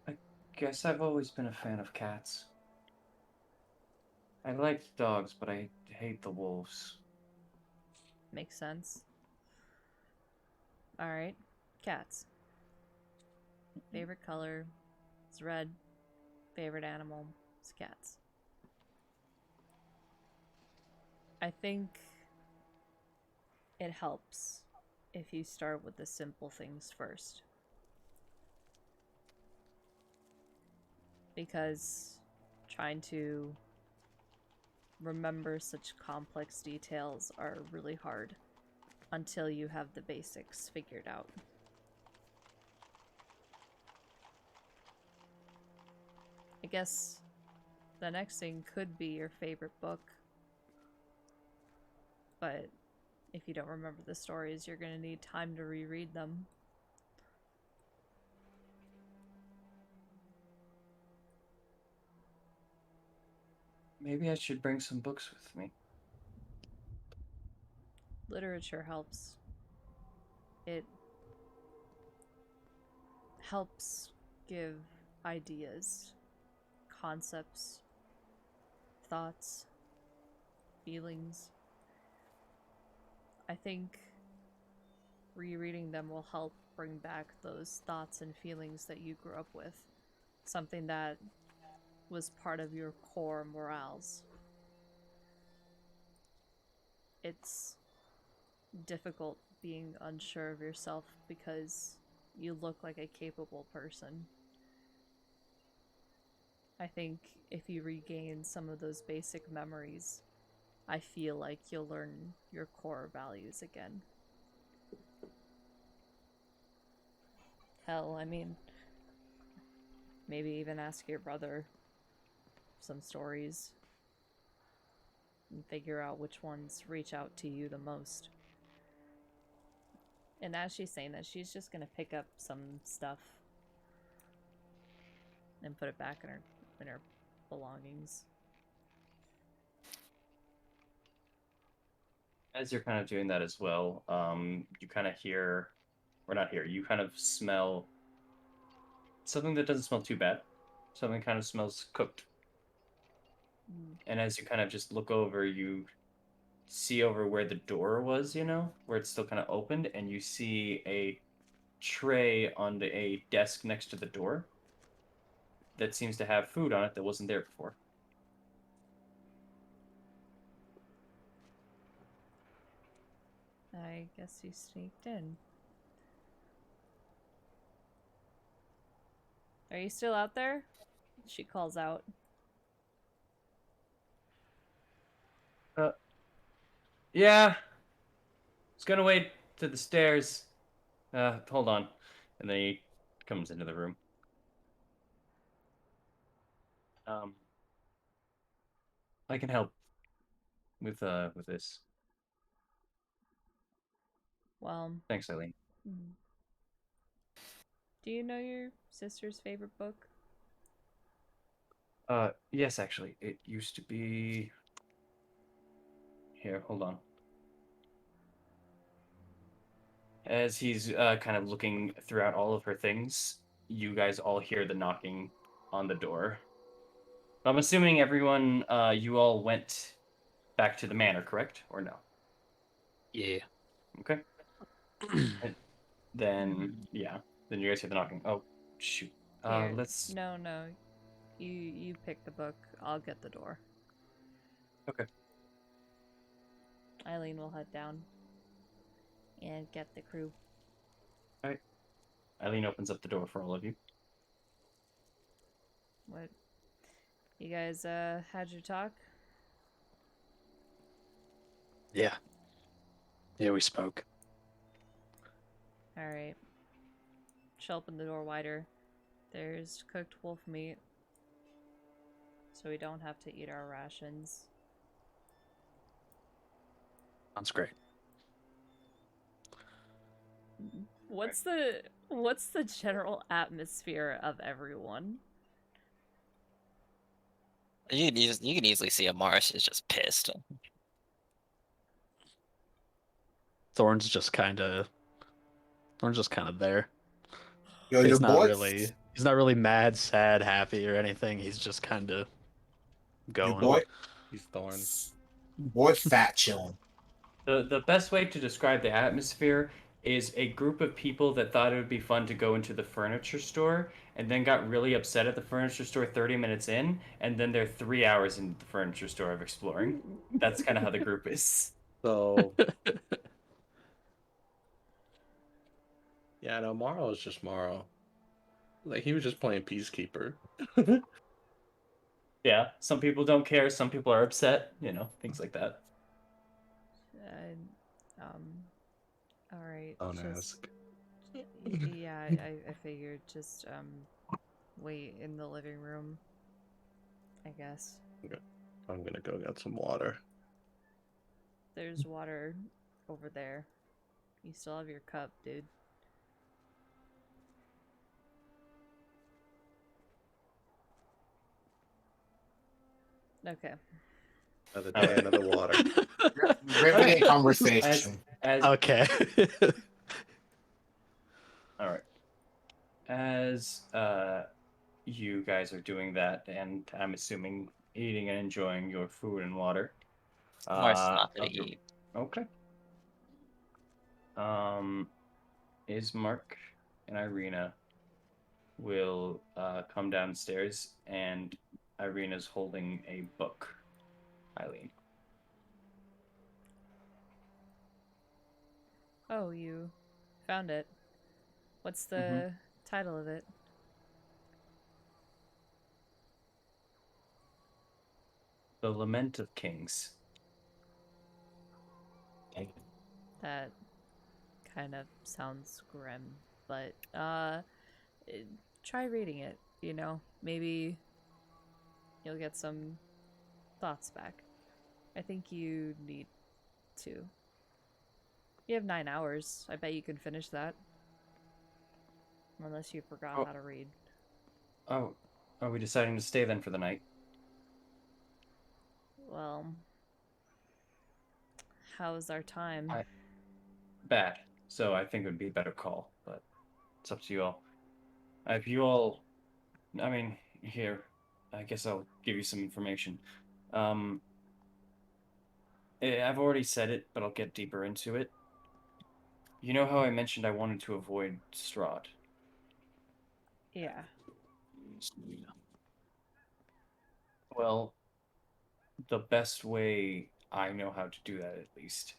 I guess I've always been a fan of cats. I like dogs, but I hate the wolves. Makes sense. Alright. Cats. Favorite color is red. Favorite animal is cats. I think it helps if you start with the simple things first. Because trying to remember such complex details are really hard until you have the basics figured out. guess the next thing could be your favorite book. But if you don't remember the stories, you're going to need time to reread them. Maybe I should bring some books with me. Literature helps. It helps give ideas, concepts, thoughts, feelings. I think rereading them will help bring back those thoughts and feelings that you grew up with. Something that was part of your core morals. It's difficult being unsure of yourself because you look like a capable person. I think if you regain some of those basic memories, I feel like you'll learn your core values again. Hell, I mean, maybe even ask your brother some stories and figure out which ones reach out to you the most. And as she's saying that, she's just gonna pick up some stuff and put it back in her belongings. As you're kind of doing that as well, you kind of hear, or not hear, you kind of smell something that doesn't smell too bad. Something kind of smells cooked. And as you kind of just look over, you see over where the door was, where it's still kind of opened, and you see a tray on a desk next to the door that seems to have food on it that wasn't there before. I guess you sneaked in. Are you still out there? She calls out. Yeah. It's gonna wait to the stairs. Hold on. And then he comes into the room. I can help with this. Well, Thanks, Eileen. do you know your sister's favorite book? Yes, actually. It used to be... Here, hold on. As he's kind of looking throughout all of her things, you guys all hear the knocking on the door. I'm assuming everyone, you all went back to the manor, correct? Or no? Yeah. Okay. And then, yeah. Then you guys hear the knocking. Oh, shoot. Here. Let's... No. You pick the book. I'll get the door. Okay. Eileen will head down and get the crew. All right. Eileen opens up the door for all of you. What? You guys had your talk? Yeah. Yeah, we spoke. Alright. She'll open the door wider. There's cooked wolf meat, so we don't have to eat our rations. Sounds great. What's the general atmosphere of everyone? You can easily see Amaris is just pissed. Thorn's just kind of there. Yo, your He's not boy, really mad, sad, happy, or anything. He's just kind of your going. boy, He's Thorn. boy, fat chilling. The best way to describe the atmosphere is a group of people that thought it would be fun to go into the furniture store and then got really upset at the furniture store 30 minutes in, and then they're 3 hours into the furniture store of exploring. That's kind of how the group is. So yeah, no, Morrow is just Morrow. Like he was just playing Peacekeeper. Yeah, some people don't care, some people are upset, things like that. All right. Don't Just ask. yeah, I figured just wait in the living room. I guess. I'm gonna go get some water. There's water over there. You still have your cup, dude. Okay. Another day, another water. Riveting As conversation. as Okay. all right. As you guys are doing that, and I'm assuming eating and enjoying your food and water. Marth's not gonna of your- eat. Okay. Is Mark and Irina will come downstairs, and Irina's holding a book. Eileen. Oh, you found it. What's Mm-hmm. the title of it? The Lament of Kings. That kind of sounds grim, but try reading it, you know? Maybe you'll get some thoughts back. I think you need to. You have 9 hours. I bet you can finish that. Unless you forgot Oh. how to read. Oh, are we deciding to stay then for the night? Well, how's our time? Bad. So I think it would be a better call, but it's up to you all. If you all, I mean, here, I guess I'll give you some information. I've already said it, but I'll get deeper into it. You know how I mentioned I wanted to avoid Strahd? Yeah. Well, the best way I know how to do that, at least,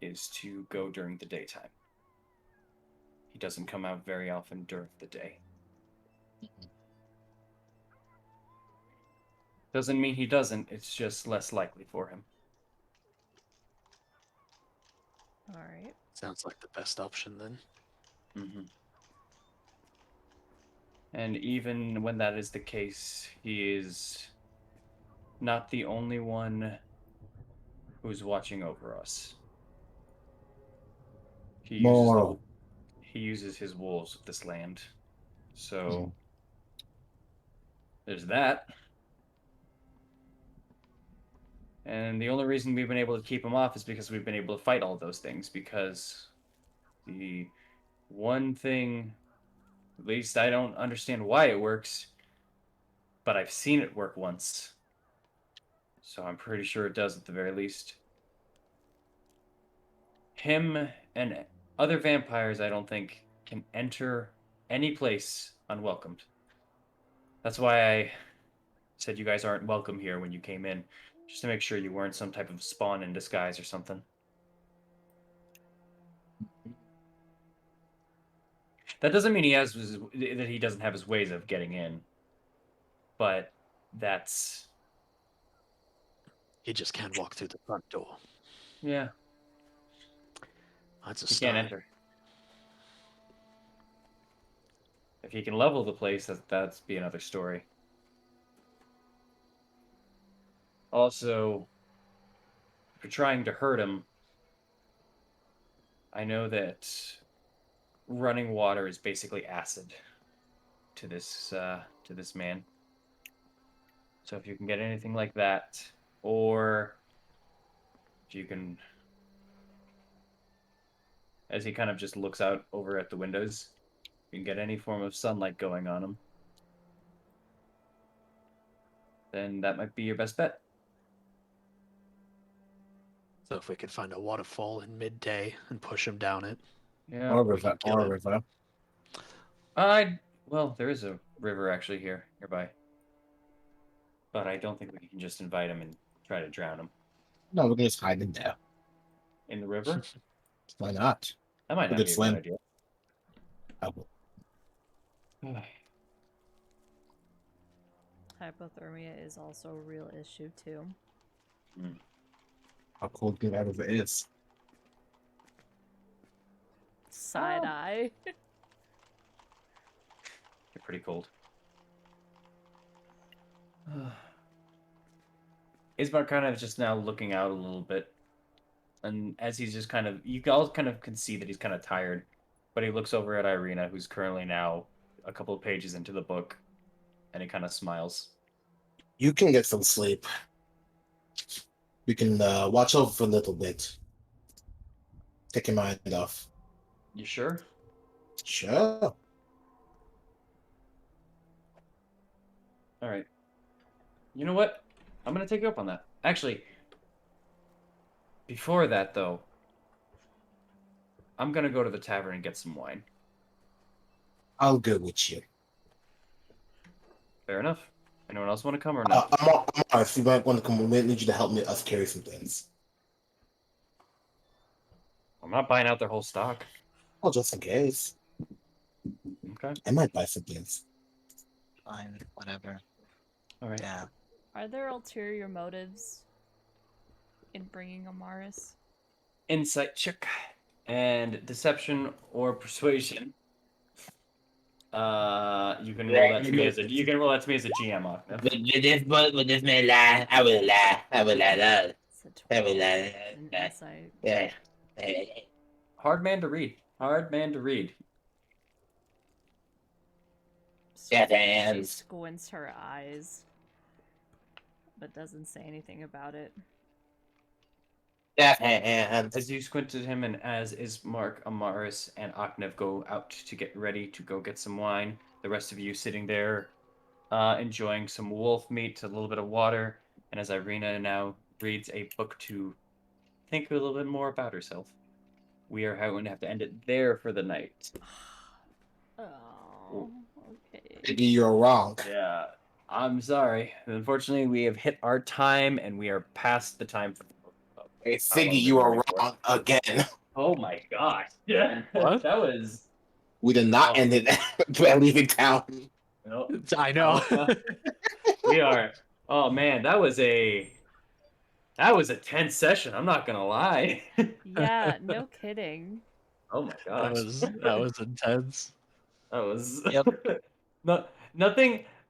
is to go during the daytime. He doesn't come out very often during the day. Doesn't mean he doesn't, it's just less likely for him. Alright. Sounds like the best option then. Mm-hmm. And even when that is the case, he is not the only one who's watching over us. He uses Moral. he uses his wolves of this land. So there's that. And the only reason we've been able to keep him off is because we've been able to fight all those things. Because the one thing, at least I don't understand why it works, but I've seen it work once. So I'm pretty sure it does at the very least. Him and other vampires, I don't think, can enter any place unwelcomed. That's why I said you guys aren't welcome here when you came in, just to make sure you weren't some type of spawn in disguise or something. That doesn't mean that he doesn't have his ways of getting in, but that's He just can't walk through the front door. yeah. That's a He start. can't enter. If he can level the place, that'd be another story. Also, if you're trying to hurt him, I know that running water is basically acid to this man. So if you can get anything like that, or if you can, as he kind of just looks out over at the windows, you can get any form of sunlight going on him, then that might be your best bet. So if we could find a waterfall in midday and push him down it. Yeah. Or we river. can kill Or him. river. Well, there is a river actually here nearby, but I don't think we can just invite him and try to drown him No, we can just hide in there. in the river. Why not? That might We not could be a swim. bad idea. Hypothermia is also a real issue, too. How cold get out of it is. Side eye. You're pretty cold. Ismar kind of just now looking out a little bit, and as he's just kind of, you all kind of can see that he's kind of tired, but he looks over at Irina, who's currently now a couple of pages into the book, and he kind of smiles. You can get some sleep. We can watch over for a little bit. Take your mind off. You sure? Sure. All right. You know what? I'm gonna take you up on that. Actually, before that though, I'm gonna go to the tavern and get some wine. I'll go with you. Fair enough. Anyone else want to come or no? I'm all right. If you might want to come, we need you to help me us carry some things. I'm not buying out their whole stock. Well, just in case. Okay. I might buy some things. Fine, whatever. All right. Yeah. Are there ulterior motives in bringing Amaris? Insight check and deception or persuasion. You can roll that to me as a GM, Octave. With this man lie, I will lie. I will lie. It's a 12 in insight. Hard man to read. Hard man to read. Yeah, She hands. squints her eyes, but doesn't say anything about it. Yeah, hands. As you squint at him, and as Ismark, Amaris, and Aknev go out to get ready to go get some wine, the rest of you sitting there, enjoying some wolf meat, a little bit of water, and as Irina now reads a book to think a little bit more about herself, we are going to have to end it there for the night. Oh, okay. Maybe you're wrong. Yeah, I'm sorry. Unfortunately, we have hit our time, and we are past the time for. Hey, Siggy, you are wrong again. Oh my gosh! Yeah, What? that was. We did not end it by leaving town. No. I know. We are. Oh man, that was a tense session. I'm not gonna lie. Yeah, no kidding. Oh my gosh, that was intense. that was. Yep.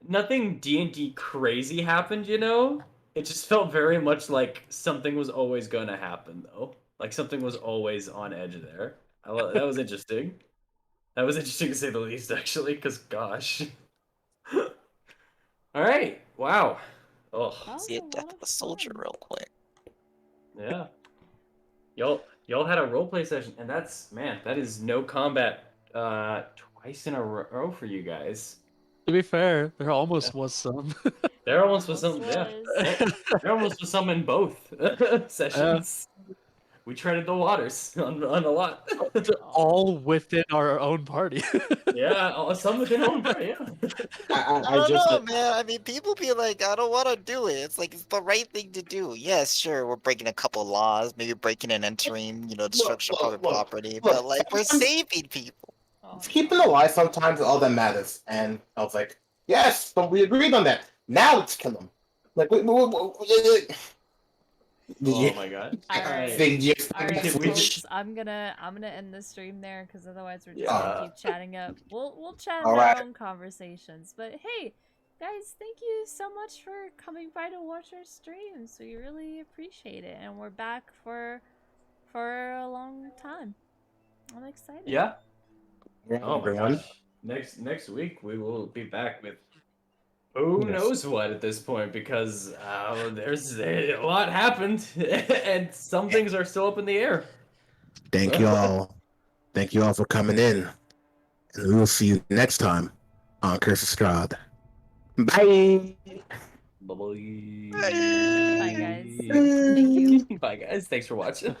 Nothing D&D crazy happened. You know, it just felt very much like something was always gonna happen though. Like something was always on edge there. That was interesting. That was interesting to say the least, actually. Because gosh. All right. Wow. Oh. That was See a a death lot of a soldier fun. real quick. Yeah. Y'all had a roleplay session, and that is no combat twice in a row for you guys. To be fair, there almost was some. There almost was some, Almost yeah. was. There almost was some in both sessions. We treaded the waters on a lot. All within our own party. Yeah, some within own part, yeah. I don't know, man. I mean, people be like, I don't want to do it. It's like, it's the right thing to do. Yes, sure, we're breaking a couple laws, maybe breaking and entering, destruction of public property, but like, we're saving people. Oh, Keeping no. alive sometimes is all that matters. And I was like, yes, but we agreed on that. Now let's kill him. Like, wait. Oh my god. All right. Did you All right, We folks. I'm gonna end the stream there because otherwise we're just Yeah. gonna keep chatting up. We'll chat All in right. our own conversations. But hey, guys, thank you so much for coming by to watch our streams. We really appreciate it, and we're back for a long time. I'm excited. Yeah. Oh my everyone. gosh. Next week we will be back with who Yes. knows what at this point, because there's a lot happened and some things are still up in the air. Thank you all. Thank you all for coming in. And we will see you next time on Curse of Strahd. Bye. Bye-bye. Bye, guys. Thank you. Bye guys. Thanks for watching.